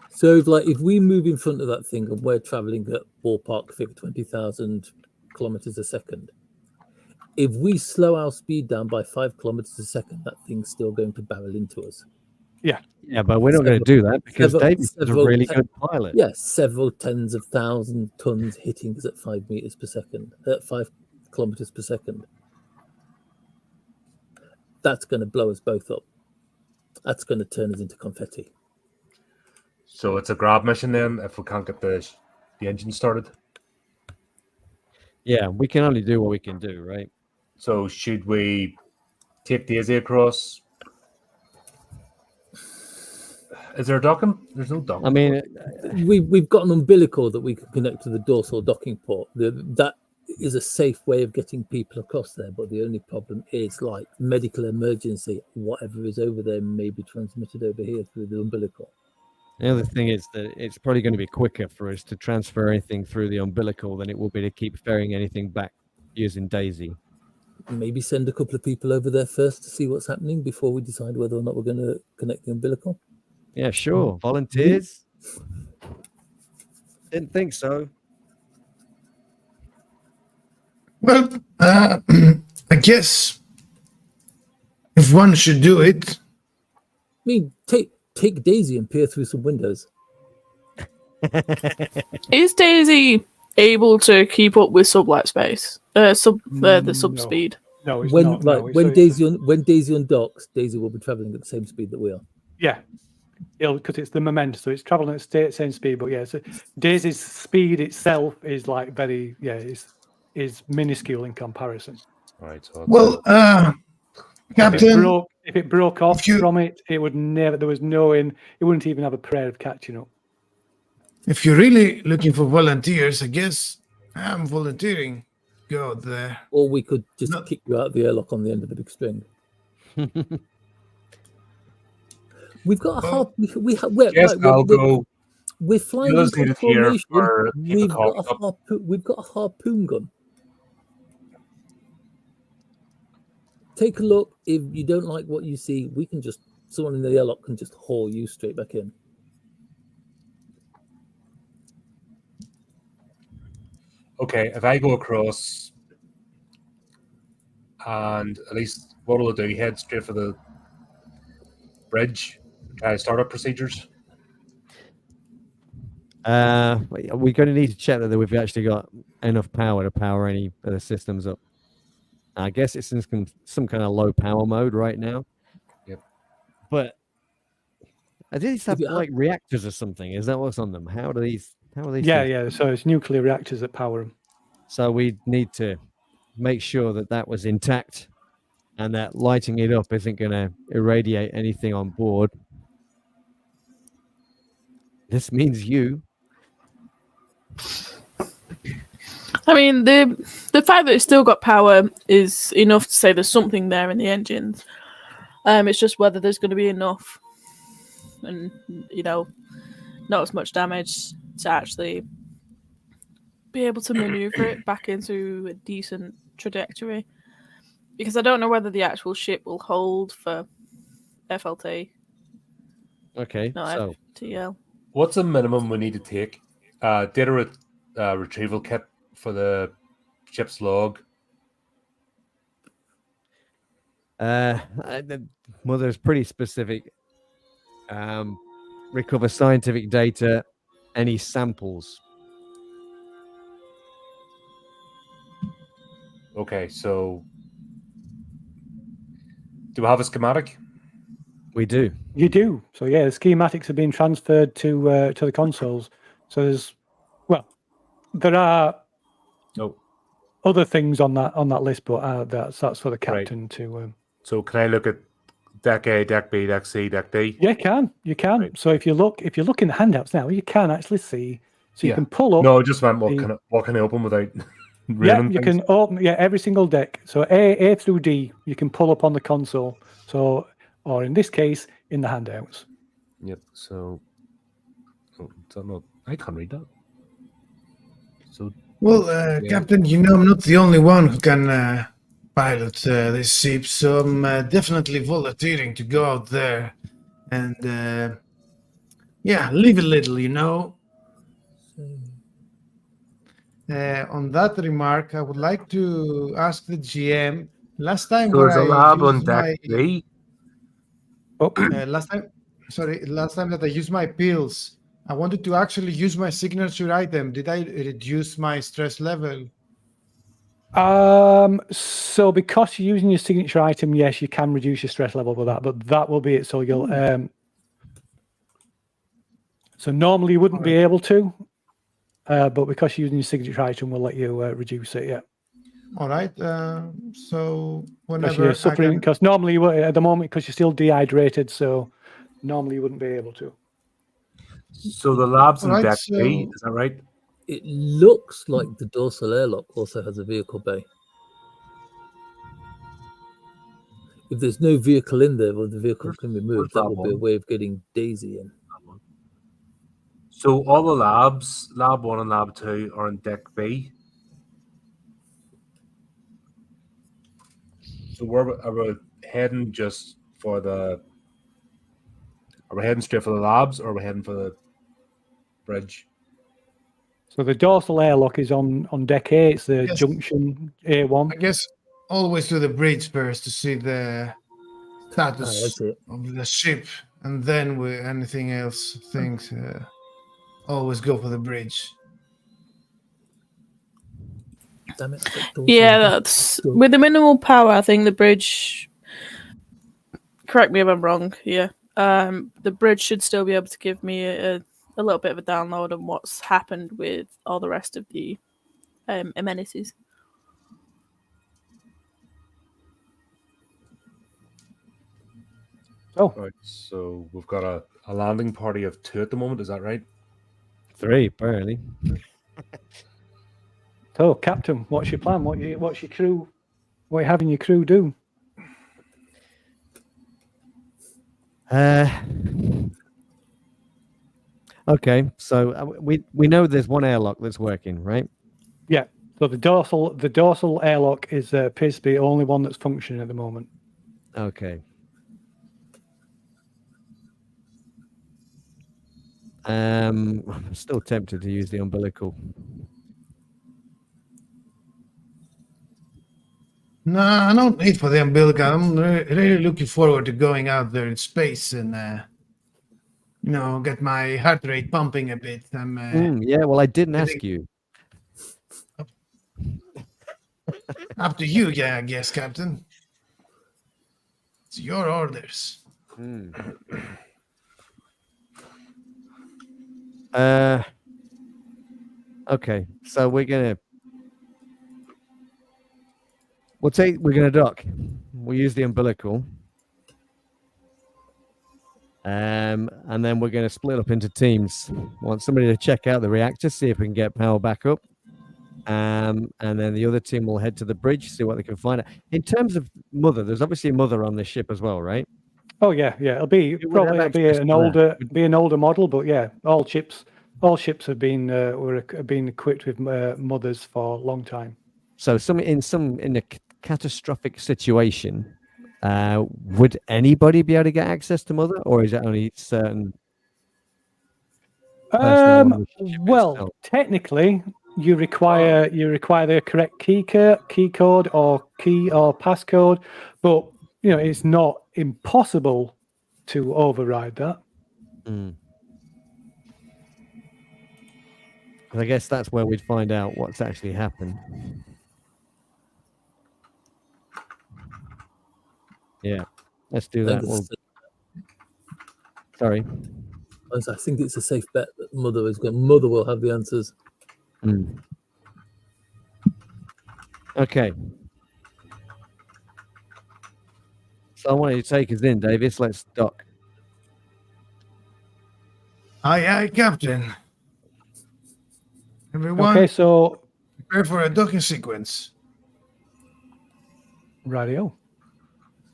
So if we move in front of that thing and we're traveling at ballpark figure 20,000 kilometers a second, if we slow our speed down by 5 kilometers a second, that thing's still going to barrel into us. Yeah, but we're not going to do that because Davis is a really good pilot. Yeah, several tens of thousand tons hitting us at 5 meters per second, at 5 kilometers per second. That's going to blow us both up. That's going to turn us into confetti. So it's a grab mission then if we can't get the engine started. Yeah, we can only do what we can do, right? So should we take Daisy across? Is there a docking? There's no docking. I mean, We've got an umbilical that we can connect to the dorsal docking port. That is a safe way of getting people across there, but the only problem is like medical emergency, whatever is over there may be transmitted over here through the umbilical. the other thing is that it's probably going to be quicker for us to transfer anything through the umbilical than it will be to keep ferrying anything back using Daisy. Maybe send a couple of people over there first to see what's happening before we decide whether or not we're going to connect the umbilical. Yeah, sure. Volunteers? Didn't think so. Well, I guess if one should do it, I mean, take Daisy and peer through some windows. Is Daisy able to keep up with sublight space? The sub No. speed. No, it's When not. No, when Daisy undocks, Daisy will be traveling at the same speed that we are. Yeah, because it's the momentum, so it's traveling at the same speed. But yeah, so Daisy's speed itself is like very is minuscule in comparison. Right. So well, Captain, If it broke off if you- from it, it would never. There was no in. It wouldn't even have a prayer of catching up. if you're really looking for volunteers, I guess I'm volunteering. Go there. Or we could just No. kick you out of the airlock on the end of the big string. We've got a Well, yes, I'll go. We're flying Yours in needed here formation. for keep the We've got a harpoon gun. Take a look. If you don't like what you see, someone in the airlock can just haul you straight back in. Okay, if I go across and at least what will I do? Head straight for the bridge, try startup procedures. We're going to need to check that we've actually got enough power to power any of the systems up. I guess it's in some kind of low power mode right now. Yep. But I these have If you- like reactors or something. Is that what's on them? How do these How are these? Yeah, things? yeah. So it's nuclear reactors that power them. So we need to make sure that that was intact, and that lighting it up isn't going to irradiate anything on board. This means you. I mean, the fact that it's still got power is enough to say there's something there in the engines. It's just whether there's going to be enough, and not as much damage to actually be able to maneuver it back into a decent trajectory. Because I don't know whether the actual ship will hold for FLT, Okay, not so FTL. What's the minimum we need to take? Data retrieval kit for the ship's log. the mother's pretty specific. Recover scientific data, any samples. Okay, so do we have a schematic? We do. You do. So yeah, the schematics are being transferred to the consoles. So there are No. other things on that list, but that's for the captain to. So can I look at deck A, deck B, deck C, deck D? Yeah, you can. Right. So if you look in the handouts now, you can actually see. So you Yeah. can pull up. No, I just meant the- what can I open without Yeah, ruining you things? can open every single deck. So A through D, you can pull up on the console. So, or in this case, in the handouts. Yep. So, I can't read that. So, Well, yeah. Captain, I'm not the only one who can pilot this ship, so I'm definitely volunteering to go out there and, live a little. On that remark, I would like to ask the GM. Last time So where there's a I lab on used deck my B. last time that I used my pills, I wanted to actually use my signature item. Did I reduce my stress level? So because you're using your signature item, yes, you can reduce your stress level with that, but that will be it. So you'll so normally you wouldn't be able to, but because you're using your signature item, we'll let you reduce it. Yeah. All right. So Because whenever you're I suffering, can, because normally you at the moment because you're still dehydrated, so normally you wouldn't be able to. So the lab's in Alright, deck B. so- Is that right? It looks like the dorsal airlock also has a vehicle bay. If there's no vehicle in there or the vehicle can be moved, that would be a way of getting Daisy in. So all the labs, lab 1 and lab 2, are in deck B. So are we heading just for the? Are we heading straight for the labs, or are we heading for the bridge? So the dorsal airlock is on deck A. It's the Yes. junction I A1. guess always to the bridge first to see the status that's it. of the ship, and then with anything else, things always go for the bridge. Damn it. Yeah, that's with the minimal power. I think the bridge. Correct me if I'm wrong. Yeah, the bridge should still be able to give me a little bit of a download on what's happened with all the rest of the amenities. Oh, Right. So we've got a landing party of 2 at the moment. Is that right? 3, apparently. so Captain, what's your plan? What's your crew? What are you having your crew do? Okay, so we know there's one airlock that's working, right? Yeah. So the dorsal airlock is appears to be the only one that's functioning at the moment. Okay. I'm still tempted to use the umbilical. No, I don't need for the umbilical. I'm really looking forward to going out there in space and, get my heart rate pumping a bit. Yeah, well, I didn't I ask think- you. Up to you, yeah, I guess, Captain. It's your orders. Okay, so we're gonna dock. We'll use the umbilical. And then we're going to split up into teams. Want somebody to check out the reactor, see if we can get power back up. And then the other team will head to the bridge, see what they can find out. In terms of Mother, there's obviously a Mother on this ship as well, right? Oh yeah. It'll be It would have probably access to that. be an older model, but yeah, all ships have been been equipped with mothers for a long time. So in a catastrophic situation, would anybody be able to get access to Mother, or is it only certain? personnel on the ship Well, itself? technically, you require the correct key code or passcode, but it's not impossible to override that. I guess that's where we'd find out what's actually happened. Yeah, let's do that. Sorry. I think it's a safe bet that Mother will have the answers. Okay. So I want you to take us in, Davis. Let's dock. Aye, Captain. Everyone, Okay, so prepare for a docking sequence. radio.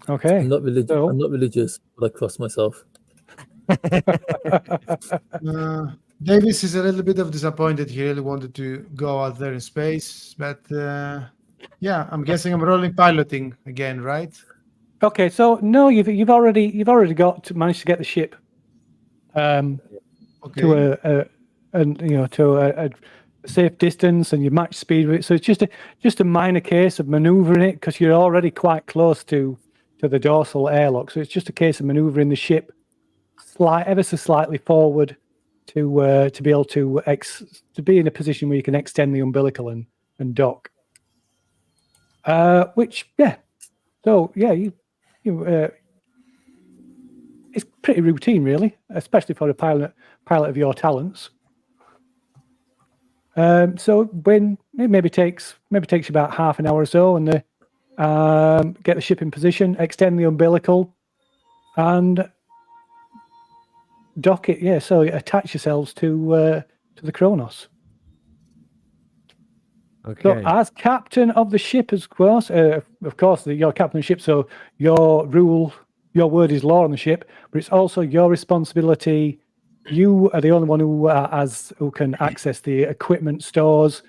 Okay. I'm not religious, but I cross myself. Davis is a little bit of disappointed. He really wanted to go out there in space, but yeah, I'm guessing I'm rolling piloting again, right? Okay, so no, you've already managed to get the ship to a safe distance, and you match speed with it. So it's just a minor case of maneuvering it, because you're already quite close to the dorsal airlock. So it's just a case of maneuvering the ship ever so slightly forward to be able to be in a position where you can extend the umbilical and dock. It's pretty routine, really, especially for a pilot of your talents. So when it maybe takes you about half an hour or so, and get the ship in position, extend the umbilical, and dock it. Yeah, so attach yourselves to the Kronos. Okay. So as captain of the ship, of course, you're captain of the ship. So your word is law on the ship, but it's also your responsibility. You are the only one who can access the equipment stores,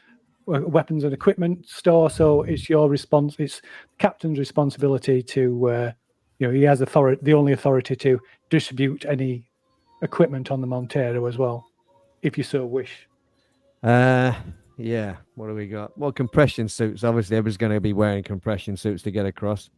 weapons and equipment store. So it's it's the captain's responsibility to, he has the only authority to distribute any equipment on the Montero as well, if you so wish. Yeah. What do we got? Well, compression suits. Obviously, everybody's going to be wearing compression suits to get across.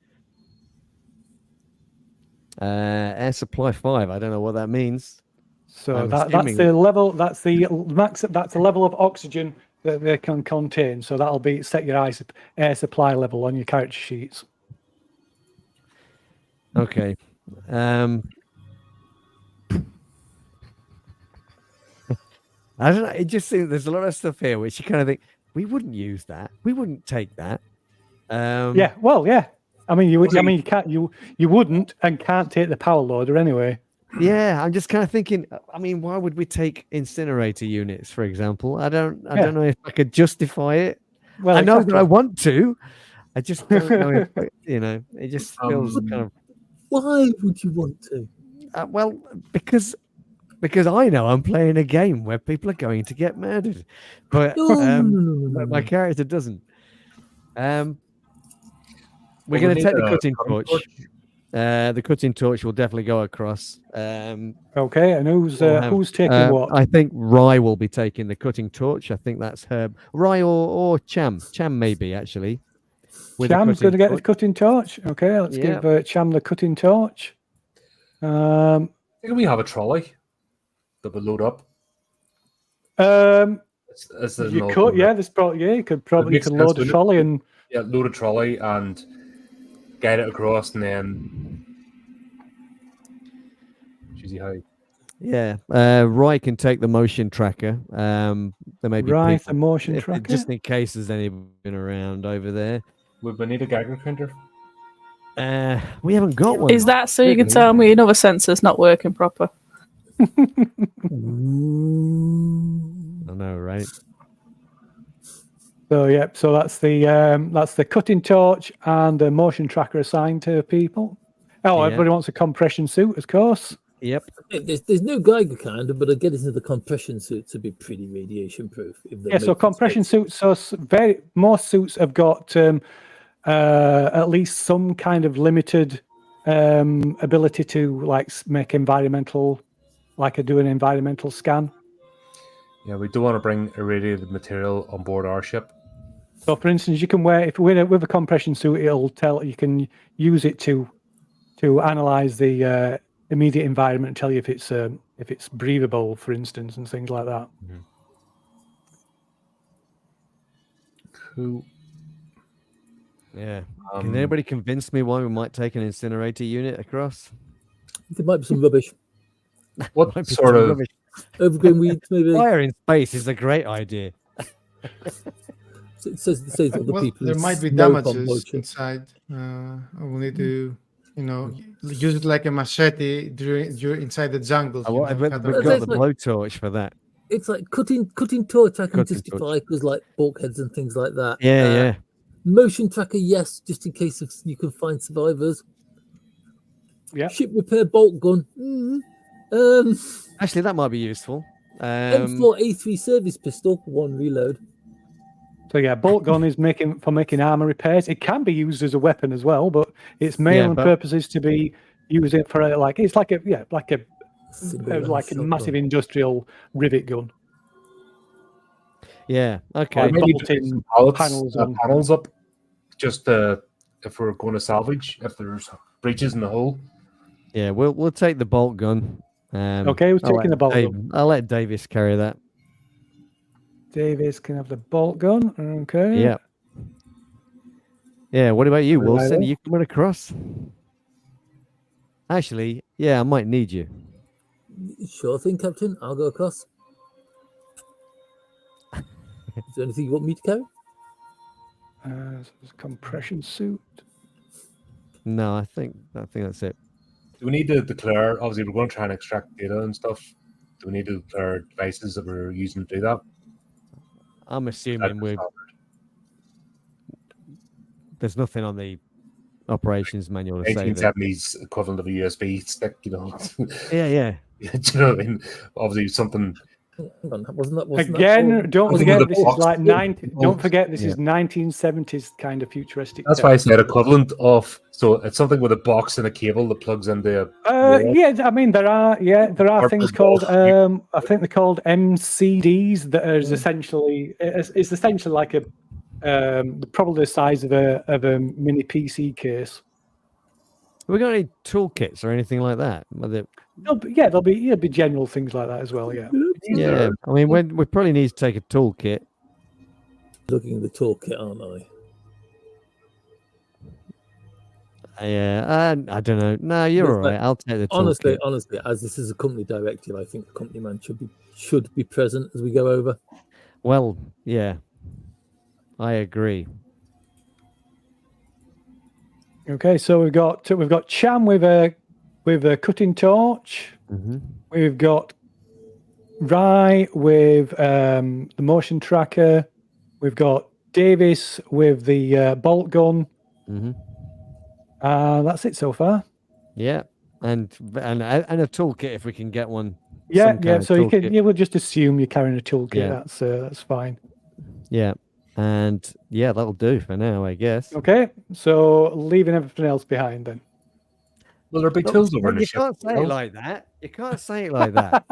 Air supply 5. I don't know what that means. So that's the level. That's the max. That's the level of oxygen that they can contain. So that'll be set your air supply level on your character sheets. Okay. I don't know. It just seems there's a lot of stuff here which you kind of think we wouldn't use that. We wouldn't take that. Yeah. Well, yeah. I mean, you would. I mean, you wouldn't and can't take the power loader anyway. Yeah, I'm just kind of thinking. I mean, why would we take incinerator units, for example? I don't know if I could justify it. Well, I know that I want to. I just don't know if it just feels kind of. Why would you want to? Well, because I know I'm playing a game where people are going to get murdered, but my character doesn't. We're going to take the cutting torch. The cutting torch will definitely go across. Okay, and who's taking what? I think Rye will be taking the cutting torch. I think that's her. Rye or Cham. Cham maybe, actually. Cham's going to get the cutting torch. Okay, let's give Cham the cutting torch. I think we have a trolley that would load up. You could, you could probably load a trolley and load a trolley and guide it across, and then choosy how. Yeah, Rye can take the motion tracker. There may be Right, people, the motion if- tracker. just in case there's anyone around over there. Would we need a Geiger counter? We haven't got one. Is that so you can really. tell me another sensor's not working proper? I know, right? So yeah, so that's the cutting torch and the motion tracker assigned to people. Oh, Yeah. everybody wants a compression suit, of course. Yep. There's no Geiger counter, but I get into the compression suit to be pretty radiation proof. Yeah, so compression suits. So most suits have got at least some kind of limited ability to like make environmental, do an environmental scan. Yeah, we do want to bring irradiated material on board our ship. So, for instance, you can wear with a compression suit, it'll tell you can use it to analyze the immediate environment and tell you if it's breathable, for instance, and things like that. Cool. Yeah. Can anybody convince me why we might take an incinerator unit across? There might be some rubbish. What Might be sort some of rubbish. Overgrown weeds, maybe. Fire in space is a great idea. It says other Well, people. there it's might be no damages combustion. inside. I will need to, use it like a machete during inside the jungle. We've got the That's like- blowtorch for that. It's like cutting torch. I can Cutting justify torch. because like bulkheads and things like that. Yeah. Motion tracker, yes, just in case you can find survivors. Yeah. Ship repair bolt gun. Actually, that might be useful. M4 A3 service pistol, 1 reload. So yeah, bolt gun is making armor repairs. It can be used as a weapon as well, but its main purpose is to be used for it's like a massive industrial rivet gun. Yeah. Okay. maybe bolting panels up, just if we're going to salvage, if there's breaches in the hull. Yeah, we'll take the bolt gun. Okay, who's taking the bolt gun? I'll let Davis carry that. Davis can have the bolt gun. Okay. Yeah. Yeah. What about you, Right Wilson? then. You coming across? Actually, yeah, I might need you. Sure thing, Captain. I'll go across. Is there anything you want me to carry? So there's a compression suit. No, I think that's it. Do we need to declare? Obviously, we're going to try and extract data and stuff. Do we need to declare devices that we're using to do that? I'm assuming there's nothing on the operations manual to say that. 1870s equivalent of a USB stick, Yeah. Do you know what I mean? Obviously, something. Hang on, wasn't that Again, don't I think forget the this is box- like Don't forget this Yeah. is 1970s kind of futuristic. That's why I said equivalent of. So it's something with a box and a cable that plugs into a. Yeah, I mean there are Or things for called both. I think they're called MCDs that are essentially like a probably the size of a mini PC case. Have we got any toolkits or anything like that? There'll be general things like that as well. Yeah. Yeah, I mean, we probably need to take a toolkit. looking at the toolkit, aren't I? Yeah, I don't know. No, you're all right. I'll take the toolkit. Honestly, as this is a company directive, I think the company man should be present as we go over. Well, yeah, I agree. Okay, so we've got Cham with a cutting torch. Mm-hmm. We've got Rye with the motion tracker. We've got Davis with the bolt gun. Mm-hmm. That's it so far. Yeah, and a toolkit if we can get one. Yeah, some yeah. kind of So you can, toolkit. we'll just assume you're carrying a toolkit. Yeah. That's fine. Yeah, and yeah, that'll do for now, I guess. Okay, so leaving everything else behind then. Will there be tools over in the You ship? can't say it like that. You can't say it like that.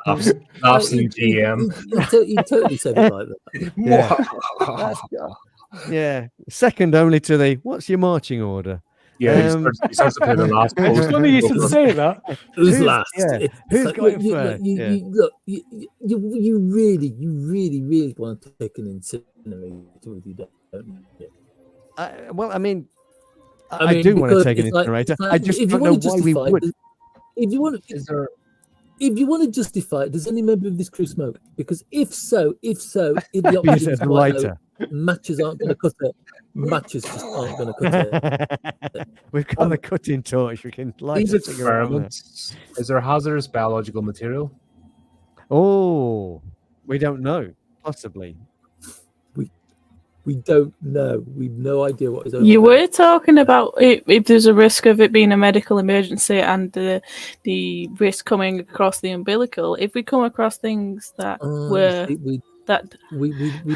Absolute GM. You totally said it like that. Yeah, second only to the what's your marching order? Yeah, he starts to play the last It's post. funny you should say that. Who's Who's- last? yeah, It's who's like, going you- first? You, Yeah. look, you really want to take an incinerator with you, don't you? Well, I mean, I I mean, do want to because take an it's like- incinerator. it's like, I just if you don't know want to why we justify would. it, if you want, Is there? if you want to justify it, does any member of this crew smoke? Because if so, if the Use option it is as a quite low, lighter. matches aren't going to cut it. Matches just aren't going to cut it. We've got the cutting torch. We can light These a cigarette on it. experiments, is there hazardous biological material? Oh, we don't know. Possibly. We don't know. We've no idea what is over You there. were talking about if there's a risk of it being a medical emergency and the risk coming across the umbilical. If we come across things that were we that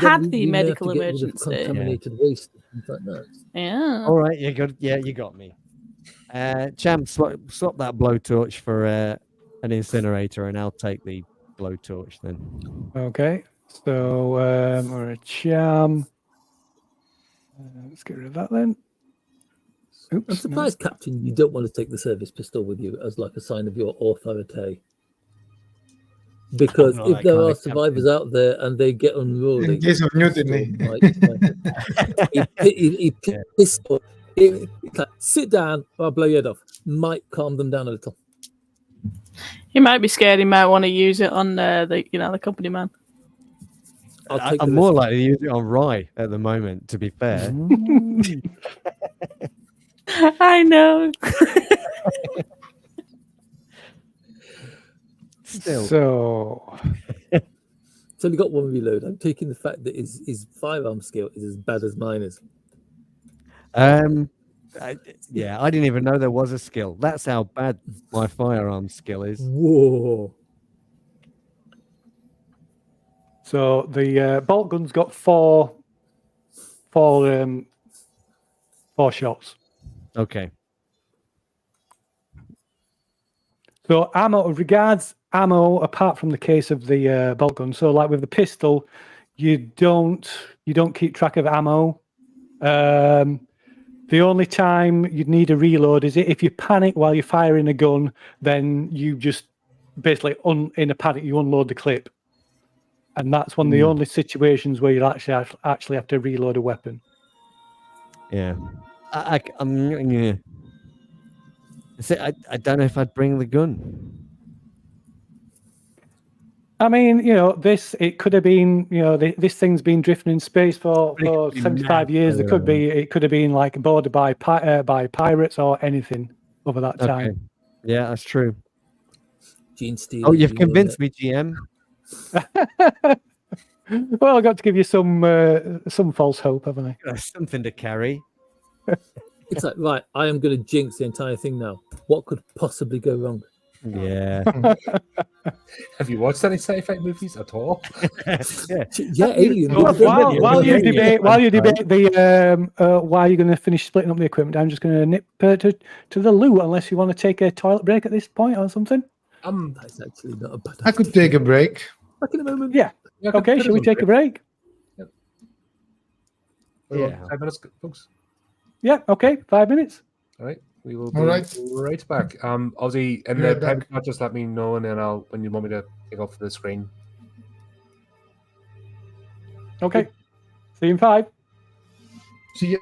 had the medical to get rid of emergency. contaminated waste and things like that. Yeah. All right, you got. Yeah, you got me. Champ, swap that blowtorch for an incinerator, and I'll take the blowtorch then. Okay. So or a charm. Let's get rid of that then. Oops, I'm surprised, Captain, you don't want to take the service pistol with you as like a sign of your authority. Because not if that there kind are of survivors out there and they get unruly, In case of mutiny. pistol, it's like, sit down or I'll blow your head off. Might calm them down a little. He might be scared. He might want to use it on the company man. I'm more likely to use it on Rye at the moment, to be fair. I know. Still. So It's only got one reload. I'm taking the fact that his firearm skill is as bad as mine is. I didn't even know there was a skill. That's how bad my firearm skill is. Whoa. So the bolt gun's got four shots. Okay. So ammo regards ammo apart from the case of the bolt gun. So like with the pistol, you don't keep track of ammo. The only time you'd need a reload is if you panic while you're firing a gun, then you just basically in a panic you unload the clip. And that's one of the only situations where you actually have to reload a weapon. Yeah. I'm yeah. I don't know if I'd bring the gun. I mean, it could have been, this thing's been drifting in space for 75 years. It could have been like boarded by pirates or anything over that time. Okay. Yeah, that's true. Gene Steele. Oh, you've convinced me, GM. Well, I got to give you some false hope, haven't I? That's something to carry. It's like, right, I am going to jinx the entire thing now. What could possibly go wrong? Yeah. Have you watched any sci-fi movies at all? Yeah, Alien. While you debate the why you're going to finish splitting up the equipment, I'm just going to nip to the loo, unless you want to take a toilet break at this point or something. That's actually not a bad idea. I could take a break. Back in a moment. Yeah. Okay, shall we take a break? Yeah. 5 minutes, folks. Yeah, okay, 5 minutes. All right. We will be All right. right back. Ozzy, in Yeah, the private chat, just let me know, and then when you want me to take off the screen. Okay. See you in 5. See ya.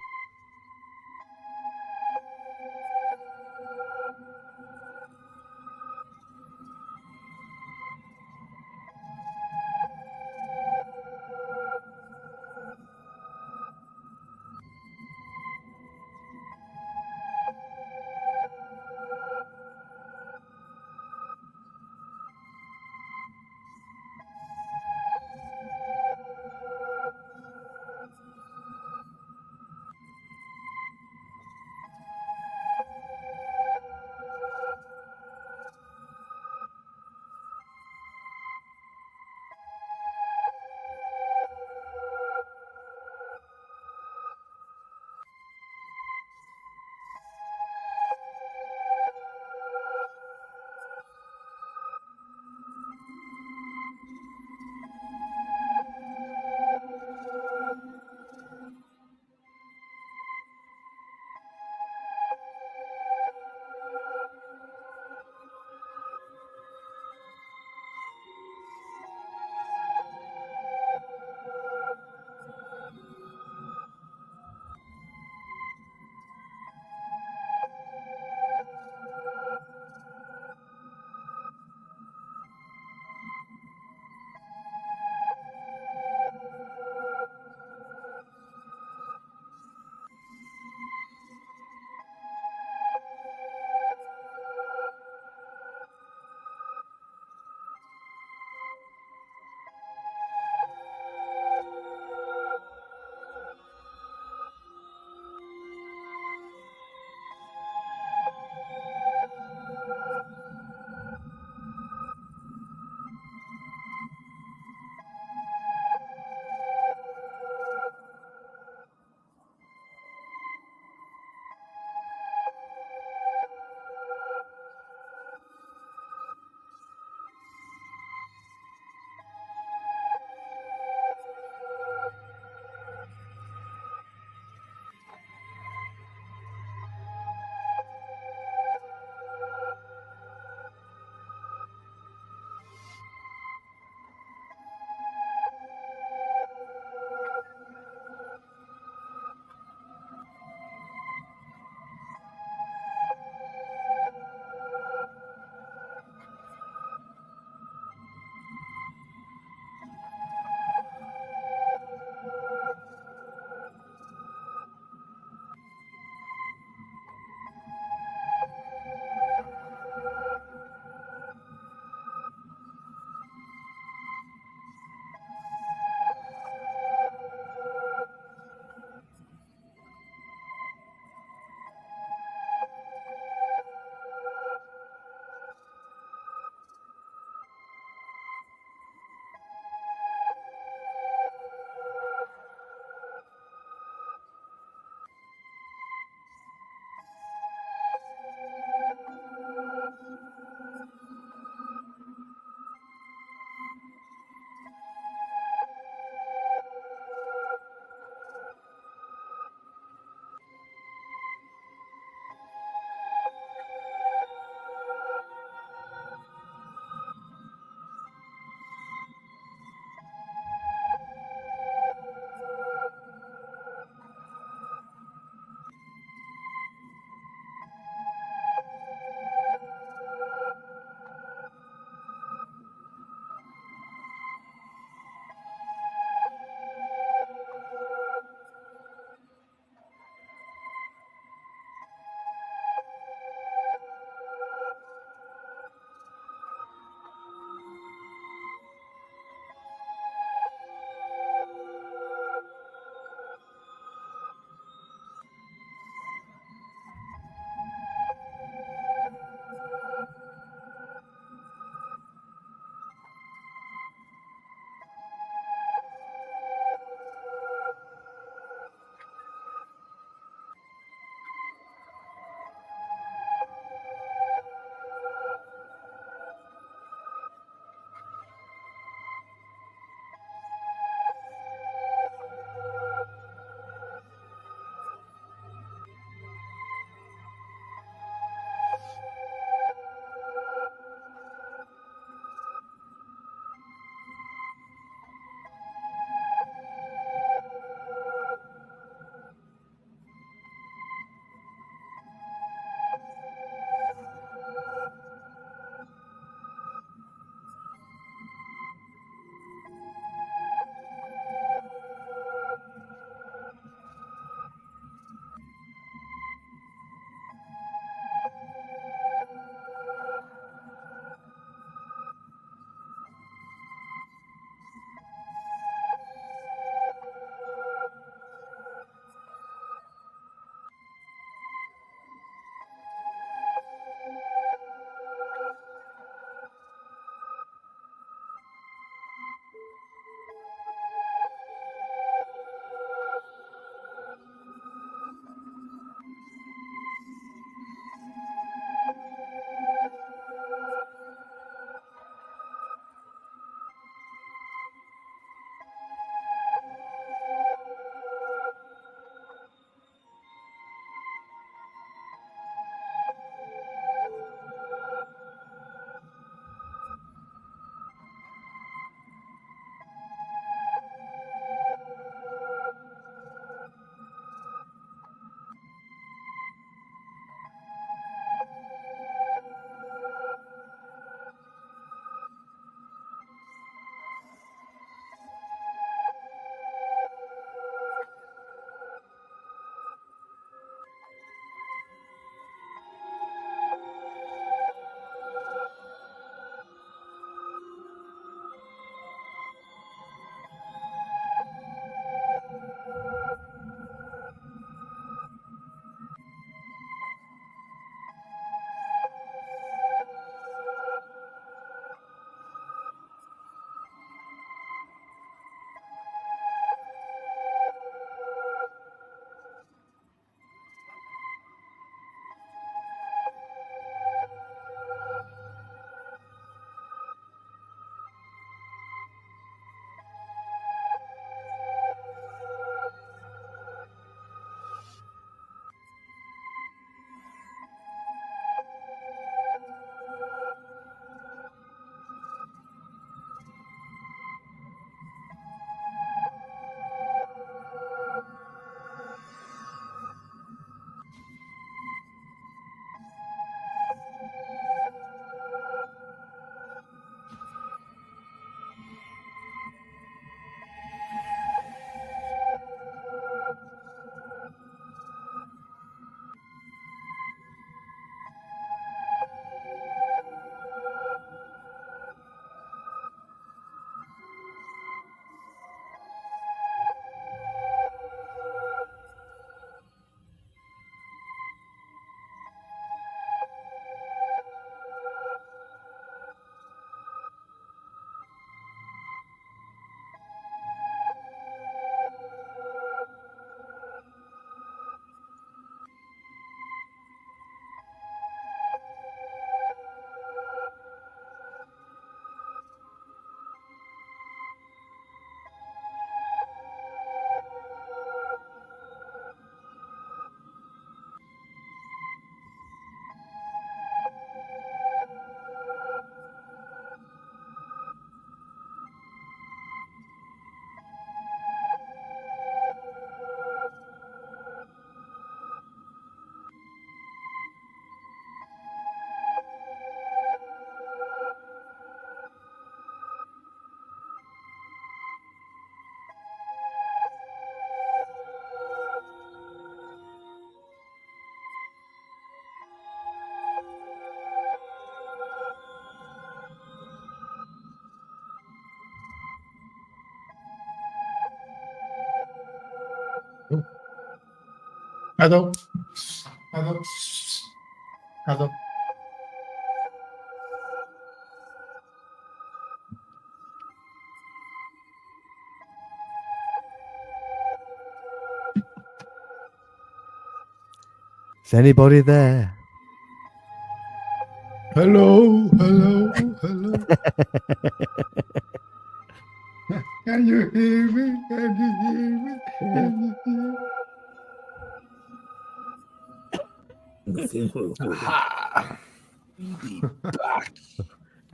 Hello. Hello. Hello. Is anybody there? Hello. Hello. Hello. Can you hear me? Can you hear me? Can you hear me? Aha! We be back.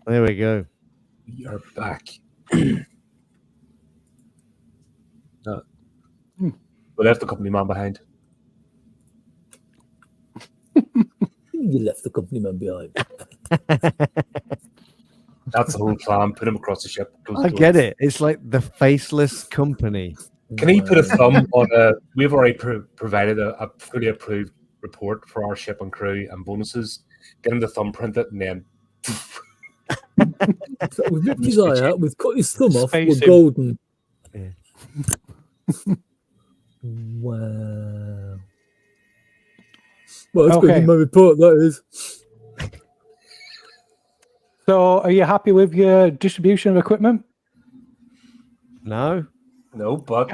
There we go. We are back. We left the company man behind. You left the company man behind. That's the whole plan. Put him across the ship. I get it. It's like the faceless company. Can he put a thumb on a? We've already provided a fully approved report for our ship and crew and bonuses. Get him to thumbprint it and then. So we've ripped his eye out, we've cut his thumb off, Space we're him. golden. Yeah. Wow. Well, that's good Okay. in my report, that is. So, are you happy with your distribution of equipment? No. No, but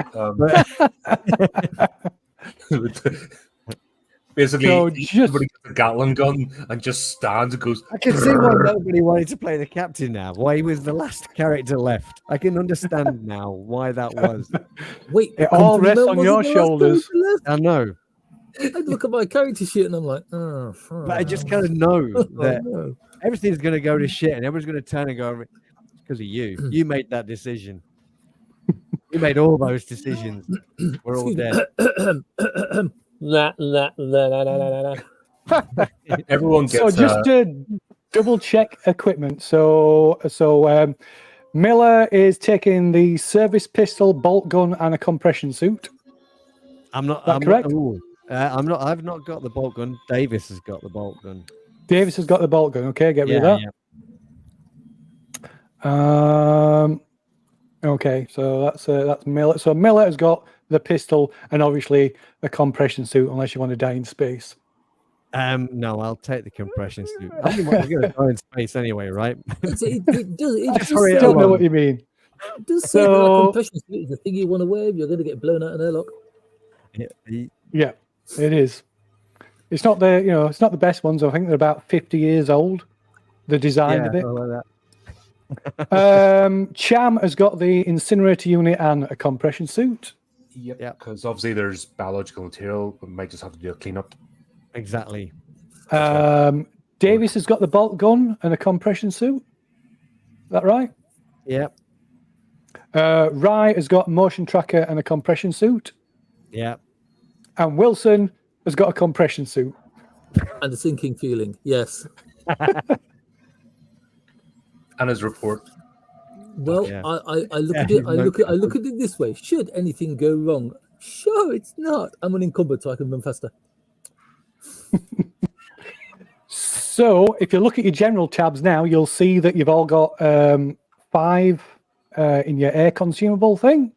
basically, So everybody gets a Gatling gun and just stands and goes. I can see why nobody wanted to play the captain now. Why he was the last character left. I can understand now why that was. Wait, It all company rests man on wasn't your the last shoulders. character left? I know, I look at my character sheet and I'm like, oh, but I just kind of know that no. everything's going to go to shit and everyone's going to turn and go, it's because of you. You made that decision. You made all those decisions. We're all dead. Everyone gets. So, just to double check equipment. So, Miller is taking the service pistol, bolt gun, and a compression suit. I'm not. Is that I'm correct? Not, ooh, I'm not. I've not got the bolt gun. Davis has got the bolt gun. Davis has got the bolt gun. Okay, get rid Yeah, of that. Okay, so that's Miller. So Miller has got the pistol and obviously a compression suit, unless you want to die in space. No, I'll take the compression suit. I mean, we're going to go in space anyway, right? It does. It Just does hurry say it Don't know along. what you mean. It does say that So- compression suit is the thing you want to wear if you're going to get blown out an airlock. Yeah, it is. It's not it's not the best ones. I think they're about 50 years old. The design of it. something like that. Cham has got the incinerator unit and a compression suit. Yep. Yep. Because obviously there's biological material. We might just have to do a cleanup. Exactly. Davis has got the bolt gun and a compression suit. Is that right? Yep. Rye has got a motion tracker and a compression suit. Yep. And Wilson has got a compression suit. And a sinking feeling, yes. And his report. Well, Yeah. I look at it. I look at it this way. Should anything go wrong? Sure, it's not. I'm unencumbered, so I can run faster. So if you look at your general tabs now, you'll see that you've all got 5 in your air consumable thing.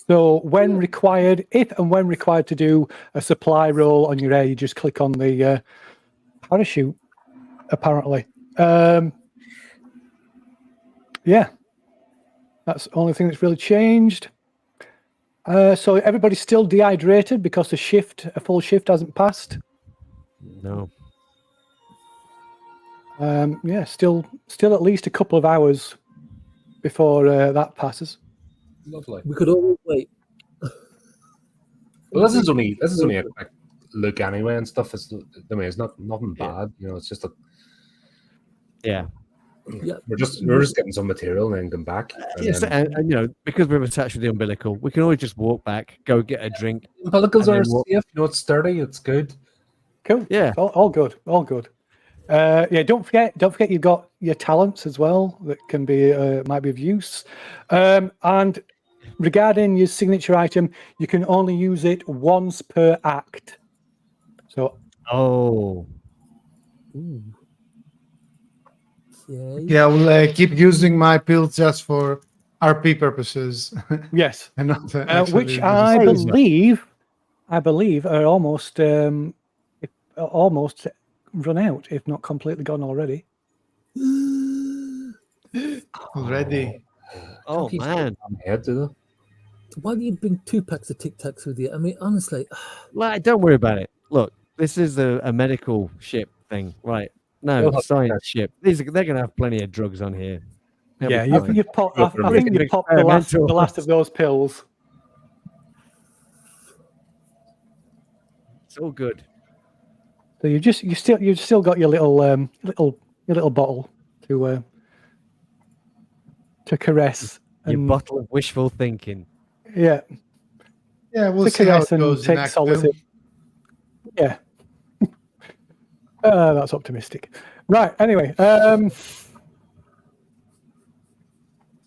So when required, if and when required to do a supply roll on your air, you just click on the parachute, apparently. Yeah, that's the only thing that's really changed. So everybody's still dehydrated because a full shift hasn't passed. No. Yeah, still at least a couple of hours before that passes. Lovely. We could always wait. Well, this is only a quick look anyway and stuff. It's nothing bad. You know, it's just Yeah. Yeah. we're just getting some material and then come back. Yes, and because we're attached with the umbilical, we can always just walk back, go get a drink. Umbilicals and are then walk- safe. You know, it's sturdy. It's good. Cool. Yeah. All good. All good. Yeah. Don't forget you've got your talents as well that can be might be of use. And regarding your signature item, you can only use it once per act. So Oh. Okay. Yeah, I will keep using my pills just for RP purposes. yes, and not which actually I use it. believe I believe, are almost almost run out, if not completely gone already. Already. Oh He's man. head to them. Why do you bring 2 packs of Tic Tacs with you? I mean, honestly, Well, don't worry about it. Look, this is a medical ship thing, right? No, They'll have science ship. They're going to have plenty of drugs on here. They'll Yeah, be you've, fine. you've popped. Go for I a think bit. you popped the last Experimental. of those pills. It's all good. So you've still got your little bottle to caress. Your and, bottle of wishful thinking. Yeah. Yeah, we'll To see how caress it and goes in take Act solace 2. in. Yeah. That's optimistic. Right. Anyway.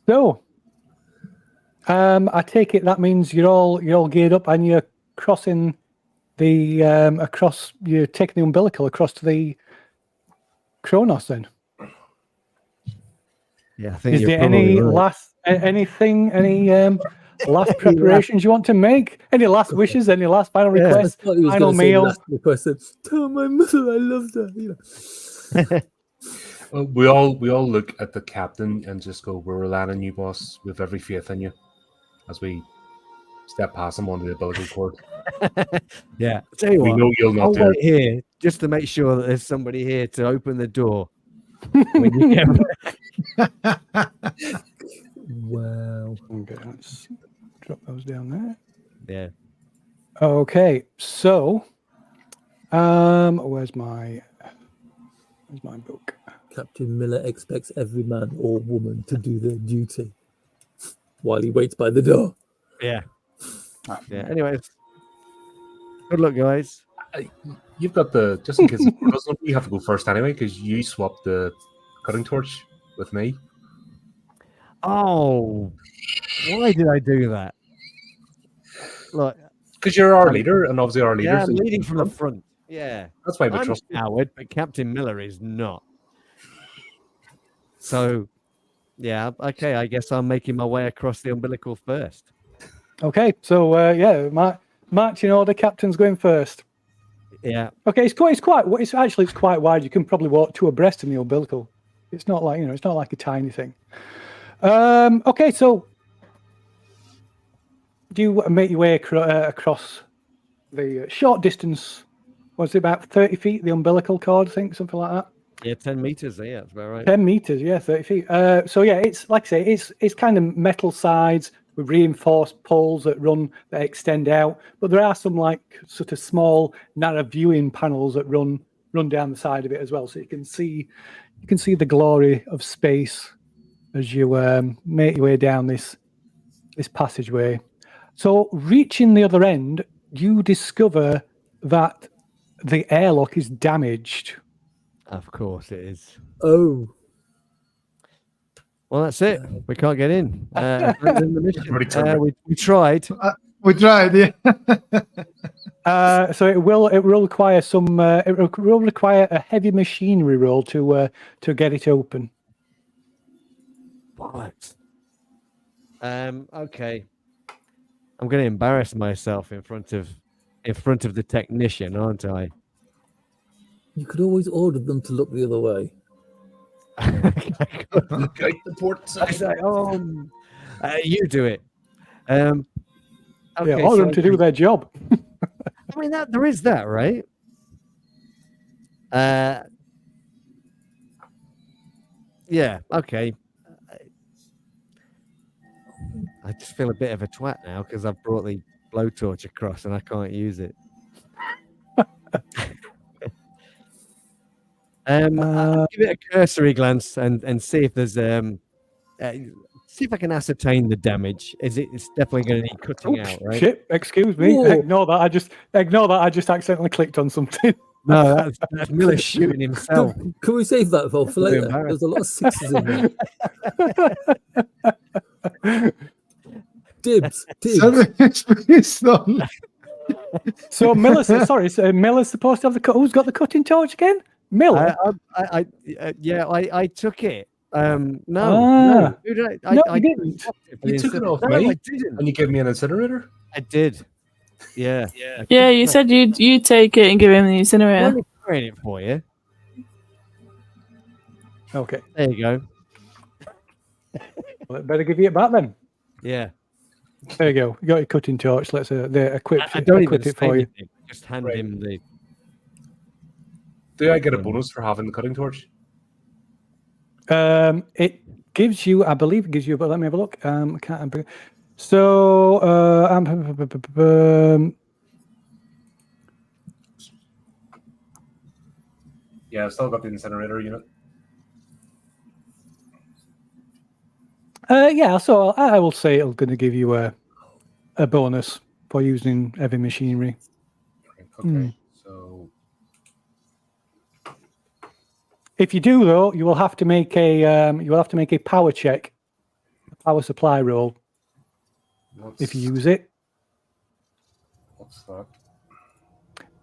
So. I take it that means you're all geared up and you're crossing the you're taking the umbilical across to the Kronos then. Yeah, I think Is you're there probably any right. last preparations you want to make? Any last wishes? Any last final I requests? thought he was Final going to say meal? last request. Tell my mother I loved her. You know. We all look at the captain and just go, "We're relying on you, boss. With every faith in you." As we step past him onto the umbilical cord, Yeah. I'll tell you we what, know you'll not I'll do wait it. here just to make sure that there's somebody here to open the door. When you get Wow. Okay, let's drop those down there. yeah. Okay, so where's my book? Captain Miller expects every man or woman to do their duty while he waits by the door. Yeah. Yeah. Anyways, good luck, guys. You've got the just in case you have to go first anyway because you swapped the cutting torch with me. Oh, why did I do that? Look, Because you're our leader, and obviously our leader. yeah, I'm leading from the front. Yeah. That's why we I'm trust you. Howard, but Captain Miller is not. So, yeah, okay, I guess I'm making my way across the umbilical first. Okay, so march in order. Captain's going first. Yeah. Okay, it's quite wide. You can probably walk 2 abreast in the umbilical. It's not like it's not like a tiny thing. Okay, so do you make your way across the short distance? Was it about 30 feet? The umbilical cord, I think, something like that. Yeah, 10 meters. Yeah, that's about right. 10 meters, yeah, 30 feet. So yeah, it's like I say, it's kind of metal sides with reinforced poles that extend out. But there are some like sort of small, narrow viewing panels that run down the side of it as well. So you can see the glory of space as you make your way down this passageway. So reaching the other end, you discover that the airlock is damaged. Of course it is. Oh. Well, that's it. We can't get in. Abandon the mission. Pretty terrible. We tried. We tried, yeah. So it will require it will require a heavy machinery roll to get it open. What? Okay. I'm going to embarrass myself in front of the technician, aren't I? You could always order them to look the other way. Look out the port I side. say, you do it. Okay, Yeah, order so them to do their job. I mean, there is that, right? Yeah. Okay. I just feel a bit of a twat now because I've brought the blowtorch across and I can't use it. I'll give it a cursory glance and see if there's see if I can ascertain the damage. It's definitely going to need cutting out, right? Shit! Excuse me. Whoa. Ignore that. I just accidentally clicked on something. No, that's Miller shooting himself. Can we save that for later? embarrassed. There's a lot of 6s in there. Dibs. Please don't. So Miller's Miller's supposed to have the cut. Who's got the cutting torch again? Miller. I took it. No, who did No, you didn't. You took it off No, me, I didn't. and you gave me an incinerator. I did. Yeah. Yeah, you said you'd take it and give him the Let incinerator. me train it for you. Okay. There you go. Well, better give you it back then. Yeah. There you go. You got your cutting torch. Let's equip I don't even equip it say for you. anything. Just hand Right. him the. Do I get a bonus for having the cutting torch? It gives you, I believe, it gives you. But let me have a look. I can't remember. So, Yeah, I've still got the incinerator unit. yeah. So I will say it's going to give you a bonus for using heavy machinery. Okay, so If you do, though, you will have to make a power check, a power supply roll if you use it. What's that?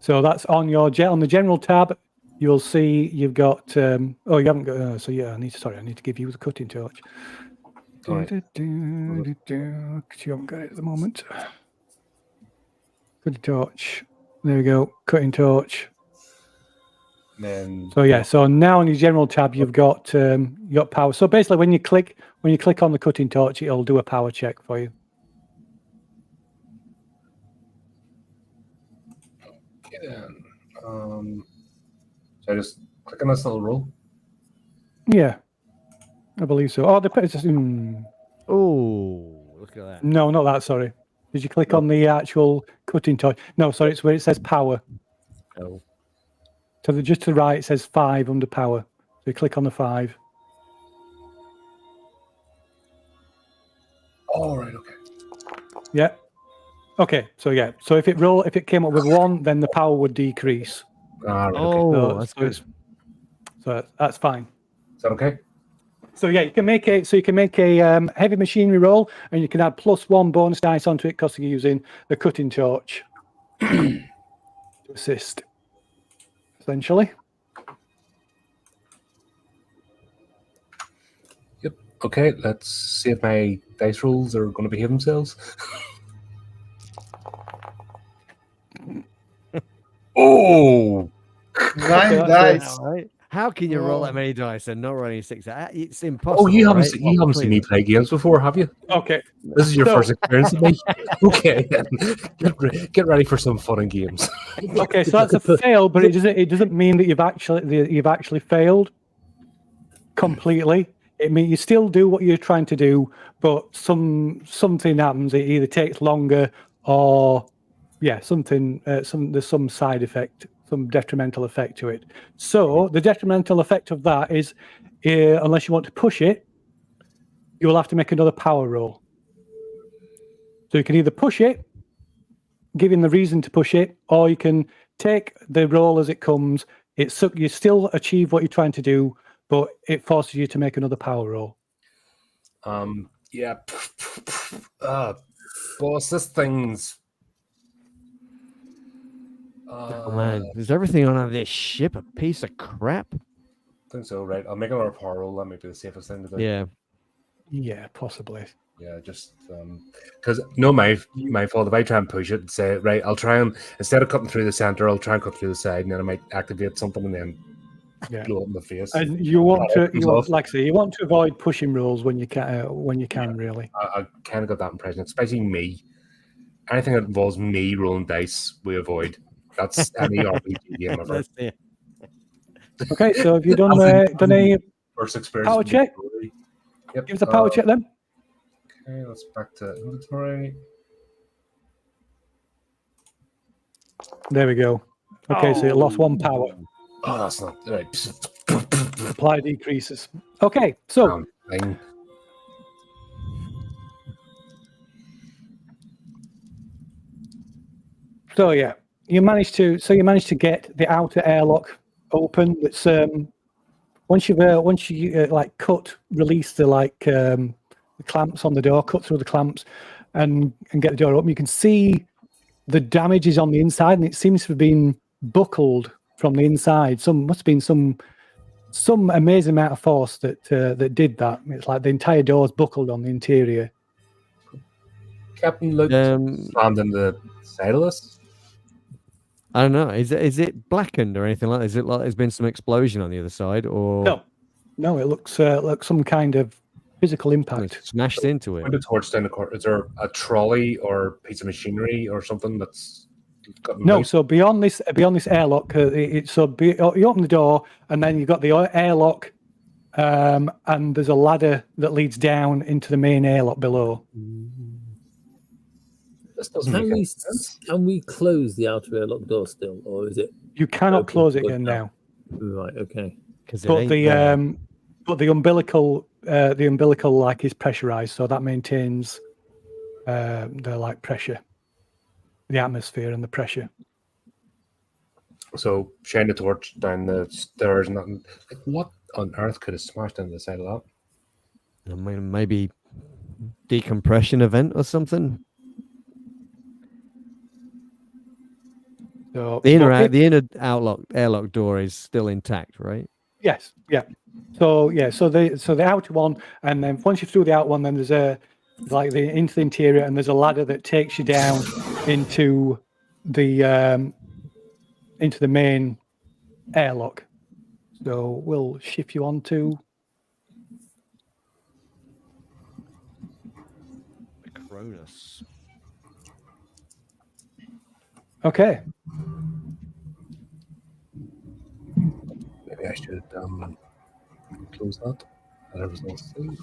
So that's on your on the general tab. You'll see you've got. You haven't got. So yeah, I need to give you the cutting torch. Right. You haven't got it at the moment. Cutting torch. There we go. Cutting torch. Then So yeah. So now on your general tab, you've got power. So basically, when you click on the cutting torch, it'll do a power check for you. okay, then. So I just click on this little roll. Yeah, I believe so. Oh, Oh, look at that. no, not that. Sorry. Did you click on the actual cutting torch? No, sorry. It's where it says power. Oh. Just to the right, it says 5 under power. So you click on the 5. All right. Okay. Yeah. Okay. So yeah. So if it came up with 1, then the power would decrease. All right. Okay. Oh, that's good. So that's fine. Is that okay? So yeah, you can make a heavy machinery roll, and you can add +1 bonus dice onto it because you're using the cutting torch to assist. Essentially. Yep. Okay. Let's see if my dice rolls are going to behave themselves. Oh. 9 dice. All right. How can you roll that many dice and not rolling 6? It's impossible. Oh, you haven't right? seen me play games before, have you? Okay. This is your first experience with me. Okay, then. Get ready for some fun and games. Okay, so that's a fail, but it doesn't mean that you've actually failed completely. It means you still do what you're trying to do, but something happens. It either takes longer or there's some side effect, some detrimental effect to it. So the detrimental effect of that is, unless you want to push it, you will have to make another power roll. So you can either push it, giving the reason to push it, or you can take the roll as it comes. You still achieve what you're trying to do, but it forces you to make another power roll. Yeah. Boss, this thing's. Oh man, is everything on this ship a piece of crap? I think so, right? I'll make another power roll. That might be the safest thing to do. Yeah. Yeah, possibly. Yeah, just because no, my fault. If I try and push it and say, right, I'll try and instead of cutting through the center, I'll try and cut through the side, and then I might activate something and then blow it in the face. And you want to avoid pushing rolls when you can really. I kind of got that impression, especially me. Anything that involves me rolling dice, we avoid. That's any RPG game ever. That's it. Okay, so have you done a First experience power with check? inventory. Yep. Give us a power check then. Okay, let's back to inventory. There we go. Okay, so you lost 1 power. Oh, that's not right. Supply decreases. Okay, so Thing. So yeah, you managed to get the outer airlock open. It's once you release the clamps on the door, cut through the clamps, and get the door open. You can see the damage is on the inside, and it seems to have been buckled from the inside. Must have been some amazing amount of force that did that. It's like the entire door's buckled on the interior. Captain looked slammed in the side of this? I don't know. Is it blackened or anything like that? Is it like there's been some explosion on the other side, or No, it looks like some kind of physical impact. smashed into it? Point a torch down the corner. Is there a trolley or piece of machinery or something that's got No, loose? so beyond this airlock, you open the door and then you've got the airlock, and there's a ladder that leads down into the main airlock below. This doesn't make any sense. Can we close the outer airlock door still, or is it? You cannot open close it plug again now. Right. Okay. But the umbilical like is pressurized, so that maintains the like pressure, the atmosphere and the pressure. So shine the torch down the stairs. Nothing. Like, what on earth could have smashed into the side of that? I mean, maybe decompression event or something. So The inner airlock door is still intact, right? Yes, yeah. So the outer one, and then once you're through the outer one, then there's into the interior, and there's a ladder that takes you down into the main airlock. So we'll shift you onto Draconis. okay. Maybe I should close that. There was no sleep.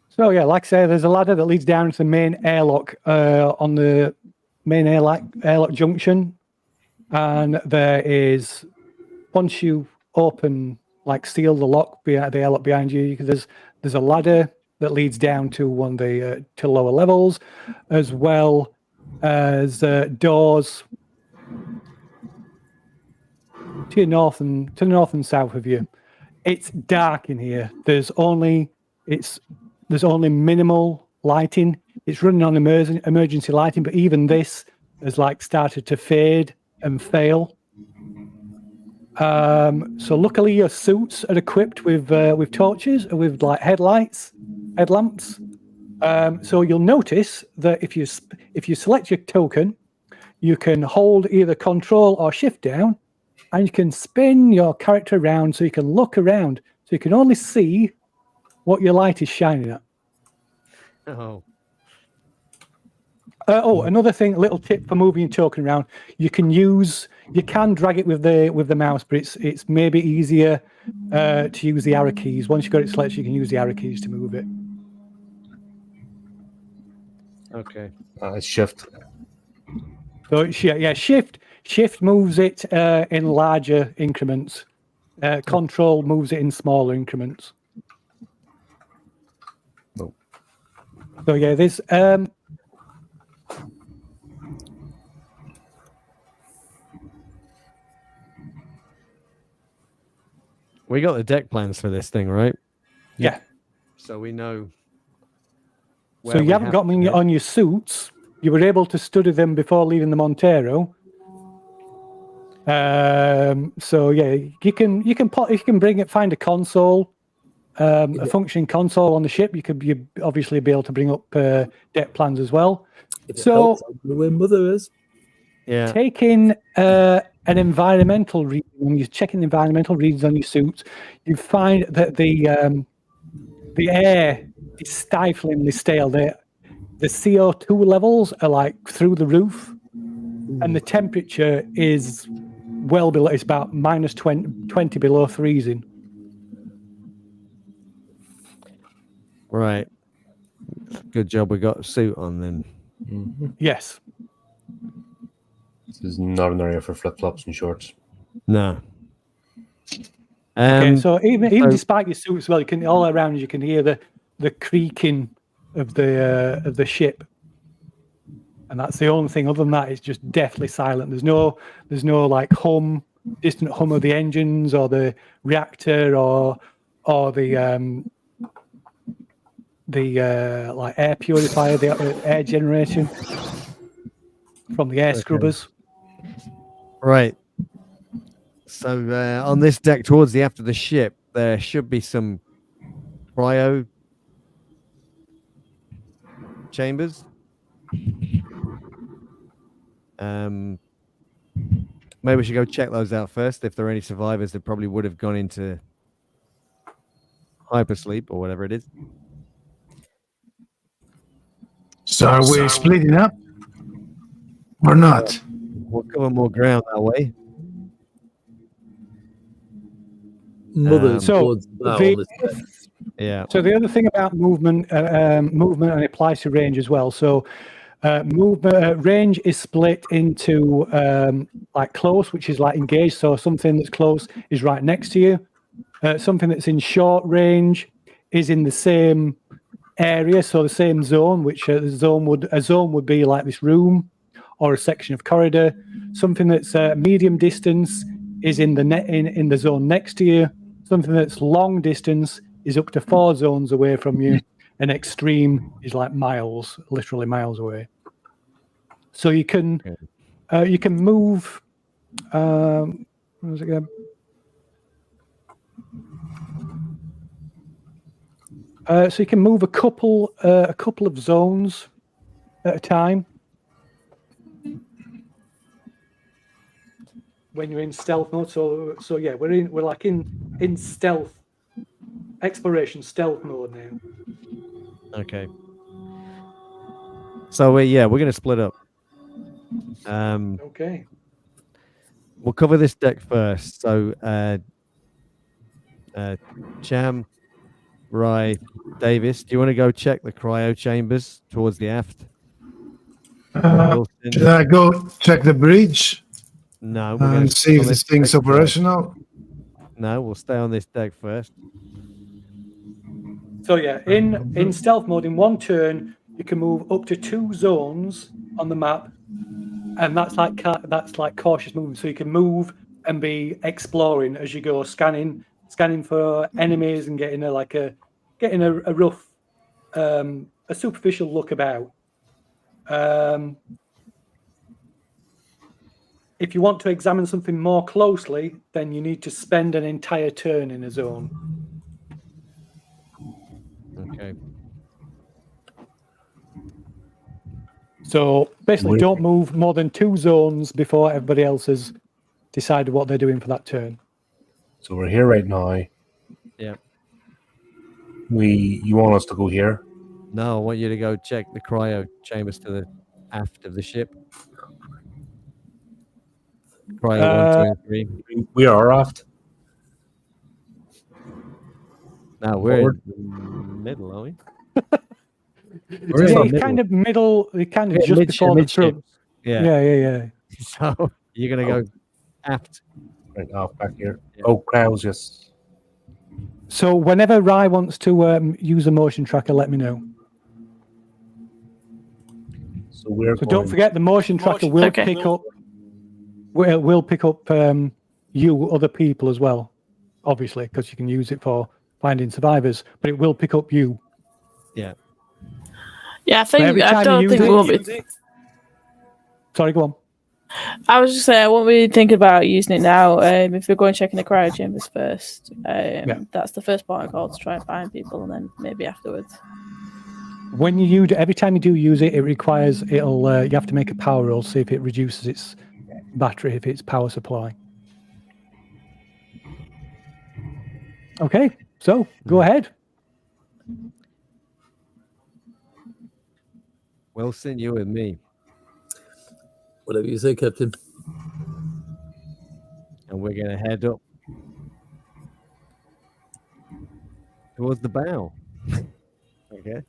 So yeah, like I say, there's a ladder that leads down to the main airlock on the main airlock junction, and there is, once you open, like seal the lock behind the airlock behind you, there's a ladder that leads down to one of the to lower levels, as well as doors to the north and south of you. It's dark in here. There's only minimal lighting. It's running on emergency lighting, but even this has like started to fade and fail. So luckily your suits are equipped with torches, with like headlamps. So you'll notice that if you select your token, you can hold either Control or Shift down, and you can spin your character around so you can look around. So you can only see what your light is shining at. Another thing, a little tip for moving your token around: you can drag it with the mouse, but it's maybe easier to use the arrow keys. Once you've got it selected, you can use the arrow keys to move it. Okay. It's shift. So yeah, shift moves it in larger increments. Control moves it in smaller increments. No. So yeah, this we got the deck plans for this thing, right? yeah. So we know. So you haven't got them on your suits. You were able to study them before leaving the Montero. So yeah, you can find a console, a functioning console on the ship. You obviously be able to bring up deck plans as well. So where Mother is. Yeah. Taking an environmental reading, when you're checking the environmental readings on your suits, you find that the air is stiflingly stale. The CO2 levels are like through the roof, and the temperature is well below. It's about minus 20 below freezing. Right. Good job we got a suit on then. Mm-hmm. Yes. This is not an area for flip-flops and shorts. No. Okay, so even despite your suits, well, you can all around you can hear the creaking of the ship, and that's the only thing. Other than that, it's just deathly silent. There's no like distant hum of the engines or the reactor or the like air purifier, the air generation from the air scrubbers. Right. So on this deck towards the aft of the ship, there should be some cryo chambers. Maybe we should go check those out first. If there are any survivors that probably would have gone into hypersleep or whatever it is. So are we splitting up or not? We'll cover more ground that way. Mother's So towards the bow on this deck. Yeah. So the other thing about movement, movement, and it applies to range as well. So movement range is split into like close, which is like engaged. So something that's close is right next to you. Something that's in short range is in the same area, so the same zone. Which a zone would be like this room or a section of corridor. Something that's medium distance is in the zone next to you. Something that's long distance is up to 4 zones away from you, and extreme is like miles, literally miles away. So you can move. What was it again? So you can move a couple of zones at a time when you're in stealth mode. So yeah, we're like in stealth. Exploration stealth mode now. Okay. So we're going to split up. Okay. We'll cover this deck first. So Cham, Rye, Davis, do you want to go check the cryo chambers towards the aft? Should I go check the bridge No. and see if this thing's operational? No, we'll stay on this deck first. So yeah, in stealth mode, in one turn, you can move up to 2 zones on the map, and that's like cautious movement. So you can move and be exploring as you go, scanning for enemies and getting a rough, a superficial look about. If you want to examine something more closely, then you need to spend an entire turn in a zone. Okay. So basically, don't move more than 2 zones before everybody else has decided what they're doing for that turn. So we're here right now. Yeah. You want us to go here? No, I want you to go check the cryo chambers to the aft of the ship. Cryo 1, 2, and 3. We are aft. No, we're Forward. in the middle, are we? It's kind of middle, kind of just before the front. Yeah. So you're going to go aft. Right off back here. Yeah. Oh, crowds just. So whenever Rye wants to use a motion tracker, let me know. So don't forget the motion tracker will pick up. Will pick up you, other people as well, obviously, because you can use it for finding survivors. But it will pick up you. Yeah. Yeah, I don't think we will be. Sorry, go on. I was just saying, I won't be thinking about using it now. If we're going checking the cryo chambers first, that's the first point of call to try and find people, and then maybe afterwards. When you use, every time you do use it, it requires you have to make a power roll, see if it reduces its battery, if it's power supply. Okay, so go ahead. Wilson, you with me. Whatever you say, Captain. And we're going to head up towards the bow. Okay.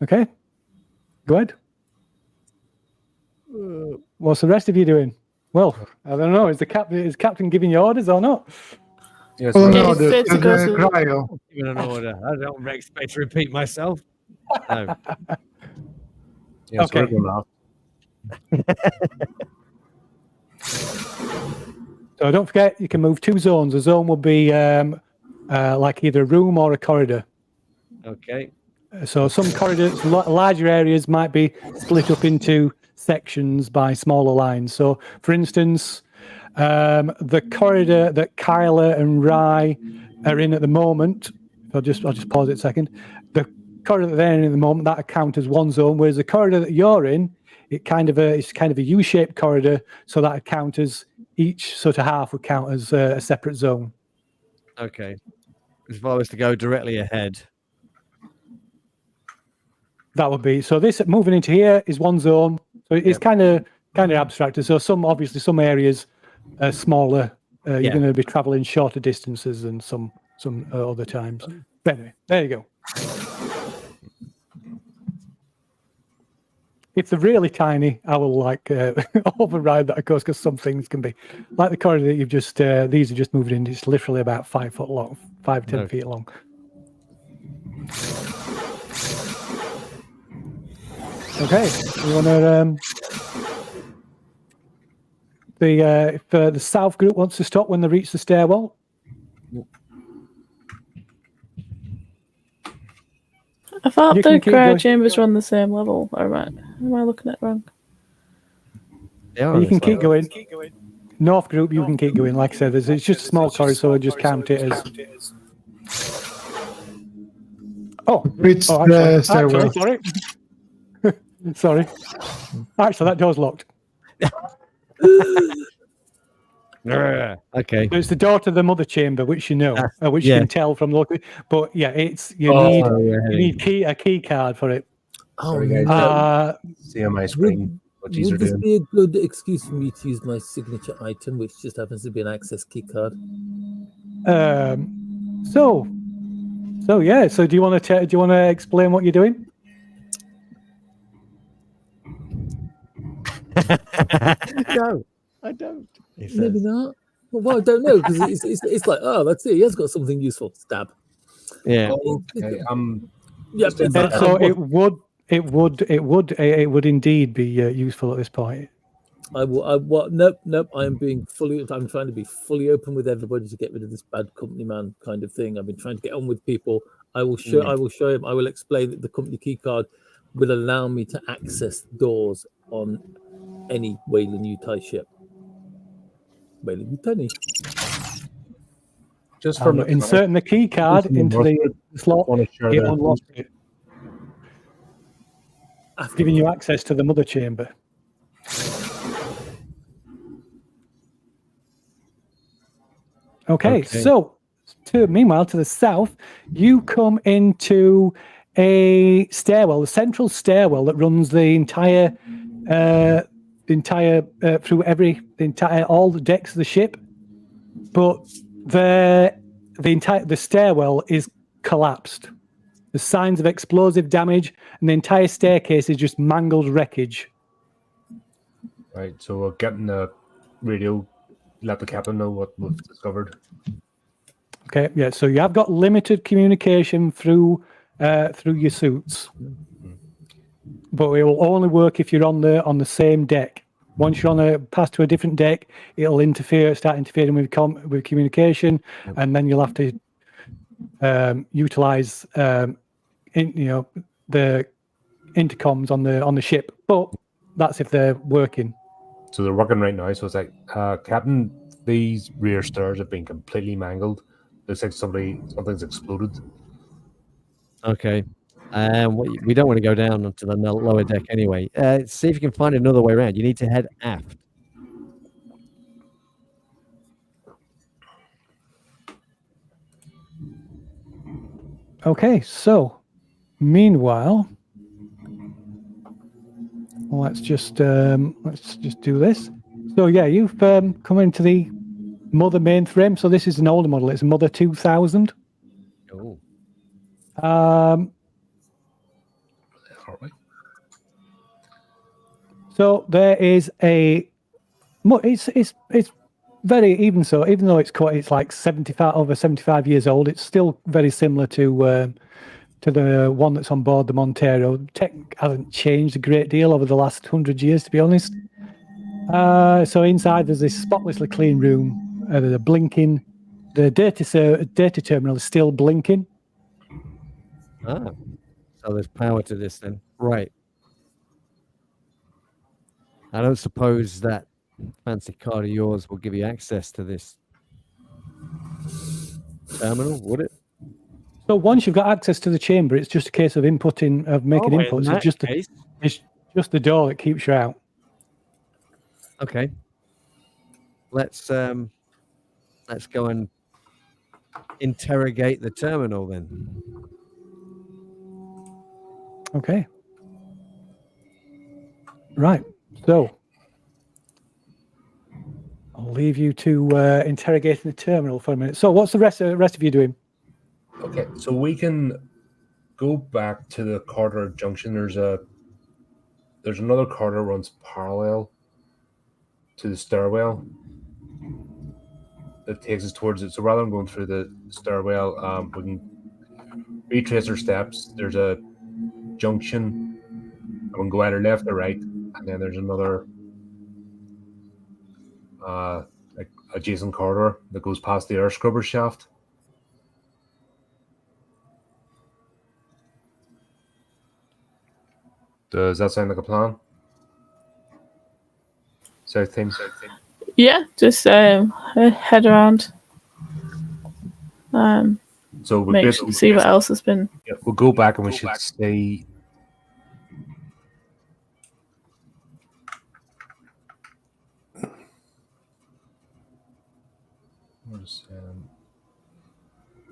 Okay, go ahead. What's the rest of you doing? Well, I don't know. Is Captain giving you orders or not? Yes. Oh Yeah, no, it's the fair to go to- cryo. Even an order. I don't expect to repeat myself. No. Yes, Okay. we're going off. So don't forget, you can move 2 zones. A zone will be like either a room or a corridor. Okay. So some corridors, larger areas might be split up into sections by smaller lines. So, for instance, the corridor that Kyla and Rye are in at the moment, I'll just pause it a second. The corridor that they're in at the moment, that count as one zone, whereas the corridor that you're in, it's kind of a U-shaped corridor, so that count as each sort of half would count as a separate zone. Okay. If I was to go directly ahead. That would be so. This moving into here is one zone, so it's kind of abstracted. So some areas are smaller. You're going to be traveling shorter distances than some other times. But anyway, there you go. If they're really tiny, I will override that, of course, because some things can be like the corridor that you've just. These are just moving in. It's literally about 5 foot long, 10 feet long. Okay, you want to if the south group wants to stop when they reach the stairwell. I thought the cryo chambers were on the same level. Am I looking at it wrong? Yeah, you can keep going. North group, you can keep going. Like I said, it's just a small corridor, so I just count it as. Reach the stairwell. Sorry. Sorry. Actually, that door's locked. Okay. It's the door to the mother chamber, which you know, which you can tell from looking. But yeah, it's you need a key card for it. See on my screen what you're would this doing. be a good excuse for me to use my signature item, which just happens to be an access key card? So do you want to explain what you're doing? No, I don't. Maybe not. Well, I don't know, because it's like, oh, that's it. He has got something useful. Stab. Yeah. Okay. So it would indeed be useful at this point. Nope. I'm trying to be fully open with everybody to get rid of this bad company man kind of thing. I've been trying to get on with people. I will show him. I will explain that the company key card will allow me to access doors on any Weyland Utah ship. Weyland Utah. Just for inserting the key card into the slot, it unlocks it, giving you access to the mother chamber. Okay. So meanwhile, to the south, you come into a stairwell, the central stairwell that runs the entire all the decks of the ship, but the stairwell is collapsed. There's signs of explosive damage, and the entire staircase is just mangled wreckage. Right, so we're getting the radio, let the captain know what we've discovered. Okay, yeah. So you have got limited communication through your suits, but it will only work if you're on the same deck. Once you're pass to a different deck, it'll start interfering with communication, and then you'll have to utilize the intercoms on the ship. But that's if they're working. So they're working right now. So it's like, Captain, these rear stairs have been completely mangled. Looks like something's exploded. Okay. We don't want to go down to the lower deck anyway. See if you can find another way around. You need to head aft. Okay, so meanwhile, let's just do this. So yeah, you've come into the mother mainframe. So this is an older model. It's a Mother 2000. Oh. So there is it's very, even though it's like 75 years old, it's still very similar to the one that's on board the Montero. Tech hasn't changed a great deal over the last 100 years, to be honest. So inside there's this spotlessly clean room. The blinking, the data terminal is still blinking. Ah, so there's power to this then, right? I don't suppose that fancy card of yours will give you access to this terminal, would it? So once you've got access to the chamber, it's just a case of making inputs. It's just the door that keeps you out. Okay. Let's go and interrogate the terminal then. Okay. Right. So I'll leave you to interrogating the terminal for a minute. So what's the rest of you doing? Okay, so we can go back to the corridor junction. There's another corridor runs parallel to the stairwell that takes us towards it. So rather than going through the stairwell, we can retrace our steps. There's a junction. We can go either left or right, and then there's another adjacent corridor that goes past the air scrubber shaft. Does that sound like a plan? South team. Yeah, just head around. So we'll See what else has been. Yeah, we'll go back and we should stay.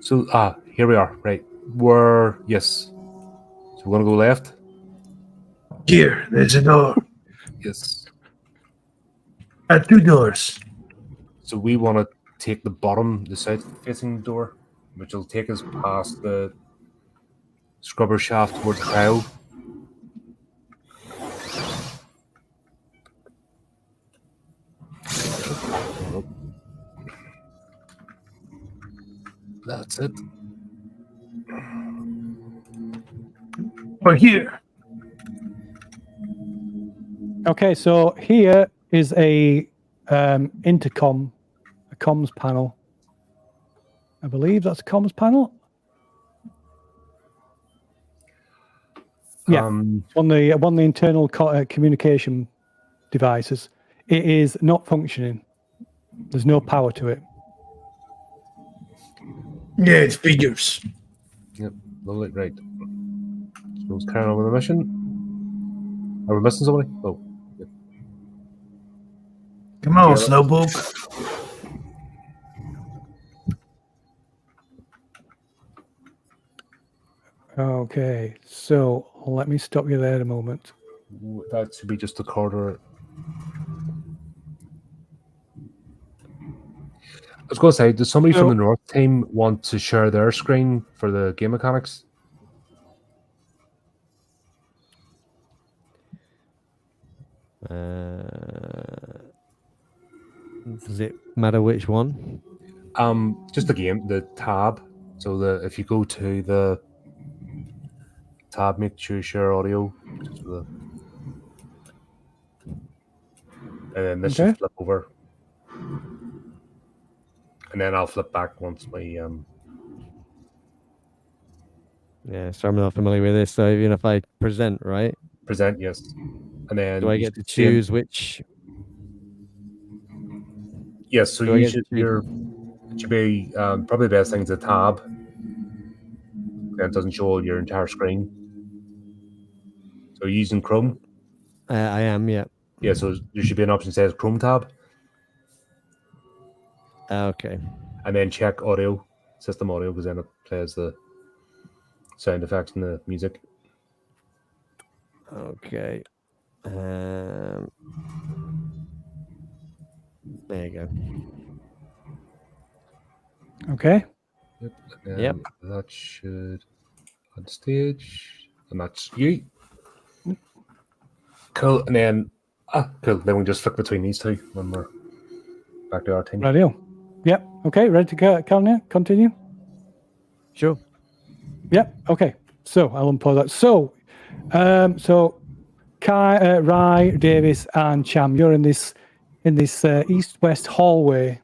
So here we are. Right, yes. So we're gonna go left. Here, there's a door. Yes. 2 doors. So we want to take the south-facing door, which will take us past the scrubber shaft towards the cryo. That's it. Or here. Okay, so here is a intercom, a comms panel. I believe that's a comms panel. Yeah, on the internal communication devices. It is not functioning. There's no power to it. Yeah, it's figures. Yep, lovely, right. So let's carry on with the mission. Are we missing somebody? Oh. Yep. Come on, Slowpoke. Okay, so let me stop you there a moment. That should be just the corridor. I was going to say, does somebody from the North team want to share their screen for the game mechanics? Does it matter which one? Just the game, the tab. So if you go to the tab, make sure you share audio. And then this should flip over. And then I'll flip back once my Yeah, so I'm not familiar with this. So even if I present, right? Present, yes. And then do I get to choose which? Yes, so it should be probably the best thing is a tab. That doesn't show your entire screen. So you're using Chrome? I am, yeah. Yeah, so there should be an option that says Chrome tab. Okay. And then check audio, system audio, because then it plays the sound effects and the music. Okay. There you go. Okay. Yep. That should on stage, and that's you. Cool. And then cool. Then we just flick between these two when we're back to our team. Radio. Yep. Okay. Ready to continue? Sure. Yep. Okay. So I'll unpause that. So, Kai, Rai, Davis, and Cham, you're in this east-west hallway.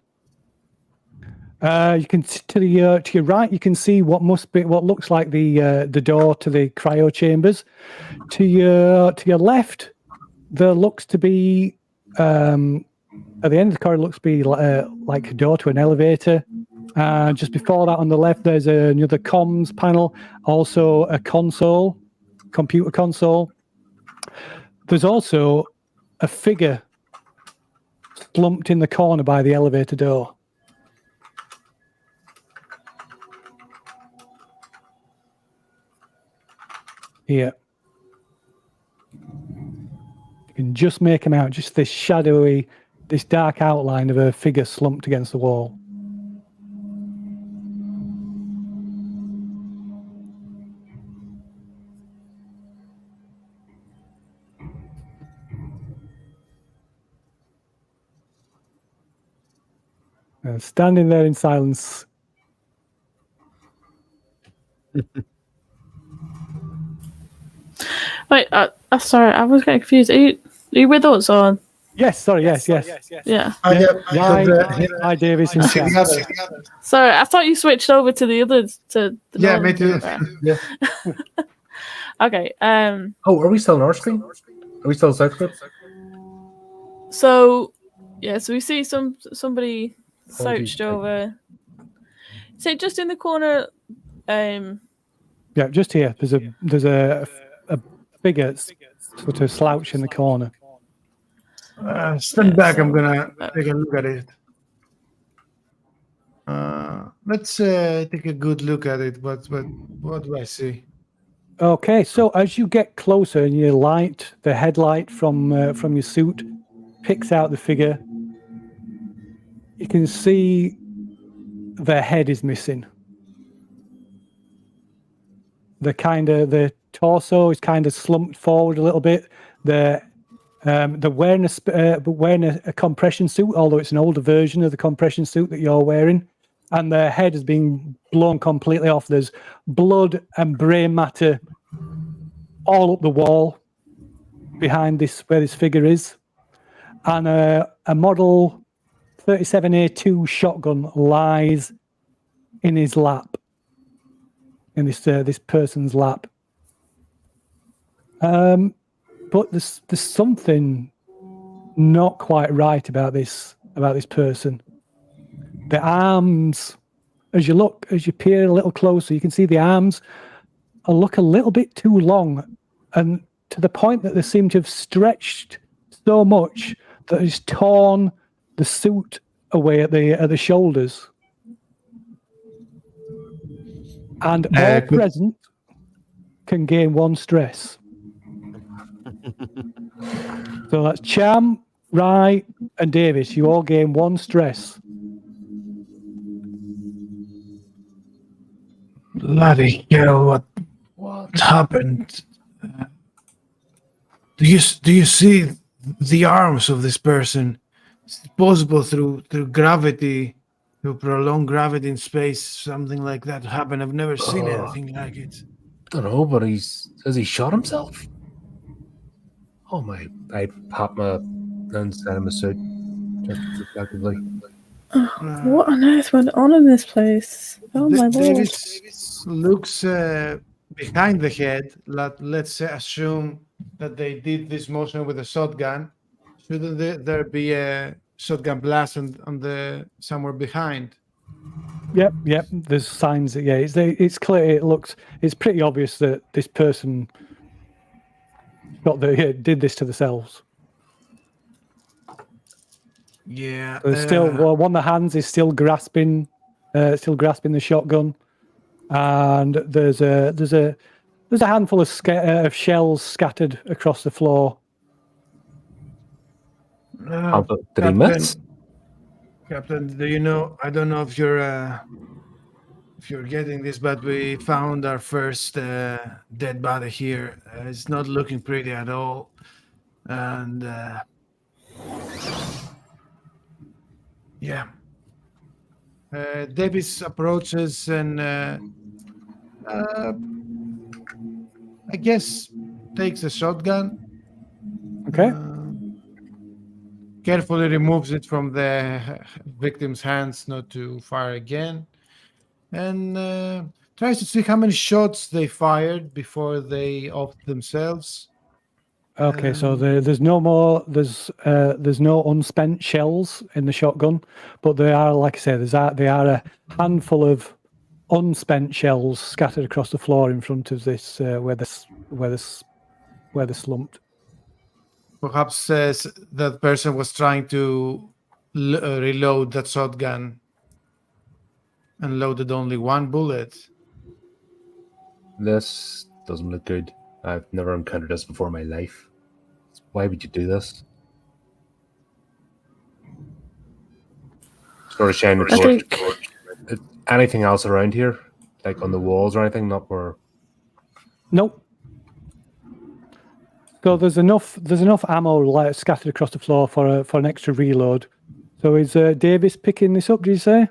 You can to your right, you can see what looks like the door to the cryo chambers. To your left, there looks to be at the end of the corridor looks to be like a door to an elevator. Just before that, on the left, there's another comms panel, also a console, computer console. There's also a figure slumped in the corner by the elevator door. Here. You can just make him out, just this shadowy, this dark outline of a figure slumped against the wall. Standing there in silence. Wait, sorry, I was getting confused. Are you with us or? Yes, sorry, yes. Yeah. Hi, Davis in chat. Sorry, I thought you switched over to the others. To the Yeah, me too. northern- Yeah. Okay. Oh, are we still on our screen? Are we still South Script? So, yeah. So we see somebody slouched over. Say just in the corner. Yeah, just here. There's a figure sort of slouch in the corner. Stand back. I'm gonna take a look at it. Let's take a good look at it. What do I see? Okay, so as you get closer and your light, the headlight from your suit picks out the figure, you can see their head is missing. The torso is kind of slumped forward a little bit. They're wearing a compression suit, although it's an older version of the compression suit that you're wearing, and their head has been blown completely off. There's blood and brain matter all up the wall behind where this figure is, and a model 37A2 shotgun lies in his lap, in this person's lap. But there's something not quite right about this person. The arms, as you peer a little closer, you can see the arms look a little bit too long, and to the point that they seem to have stretched so much that it's torn the suit away at the shoulders. And all present can gain 1 stress. So that's Cham, Rye, and Davis. You all gain 1 stress. Bloody hell! What happened? Do you see the arms of this person? Is it possible through gravity, through prolonged gravity in space, something like that happen? I've never seen anything like it. I don't know, but has he shot himself? Oh my! I pop my inside of my suit just reflectively. What on earth went on in this place? Oh my lord! Davis looks behind the head. Let's assume that they did this motion with a shotgun. Shouldn't there be a shotgun blast on the somewhere behind? Yep. There's signs that it's clear. It's pretty obvious that this person did this to themselves. Yeah. There's still one of the hands is still grasping the shotgun, and there's a handful of shells scattered across the floor. Did he miss? Captain, do you know? I don't know if you're getting this, but we found our first dead body here. It's not looking pretty at all, and yeah. Davis approaches and I guess takes a shotgun. Okay. Carefully removes it from the victim's hands not to fire again, and tries to see how many shots they fired before they offed themselves. Okay, so there's no more. There's no unspent shells in the shotgun, but there are, like I say, there are a handful of unspent shells scattered across the floor in front of this where they're slumped. Perhaps that person was trying to reload that shotgun and loaded only one bullet. This doesn't look good. I've never encountered this before in my life. Why would you do this? Sort of shine the torch. Anything else around here? Like on the walls or anything? Not where... Nope. So there's enough ammo scattered across the floor for an extra reload. So is Davis picking this up? Did you say?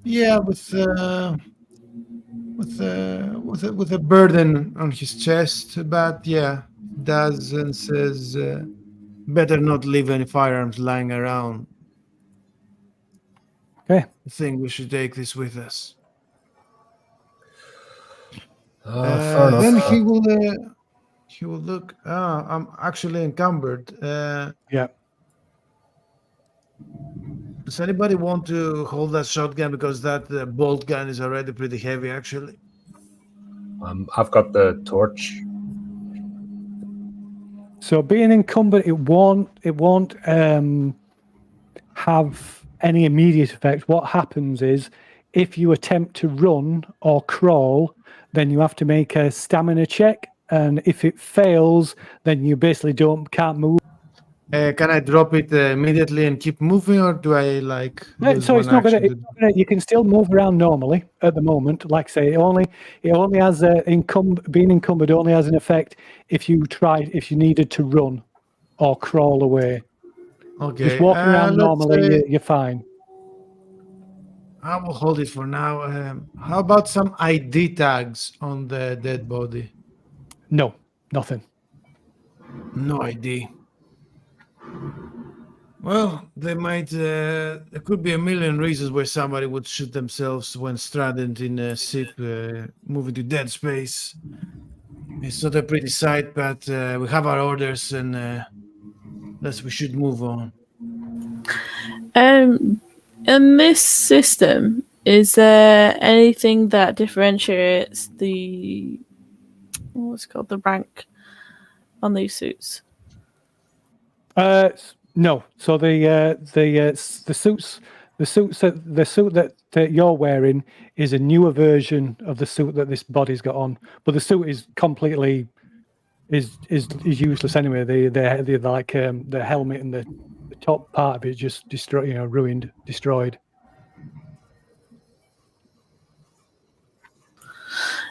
Yeah, with a burden on his chest, but yeah, does and says, better not leave any firearms lying around. Okay. I think we should take this with us. fair enough. Then he will look. I'm actually encumbered. Yeah. Does anybody want to hold that shotgun, because that bolt gun is already pretty heavy, actually? I've got the torch. So being encumbered, it won't have any immediate effect. What happens is, if you attempt to run or crawl, then you have to make a stamina check, and if it fails, then you basically can't move. Can I drop it immediately and keep moving, or do I lose So it's one not gonna, action You can still move around normally at the moment. Like I say, it only has being encumbered only has an effect if you needed to run or crawl away. Okay. Just walking around let's normally, say you're fine. I will hold it for now. How about some ID tags on the dead body? No, nothing. No ID. Well, they might. There could be a million reasons why somebody would shoot themselves when stranded in a ship moving to dead space. It's not a pretty sight, but we have our orders, and we should move on. In this system, is there anything that differentiates the the rank on these suits? No. So the suit that you're wearing is a newer version of the suit that this body's got on, but the suit is completely is useless anyway. The like the helmet and the top part of it is just destroyed.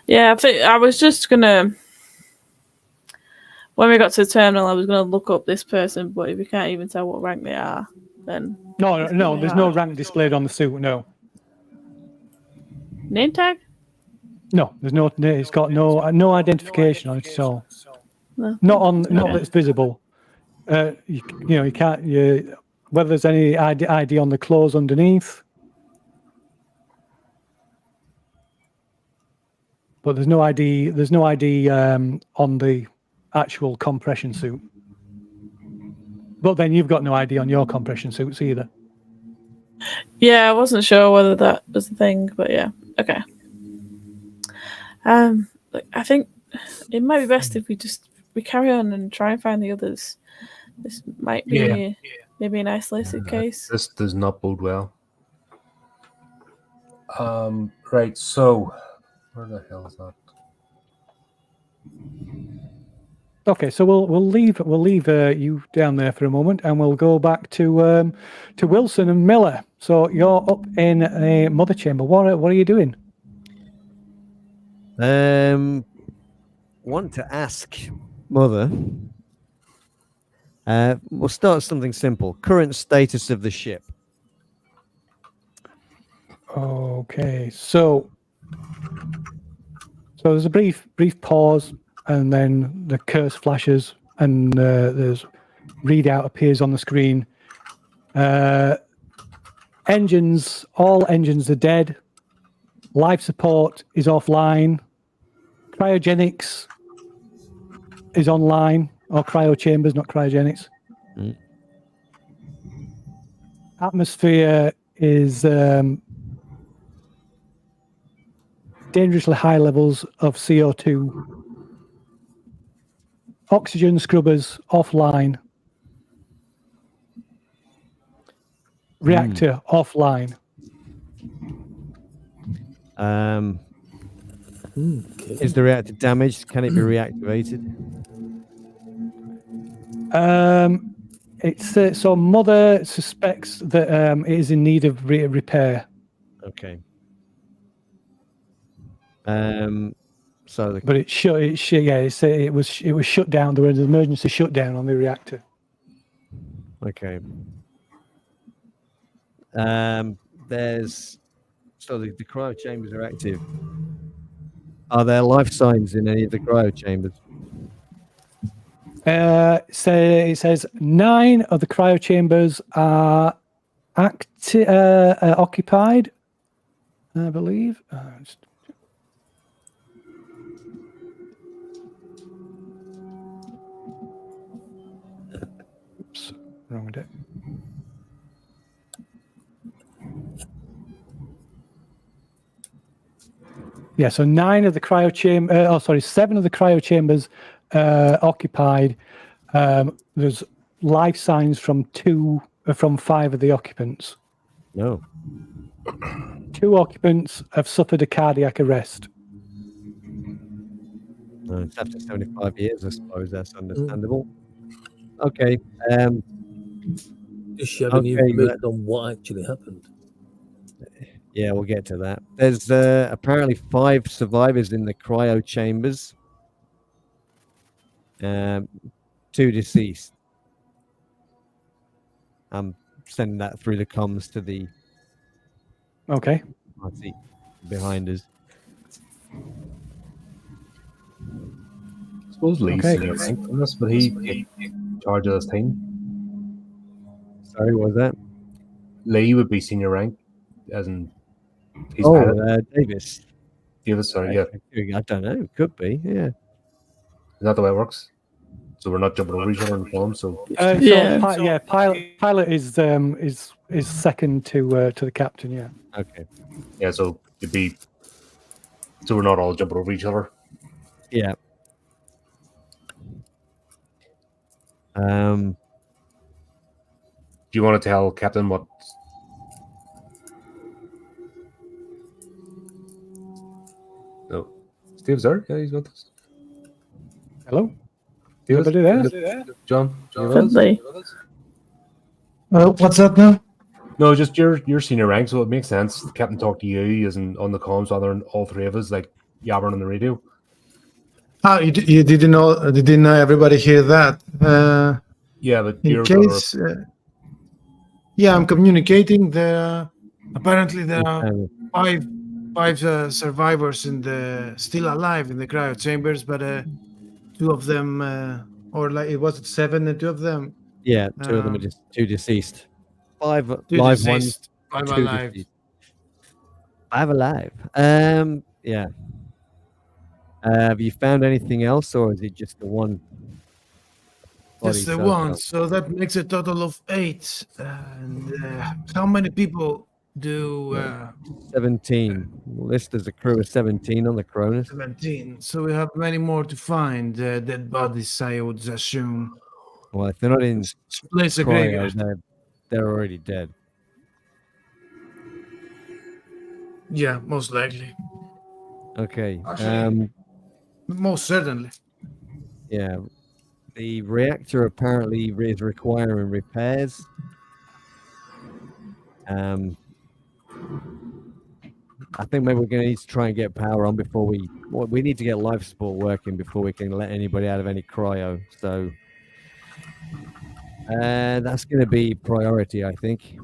Yeah, I think I was just gonna. When we got to the terminal, I was gonna look up this person, but if you can't even tell what rank they are, then No. There's no rank displayed on the suit. No. Name tag? No, there's no. It's got no identification on it at all. No. Not that's visible. You can't. Whether there's any ID on the clothes underneath, but there's no ID. There's no ID on the actual compression suit. But then you've got no ID on your compression suits either. Yeah, I wasn't sure whether that was the thing, but yeah, okay. I think it might be best if we carry on and try and find the others. This might be maybe an isolated case. This does not bode well. Right. So, where the hell is that? Okay, so we'll leave you down there for a moment, and we'll go back to Wilson and Miller. So you're up in a mother chamber. What are you doing? Want to ask Mother. We'll start with something simple. Current status of the ship. Okay, so there's a brief pause, and then the curse flashes, and there's readout appears on the screen. All engines are dead. Life support is offline. Cryogenics is online, or cryo chambers, not cryogenics. Mm. Atmosphere is dangerously high levels of CO2. Oxygen scrubbers offline. Reactor offline. Okay. Is the reactor damaged? Can it be reactivated? It's so Mother suspects that it is in need of repair. Okay. So But it was shut down. There was an emergency shutdown on the reactor. okay. There's the cryo chambers are active. Are there life signs in any of the cryo chambers? It says 9 of the cryo chambers are occupied, I believe. Oops, wrong with it. Yeah, so 9 of the cryo chamber. 7 of the cryo chambers occupied. There's life signs from 5 of the occupants. No. 2 occupants have suffered a cardiac arrest. No, it's after 75 years, I suppose. That's understandable. Okay. Does she have any information on what actually happened? Yeah, we'll get to that. There's apparently 5 survivors in the cryo chambers. 2 deceased. I'm sending that through the comms to the party behind us. I suppose Lee's senior rank on this, but he take charge of this team. Sorry, what was that? Lee would be senior rank, as in he's Davis. Davis, sorry, yeah. I don't know. Could be, yeah. Is that the way it works? So we're not jumping over each other in film. So Pilot is second to the captain. Yeah. Okay. Yeah, so it'd be. So we're not all jumping over each other. Yeah. Do you want to tell Captain what? No, Steve's there. Yeah, he's got this. Hello. Everybody there? John. Friendly. What's that now? No, just your senior rank, so it makes sense. The captain talked to you, isn't on the comms, rather than all 3 of us, like yabbering on the radio. Oh, you didn't know? Didn't everybody hear that? Yeah, but in case, I'm communicating. Apparently there are 5 survivors still alive in the cryo chambers, but 2 of them, or like it was 7 and 2 of them. Yeah, 2 of them are just 2 deceased. 5 2 live deceased, ones. 5 2 alive. Deceased. 5 alive. Yeah. Have you found anything else, or is it just the one? That's the one. So that makes a total of 8. And how many people do? 17. List as a crew of 17 on the Cronus. 17. So we have many more to find. Dead bodies, I would assume. Well, if they're not in Place a cryo, graveyard. they're already dead. Yeah, most likely. Okay. Actually, most certainly. Yeah. The reactor apparently is requiring repairs. I think maybe we're going to need to try and get power on before we need to get life support working before we can let anybody out of any cryo. So that's going to be priority, I think.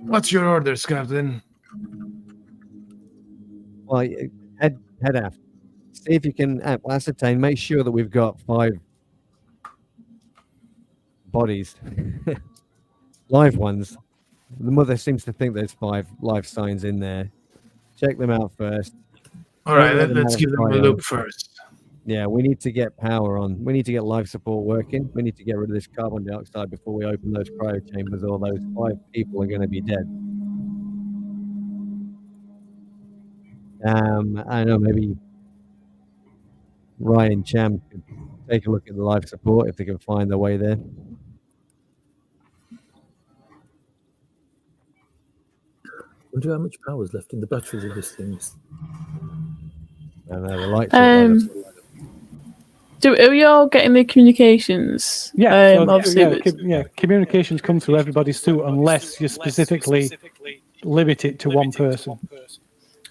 What's your orders, Captain? Well, head aft. See if you can ascertain. Make sure that we've got 5 bodies, live ones. The mother seems to think there's 5 life signs in there. Check them out first. All right, Let them let's have give them a try look on. first. Yeah, we need to get power on. We need to get life support working. We need to get rid of this carbon dioxide before we open those cryo chambers, or those 5 people are going to be dead. I know maybe Ryan and Cham could take a look at the life support if they can find their way there. Wonder how much power is left in the batteries of this thing. I know the lights are light up. Are we all getting the communications? Yeah, so obviously. communications come through everybody's suit unless you specifically limit it to one person.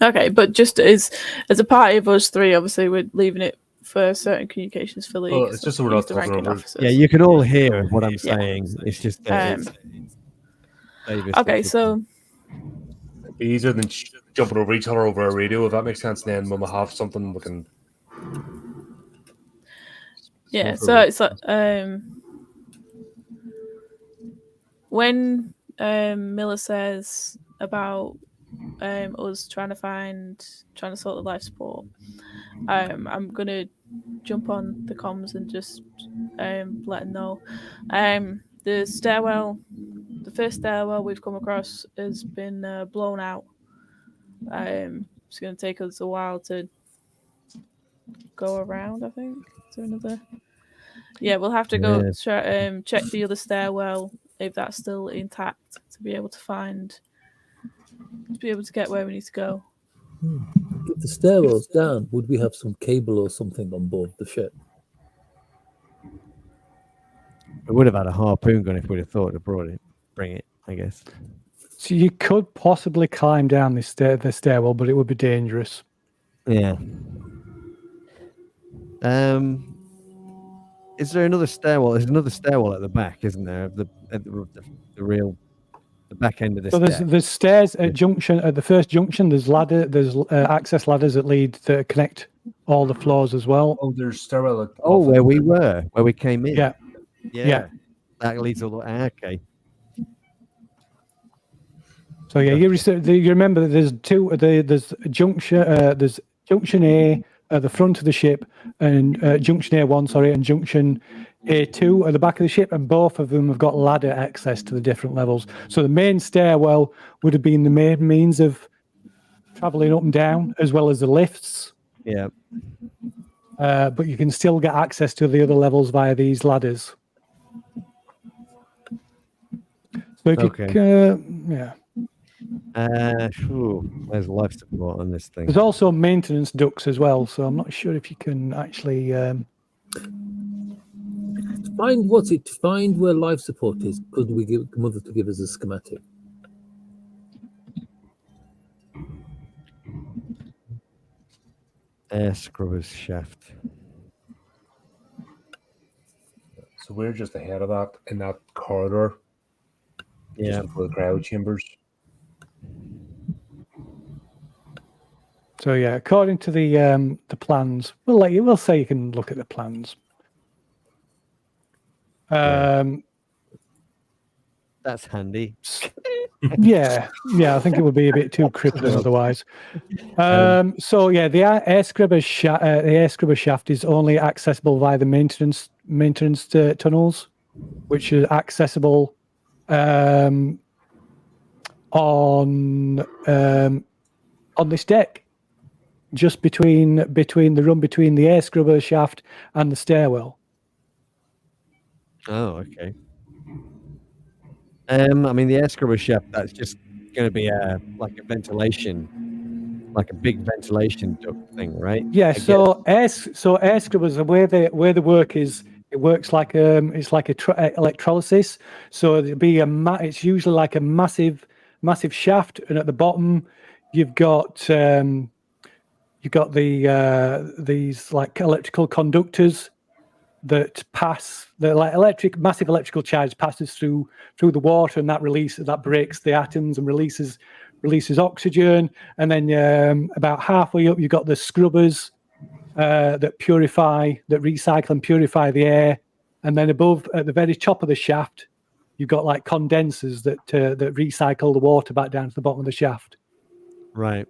Okay, but just as a party of us 3, obviously we're leaving it for certain communications for League. Well, it's just so we're not the talking ranking over. officers. Yeah, you can all hear what I'm saying. It's just that Davis okay, is- so It'd be easier than jumping over each other over a radio, if that makes sense. And then when we have something, we can. yeah, so it's like when Miller says about us trying to sort the life support, I'm gonna jump on the comms and just let them know. The first stairwell we've come across has been blown out. It's gonna take us a while to go around, I think. Is there another? Yeah, we'll have to go check the other stairwell if that's still intact to be able to get where we need to go. If the stairwell's down, would we have some cable or something on board the ship? We would have had a harpoon gun if we'd have thought to bring it, I guess. So you could possibly climb down the stairwell, but it would be dangerous. Yeah. Is there another stairwell? There's another stairwell at the back, isn't there? At the back end of the So there's stairs at the first junction. There's access ladders that connect all the floors as well. Oh, there's stairwell. where we came in. Yeah. Yeah. That leads all the okay. So yeah, you remember that there's there's junction A at the front of the ship, and junction A1, and junction A2 at the back of the ship, and both of them have got ladder access to the different levels. So the main stairwell would have been the main means of traveling up and down, as well as the lifts. Yeah. But you can still get access to the other levels via these ladders. So if yeah. There's life support on this thing. There's also maintenance ducts as well, so I'm not sure if you can actually. To find where life support is, could we get Mother to give us a schematic? Air scrubbers shaft. So we're just ahead of that in that corridor. Yeah. Just before the cryo chambers. So yeah, according to the plans, we'll say you can look at the plans. That's handy. Yeah, I think it would be a bit too cryptic otherwise. So yeah, the air scrubber shaft is only accessible via the maintenance tunnels, which are accessible on this deck, just between the run between the air scrubber shaft and the stairwell. Oh, okay. I mean, the air scrubber shaft, that's just going to be like a big ventilation duct thing, right? Yeah. So air scrubbers, the way they work is it works like it's like electrolysis. So it'd be it's usually like a massive shaft, and at the bottom you've got these like electrical conductors that pass massive electrical charge passes through the water, and that breaks the atoms and releases oxygen. And then about halfway up you've got the scrubbers that recycle and purify the air. And then above, at the very top of the shaft, you've got like condensers that recycle the water back down to the bottom of the shaft. Right.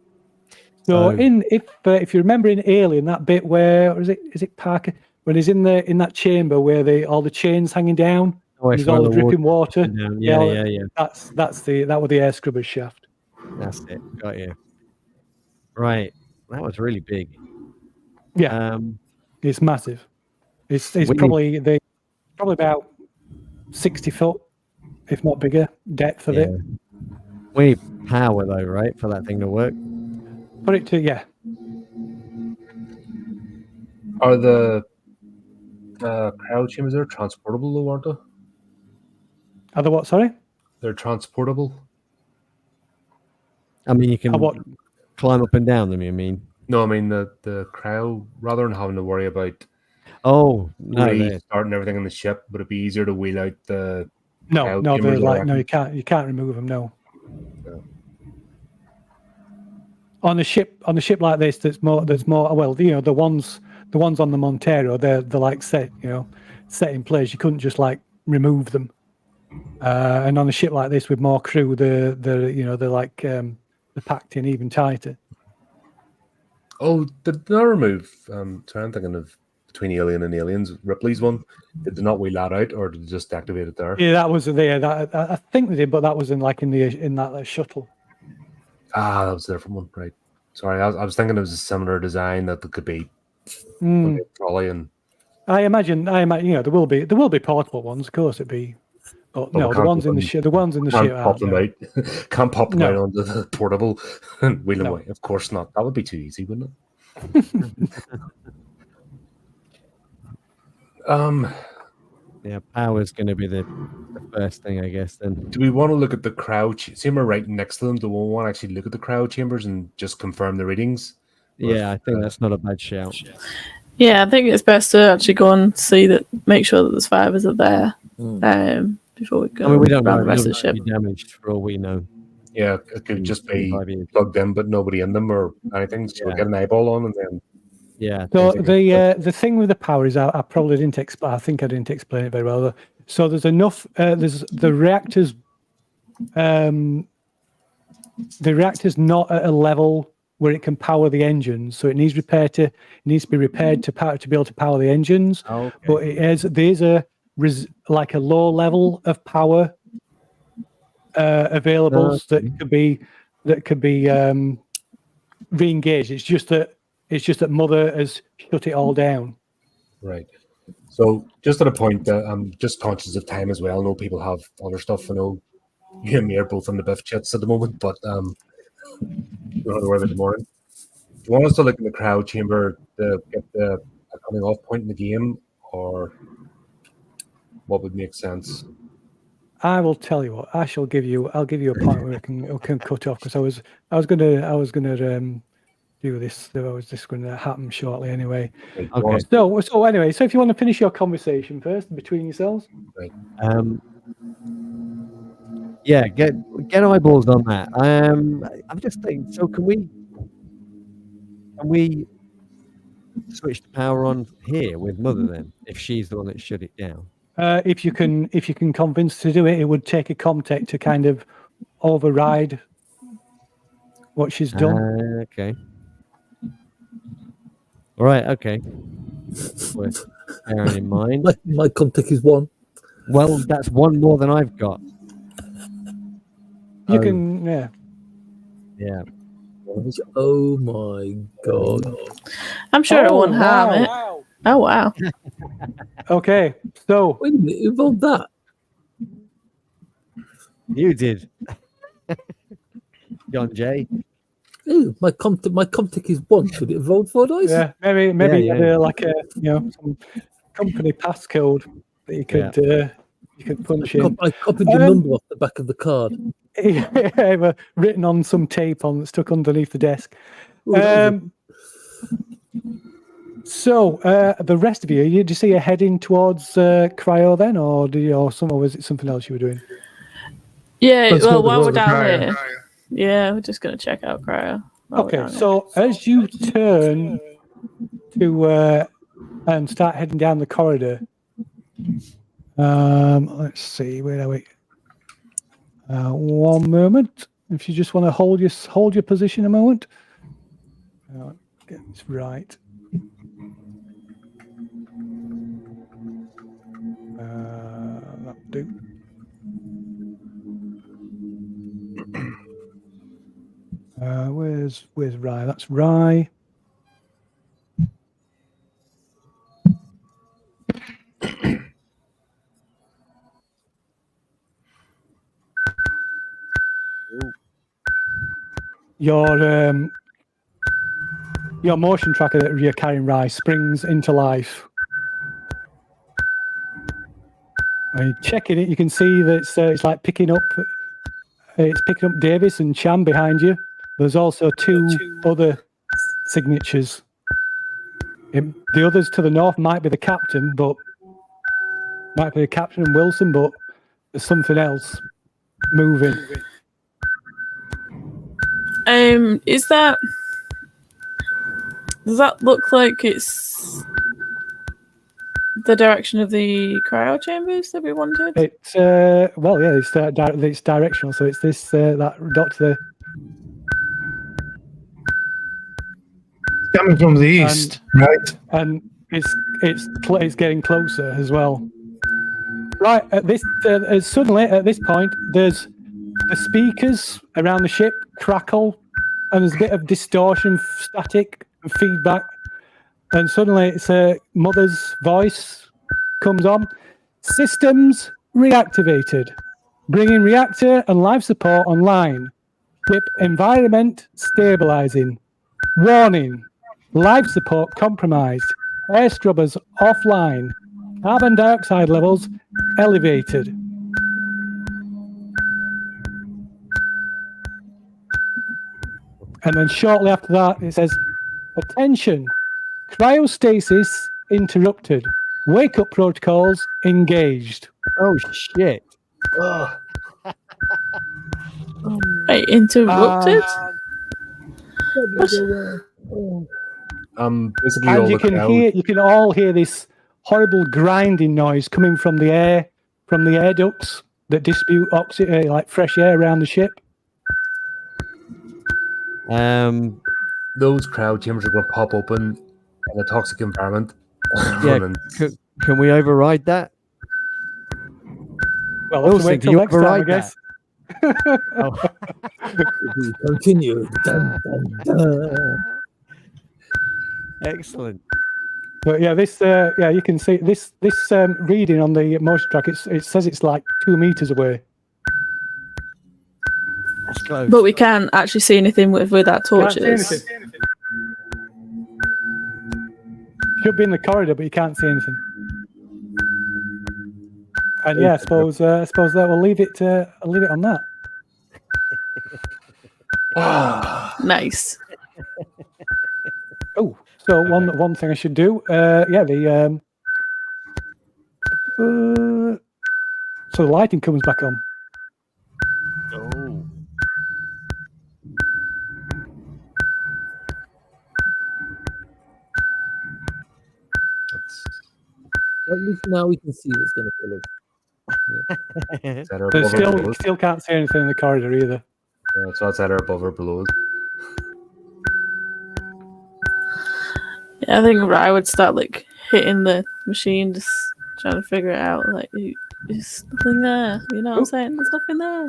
So if you remember in Alien, that bit where or is it Parker when he's in that chamber where all the chains hanging down, and there's all the dripping water. Yeah. That was the air scrubber shaft. That's it. Got you. Right. That was really big. Yeah, it's massive. It's We- probably about 60 foot, if not bigger, depth of it. We need power though, right, for that thing to work. Put it to Are the cryo chambers there transportable though, aren't they? Are the what? Sorry. They're transportable. I mean, you can What? climb up and down them. You mean? No, I mean the cryo. Rather than having to worry about Oh no, restarting everything in the ship, would it be easier to wheel out the? No, cryo they're chambers, like I no, reckon? you can't remove them. No. No. On a ship like this, there's more. Well, the ones on the Montero, they're like set in place. You couldn't just like remove them. And on a ship like this with more crew, they're packed in even tighter. Oh, did they not remove? Sorry, I'm thinking of between Alien and Aliens, Ripley's one. Did they not wheel that out, or did they just activate it there? Yeah, that was there. I think they did, but that was in that shuttle. Ah, that was a different one, right? Sorry, I was thinking it was a similar design that there could be trolley and. I imagine, there will be portable ones, of course it'd be, but no, the ones in the ship, Can't pop them out. Can't pop them out onto the portable and wheel them away. Of course not. That would be too easy, wouldn't it? Yeah, power's going to be the first thing, I guess. Then do we want to look at the cryo? See, we're right next to them. Do we want to actually look at the cryo chambers and just confirm the readings? Yeah, I think that's not a bad shout. Yeah, I think it's best to actually go and make sure that the survivors are there before we go. I mean, we don't know. around the rest of the ship. Be damaged for all we know. Yeah, it could just be plugged in, but nobody in them or anything. So we get an eyeball on, and then So the thing with the power is I probably didn't explain. I think I didn't explain it very well. So there's enough. There's the reactors. The reactor's not at a level where it can power the engines, so it needs to be repaired to be able to power the engines. Okay. But there's a low level of power available that could be re-engaged. It's just that Mother has shut it all down. right. So just at a point that I'm just conscious of time as well. I know people have other stuff. I know you and me are both on the biff chits at the moment, but we don't have to worry about the morning. Do you want us to look in the cryo chamber to get a coming off point in the game, or what would make sense? I will tell you what. I'll give you a point where it can cut off, because I was gonna do this. I was just going to happen shortly anyway. Okay. So anyway, if you want to finish your conversation first between yourselves. Right. Yeah, get eyeballs on that. I'm just thinking. So can we switch the power on here with Mother then, if she's the one that shut it down? If you can convince her to do it, it would take a Comtech to kind of override what she's done. Okay. All right. Okay. Worth bearing in mind. My contact is 1. Well, that's one more than I've got. You can, Yeah. Oh my god! I'm sure it won't harm it. Oh wow! Okay, so Wait a minute, who rolled that? You did, John J. Ooh, my comtic is 1. Should it have rolled 4 dice? yeah, maybe Yeah. like a some company passcode that you could punch in. I copied the number off the back of the card. Yeah, written on some tape stuck underneath the desk. So the rest of you, did you see you heading towards cryo then, or was it something else you were doing? Yeah, Let's go while we're towards the down cryo. here, yeah, we're just gonna check out cryo. while we're Okay, down here. so as you turn to and start heading down the corridor, let's see, where are we? One moment. If you just want to hold your position a moment. Get this right. That'll do. Where's Rye? That's Rye. Your motion tracker that you're carrying, Rye, springs into life. When you're checking it, you can see that it's like picking up. It's picking up Davis and Cham behind you. There's also two other signatures. The others to the north might be the captain, and Wilson, but there's something else moving. Does that look like it's the direction of the cryo chambers that we wanted? It's it's directional, so it's this that dot there. Coming from the east, right? And it's getting closer as well. Right at this suddenly at this point, there's the speakers around the ship crackle, and there's a bit of distortion, static, and feedback. And suddenly, it's Mother's voice comes on. Systems reactivated, bringing reactor and life support online. Ship environment stabilizing. Warning: life support compromised. Air scrubbers offline. Carbon dioxide levels elevated. And then shortly after that, it says, attention, cryostasis interrupted. Wake-up protocols engaged. Oh, shit. Wait, interrupted? Basically, And all you can all hear this horrible grinding noise coming from the air ducts that distribute oxygen, like fresh air around the ship. those crowd chambers are going to pop open in a toxic environment. Yeah, can we override that? Well, let's wait till next time, I guess. Continue. Dun, dun, dun. Excellent. But yeah, this you can see this reading on the motion track. It says it's like 2 meters away. That's close. But we can't actually see anything with our torches. Should be in the corridor, but you can't see anything. And yeah, I suppose that we'll leave it on that. Nice. Oh, so one thing I should do. So the lighting comes back on. Oh. At least now we can see what's going to kill us. But still can't see anything in the corridor either. So that's either above or below. Yeah, I think I would start like hitting the machine, just trying to figure it out. Like, there's nothing there. You know what I'm saying? There's nothing there.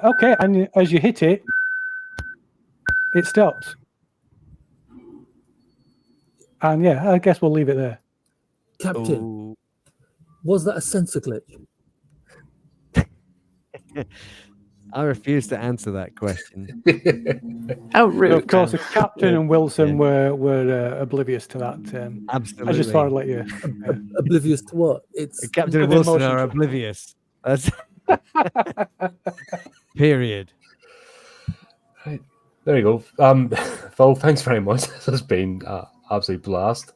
Okay, and as you hit it, it stops. And yeah, I guess we'll leave it there. Captain, was that a sensor glitch? I refuse to answer that question. How rude. So of course, the captain and Wilson were oblivious to that. Absolutely. I just thought I'd let you. Oblivious to what? It's Captain and Wilson are oblivious. That's period. Right. There you go. Phil, thanks very much. This has been absolute blast.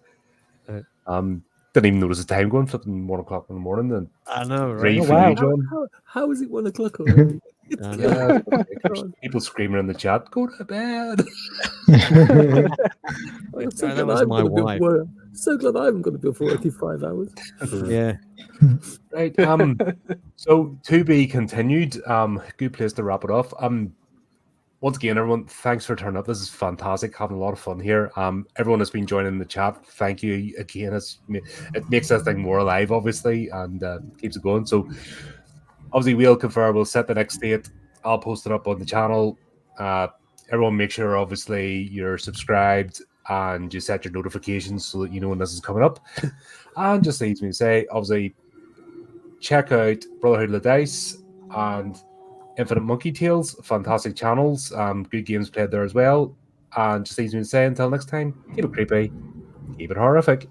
Didn't even notice the time going, flipping 1 o'clock in the morning. And I know, right? ready for you, John. How is it 1 o'clock already? Yeah, people screaming in the chat, go to bed. That was my wife. So glad I haven't got to do 45 hours. Yeah. Right. So to be continued. Good place to wrap it off. once again, everyone, thanks for turning up. This is fantastic. Having a lot of fun here. Everyone has been joining the chat. Thank you again. It makes this thing more alive, obviously, and keeps it going. So, obviously, we'll confirm. We'll set the next date. I'll post it up on the channel. Everyone, make sure, obviously, you're subscribed and you set your notifications so that you know when this is coming up. And just leaves me to say, obviously, check out Brotherhood of the Dice and Infinite Monkey Tales, fantastic channels, good games played there as well. And just leaves me to say, until next time, keep it creepy, keep it horrific.